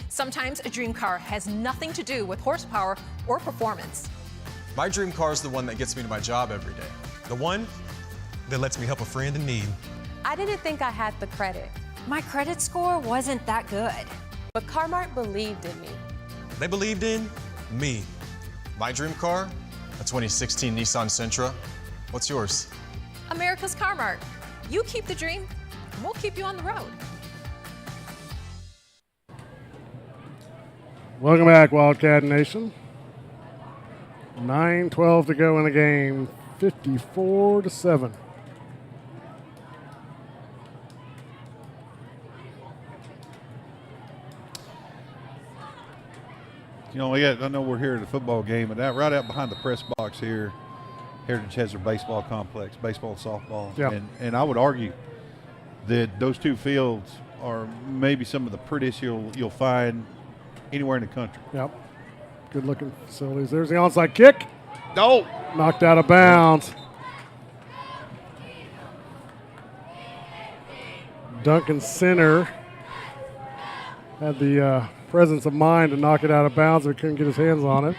Sometimes a dream car has nothing to do with horsepower or performance. My dream car is the one that gets me to my job every day. The one that lets me help a friend in need. I didn't think I had the credit. My credit score wasn't that good. But Car-Mart believed in me. They believed in me. My dream car, a 2016 Nissan Sentra. What's yours? America's Car-Mart. You keep the dream, and we'll keep you on the road. Welcome back, Wildcat Nation. 9:12 to go in the game. 54 to 7. You know, I know we're here at a football game, but right out behind the press box here, Heritage has their baseball complex, baseball and softball. Yeah. And I would argue that those two fields are maybe some of the prettiest you'll find anywhere in the country. Yep. Good looking facilities. There's the onside kick. No. Knocked out of bounds. Duncan Center had the presence of mind to knock it out of bounds, but couldn't get his hands on it.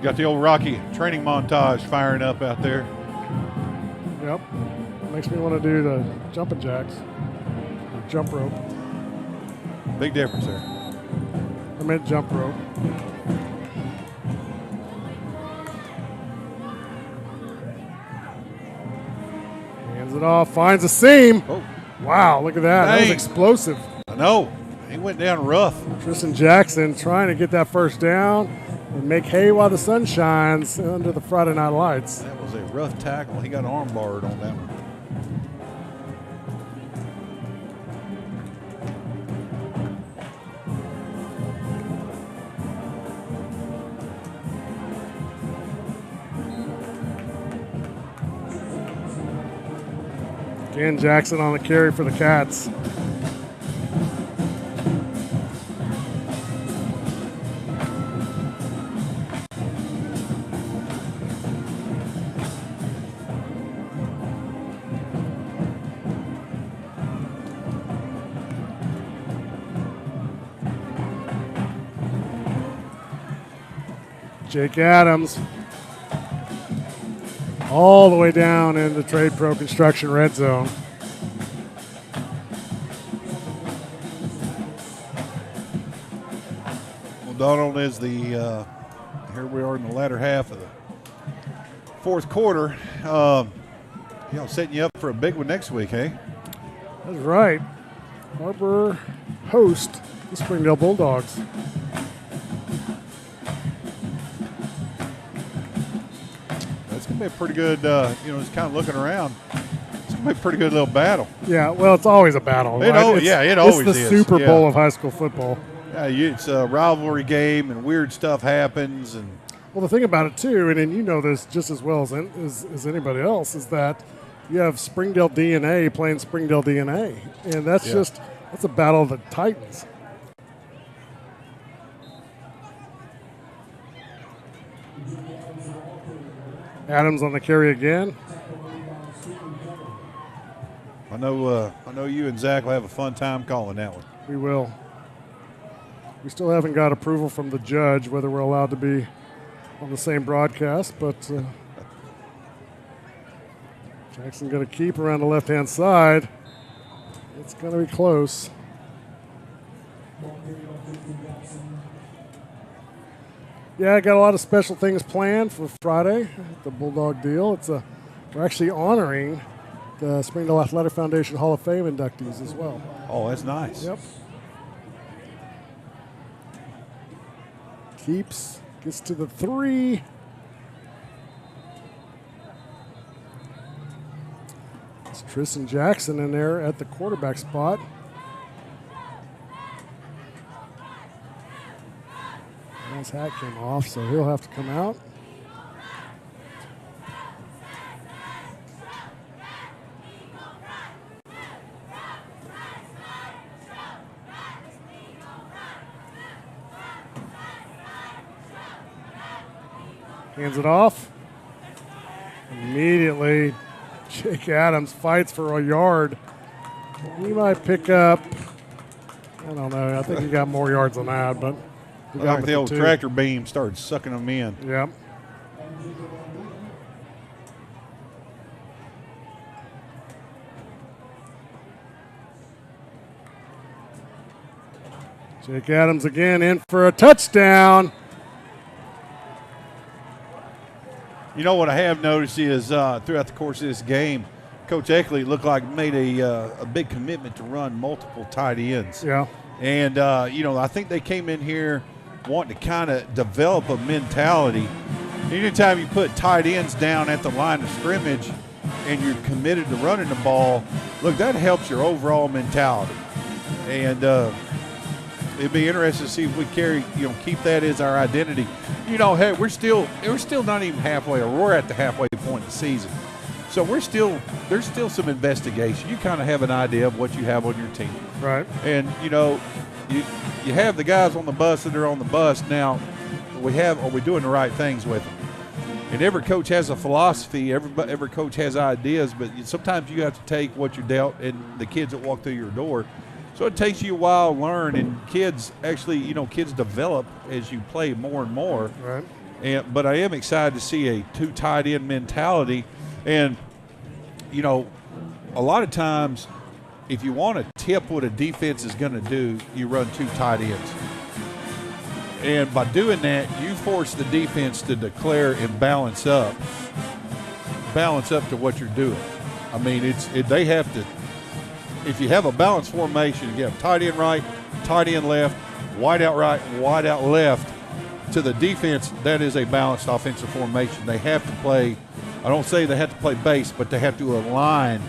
Got the old Rocky training montage firing up out there. Yep. Makes me want to do the jumping jacks. Or jump rope. Big difference there. I meant jump rope. Hands it off, finds a seam. Oh. Wow, look at that. That was explosive. I know. He went down rough. Tristan Jackson trying to get that first down and make hay while the sun shines under the Friday night lights. That was a rough tackle. He got arm barred on that one. Again, Jackson on the carry for the Cats. Jake Adams all the way down in the Trade Pro Construction red zone. Well, Donald, is here we are in the latter half of the fourth quarter. Setting you up for a big one next week, hey? That's right. Har-Ber host the Springdale Bulldogs. It's going to be a pretty good, just kind of looking around. It's going to be a pretty good little battle. Yeah, well, it's always a battle. It always is. It's the Super Bowl of high school football. Yeah, it's a rivalry game, and weird stuff happens. And well, the thing about it, too, and you know this just as well as anybody else, is that you have Springdale DNA playing Springdale DNA. And that's that's a battle of the Titans. Adams on the carry again. I know you and Zach will have a fun time calling that one. We will. We still haven't got approval from the judge whether we're allowed to be on the same broadcast, but Jackson going to keep around the left-hand side. It's going to be close. Yeah, I got a lot of special things planned for Friday, the Bulldog deal. We're actually honoring the Springdale Athletic Foundation Hall of Fame inductees as well. Oh, that's nice. Yep. Gets to the 3. It's Tristan Jackson in there at the quarterback spot. His hat came off, so he'll have to come out. Hands it off. Immediately, Jake Adams fights for a yard. He might pick up, I don't know, I think he got more yards than that, but we got the old tractor beam started sucking them in. Yep. Jake Adams again in for a touchdown. You know what I have noticed is throughout the course of this game, Coach Eckley looked like made a big commitment to run multiple tight ends. Yeah. And, I think they came in here wanting to kind of develop a mentality. Anytime you put tight ends down at the line of scrimmage and you're committed to running the ball, look, that helps your overall mentality. And it'd be interesting to see if we keep that as our identity. Hey, we're still not even halfway, or we're at the halfway point of the season. So there's still some investigation. You kind of have an idea of what you have on your team. Right. And, you have the guys on the bus that are on the bus. Now, are we doing the right things with them? And every coach has a philosophy. Every coach has ideas, but sometimes you have to take what you're dealt and the kids that walk through your door. So it takes you a while to learn, and kids actually, kids develop as you play more and more. Right. But I am excited to see a two tight end mentality. And, a lot of times if you want to tip what a defense is going to do, you run two tight ends. And by doing that, you force the defense to declare and balance up to what you're doing. I mean, they have to. If you have a balanced formation, you have tight end right, tight end left, wide out right, wide out left. To the defense, that is a balanced offensive formation. They have to play. I don't say they have to play base, but they have to align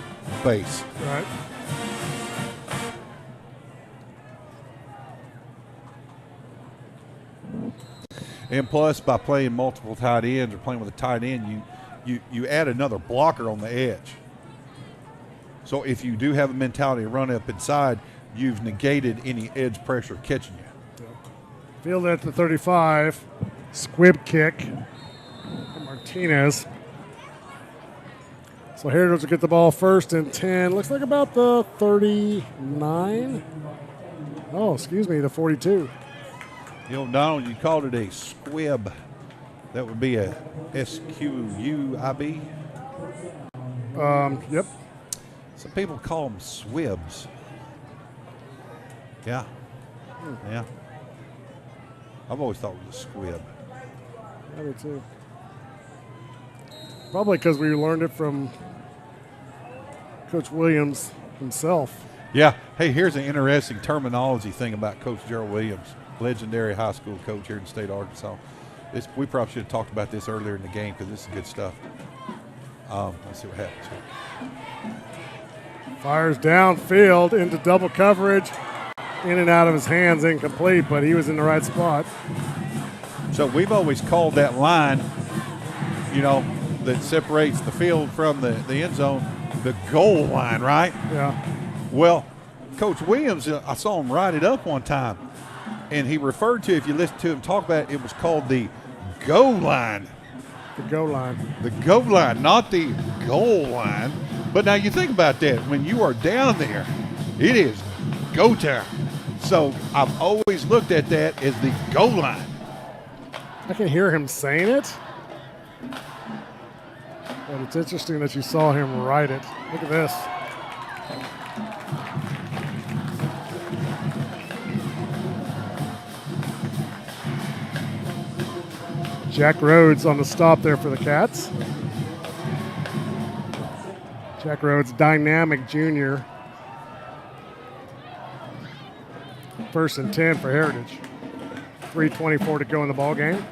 base. Right. And plus, by playing multiple tight ends or playing with a tight end, you add another blocker on the edge. So if you do have a mentality to run up inside, you've negated any edge pressure catching you. Field at the 35. Squib kick from Martinez. So Heritage will get the ball first and 10. Looks like about the 39. Oh, excuse me, the 42. Donald, you called it a squib. That would be a S-Q-U-I-B. Yep. Some people call them swibs. Yeah. Yeah. I've always thought it was a squib. I do too. Probably because we learned it from Coach Williams himself. Yeah. Hey, here's an interesting terminology thing about Coach Gerald Williams, legendary high school coach here in the state of Arkansas. We probably should have talked about this earlier in the game because this is good stuff. Let's see what happens here. Fires downfield into double coverage. In and out of his hands, incomplete, but he was in the right spot. So we've always called that line, that separates the field from the end zone, the goal line, right? Yeah. Well, Coach Williams, I saw him write it up one time, and he referred to, if you listen to him talk about it, it was called the goal line. The goal line. The goal line, not the goal line. But now you think about that. When you are down there, it is go time. So I've always looked at that as the goal line. I can hear him saying it. But it's interesting that you saw him write it. Look at this. Jack Rhodes on the stop there for the Cats. Jack Rhodes, dynamic junior. First and 10 for Heritage. 3:24 to go in the ball game.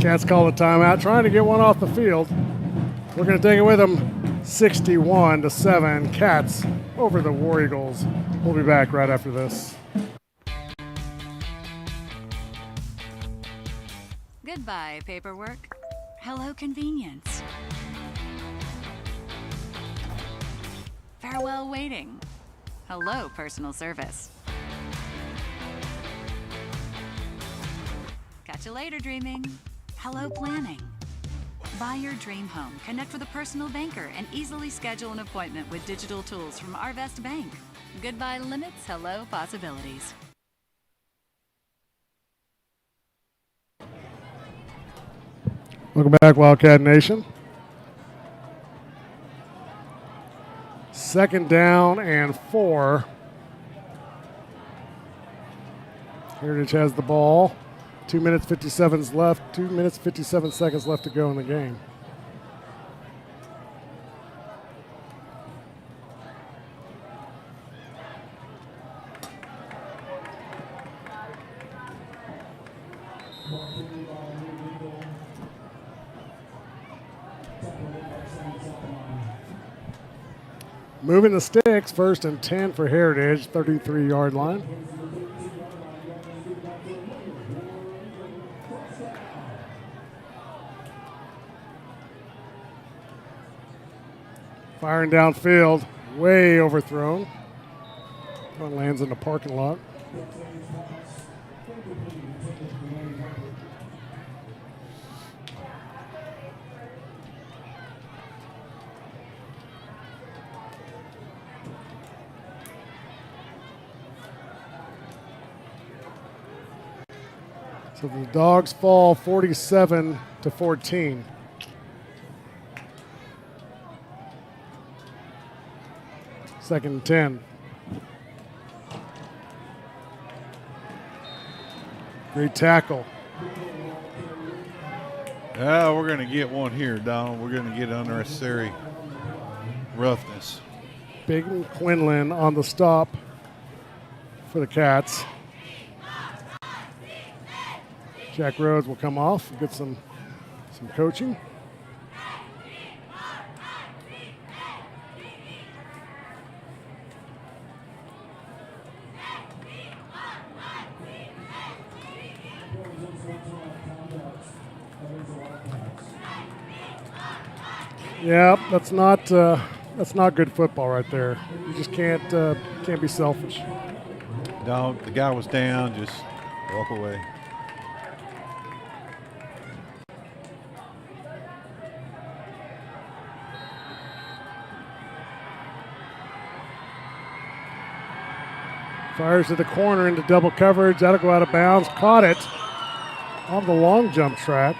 Cats call a timeout, trying to get one off the field. We're going to take it with them, 61-7. Cats over the War Eagles. We'll be back right after this. Goodbye, paperwork. Hello, convenience. Farewell, waiting. Hello, personal service. Catch you later, dreaming. Hello, planning. Buy your dream home, connect with a personal banker, and easily schedule an appointment with digital tools from Har-Ber Bank. Goodbye limits, hello possibilities. Welcome back, Wildcat Nation. 2nd down and 4. Heritage has the ball. 2 minutes 57 left. 2 minutes 57 seconds left to go in the game. Moving the sticks, 1st and 10 for Heritage, 33-yard line. Firing downfield, way overthrown. One lands in the parking lot. So the Dogs fall 47-14. Second and 10. Great tackle. We're going to get one here, Donald. We're going to get unnecessary roughness. Big Quinlan on the stop for the Cats. Jack Rhodes will come off and get some coaching. Yeah, that's not good football right there. You just can't be selfish. No, the guy was down. Just walk away. Fires to the corner into double coverage. That'll go out of bounds. Caught it on the long jump track.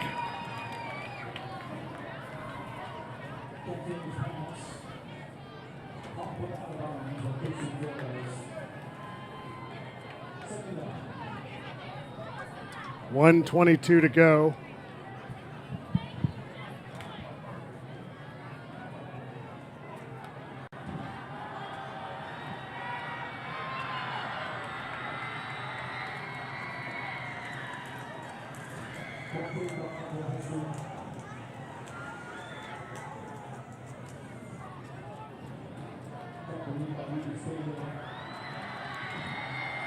.122 to go.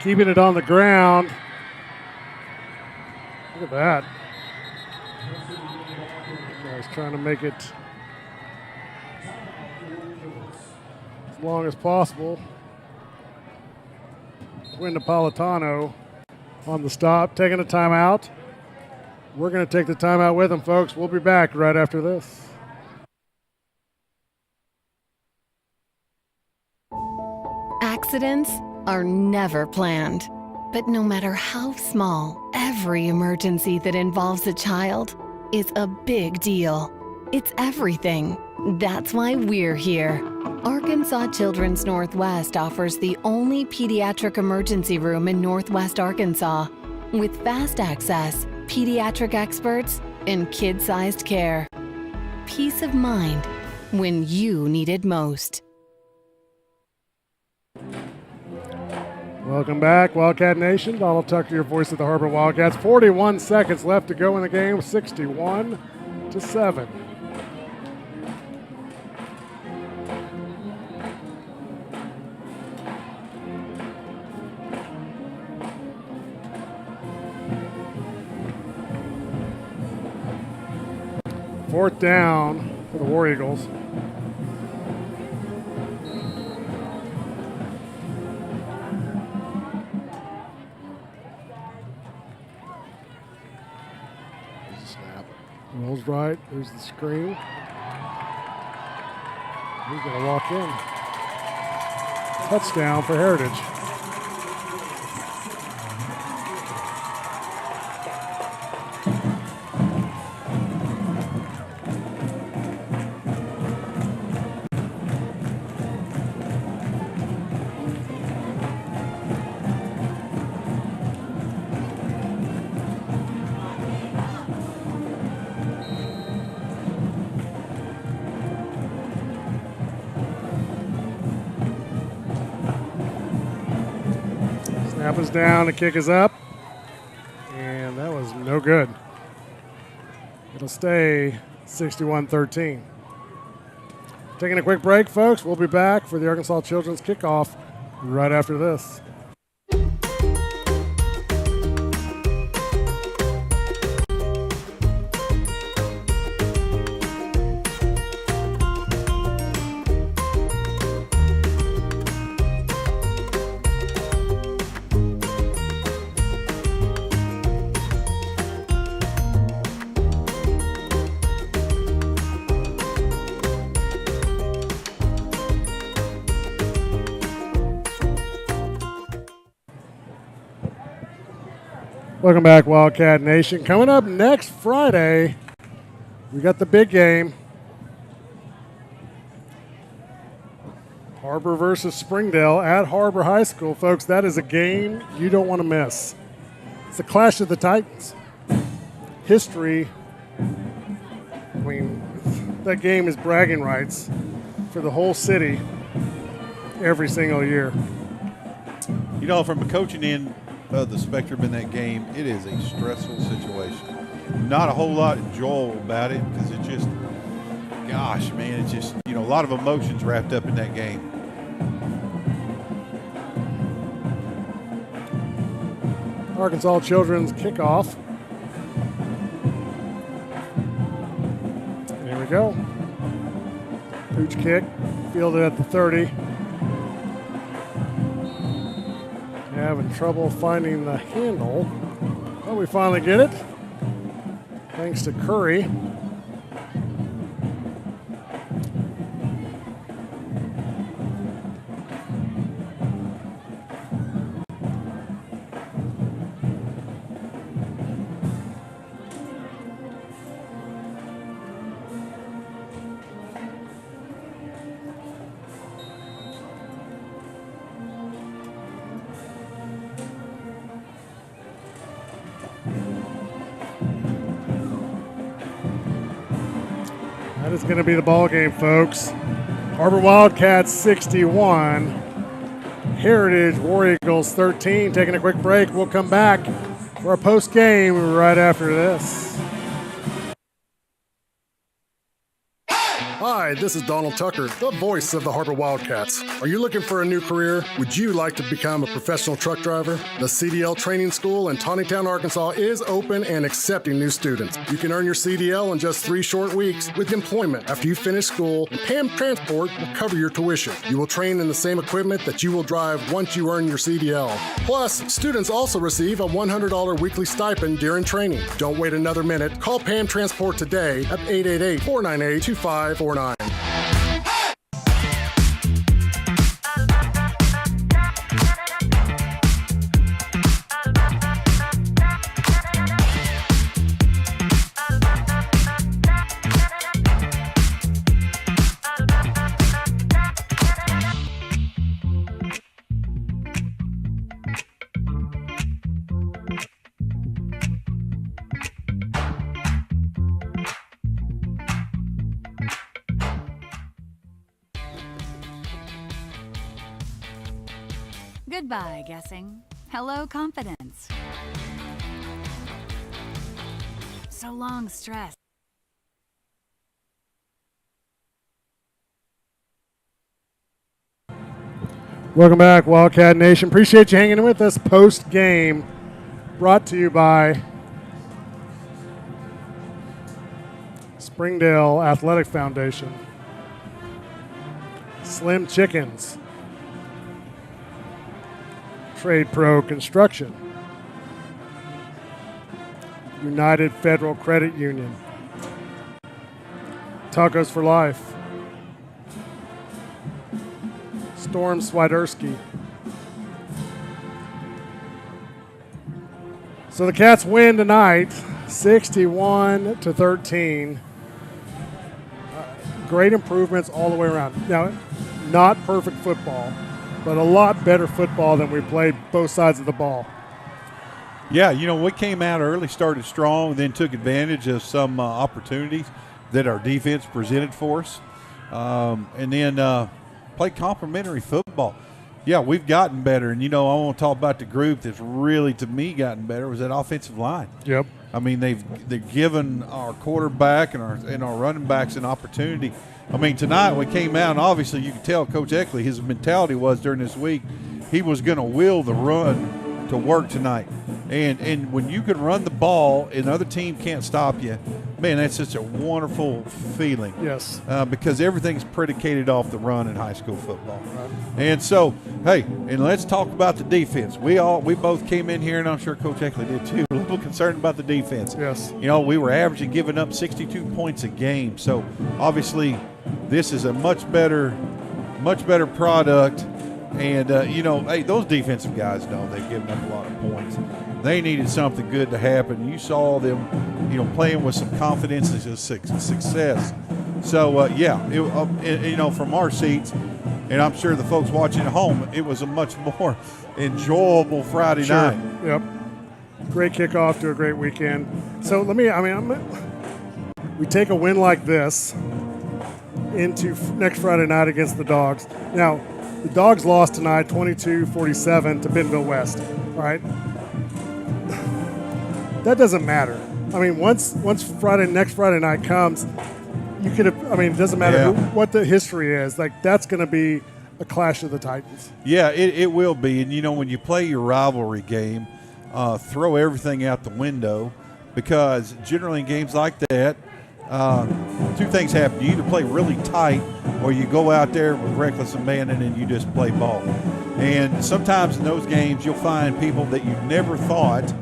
Keeping it on the ground. Look at that. He's trying to make it as long as possible. Quinn Napolitano on the stop, taking a timeout. We're going to take the timeout with him, folks. We'll be back right after this. Accidents are never planned. But no matter how small, every emergency that involves a child is a big deal. It's everything. That's why we're here. Arkansas Children's Northwest offers the only pediatric emergency room in Northwest Arkansas with fast access, pediatric experts, and kid-sized care. Peace of mind when you need it most. Welcome back, Wildcat Nation. Donald Tucker, your voice of the Har-Ber Wildcats. 41 seconds left to go in the game, 61-7. Fourth down for the War Eagles. Rolls right. There's the screen. He's going to walk in. Touchdown for Heritage. Snap is down, the kick is up, and that was no good. It'll stay 61-13. Taking a quick break, folks. We'll be back for the Arkansas Children's kickoff right after this. Welcome back, Wildcat Nation. Coming up next Friday, we got the big game. Har-Ber versus Springdale at Har-Ber High School. Folks, that is a game you don't want to miss. It's a clash of the Titans. History, I mean, that game is bragging rights for the whole city every single year. You know, from a coaching end of the spectrum in that game, it is a stressful situation. Not a whole lot enjoyable about it because it just, gosh, man, it's just, you know, a lot of emotions wrapped up in that game. Arkansas Children's kickoff. There we go. Pooch kick, fielded at the 30. Having trouble finding the handle. Well, we finally get it. Thanks to Curry. That is going to be the ball game, folks. Har-Ber Wildcats 61, Heritage War Eagles 13. Taking a quick break. We'll come back for our post game right after this. Hi, this is Donald Tucker, the voice of the Har-Ber Wildcats. Are you looking for a new career? Would you like to become a professional truck driver? The CDL Training School in Taneytown, Arkansas is open and accepting new students. You can earn your CDL in just 3 short weeks with employment after you finish school, and PAM Transport will cover your tuition. You will train in the same equipment that you will drive once you earn your CDL. Plus, students also receive a $100 weekly stipend during training. Don't wait another minute. Call PAM Transport today at 888-498-2549. Goodbye, guessing. Hello, confidence. So long, stress. Welcome back, Wildcat Nation. Appreciate you hanging with us post-game. Brought to you by Springdale Athletic Foundation, Slim Chickens, Trade Pro Construction, United Federal Credit Union, Tacos for Life, Storm Swiderski. So the Cats win tonight, 61-13. Great improvements all the way around. Now, not perfect football, but a lot better football than we played both sides of the ball. Yeah, you know, we came out early, started strong, then took advantage of some opportunities that our defense presented for us, and then played complimentary football. Yeah, we've gotten better. And, I want to talk about the group that's really, to me, gotten better was that offensive line. Yep. I mean, they've given our quarterback and our running backs an opportunity. I mean, tonight we came out, and obviously you could tell Coach Eckley, his mentality was during this week, he was going to will the run to work tonight. And when you can run the ball and the other team can't stop you, man, that's such a wonderful feeling. Yes. Because everything's predicated off the run in high school football. Right. And so, hey, and let's talk about the defense. We both came in here, and I'm sure Coach Eckley did too, a little concerned about the defense. Yes. We were averaging giving up 62 points a game. So obviously this is a much better product. And, hey, those defensive guys know they've given up a lot of points. They needed something good to happen. You saw them, playing with some confidence and success. So, from our seats, and I'm sure the folks watching at home, it was a much more enjoyable Friday night. Yep. Great kickoff to a great weekend. So we take a win like this into next Friday night against the Dogs. Now, the Dogs lost tonight 22-47 to Bentonville West, all right? That doesn't matter. I mean, once next Friday night comes, it doesn't matter what the history is. Like, that's going to be a clash of the Titans. Yeah, it will be. And, when you play your rivalry game, throw everything out the window, because generally in games like that, two things happen. You either play really tight or you go out there with reckless abandon and you just play ball. And sometimes in those games you'll find people that you never thought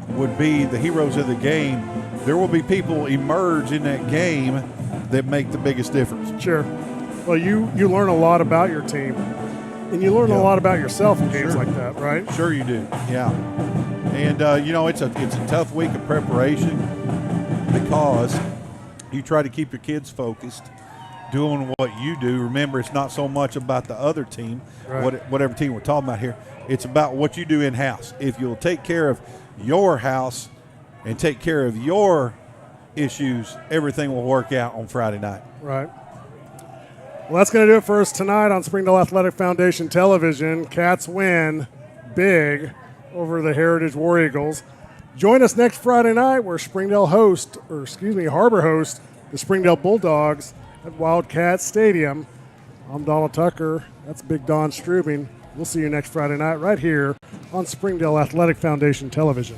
would be the heroes of the game. There will be people emerge in that game that make the biggest difference. Sure. Well, you learn a lot about your team, and you learn a lot about yourself in games like that, right? Sure you do, yeah. And, it's a tough week of preparation because you try to keep your kids focused, doing what you do. Remember, it's not so much about the other team, whatever team we're talking about here. It's about what you do in-house. If you'll take care of your house and take care of your issues, everything will work out on Friday night. Right. Well, that's going to do it for us tonight on Springdale Athletic Foundation Television. Cats win big over the Heritage War Eagles. Join us next Friday night where Har-Ber host the Springdale Bulldogs at Wildcats Stadium. I'm Donald Tucker. That's Big Don Strubing. We'll see you next Friday night right here on Springdale Athletic Foundation Television.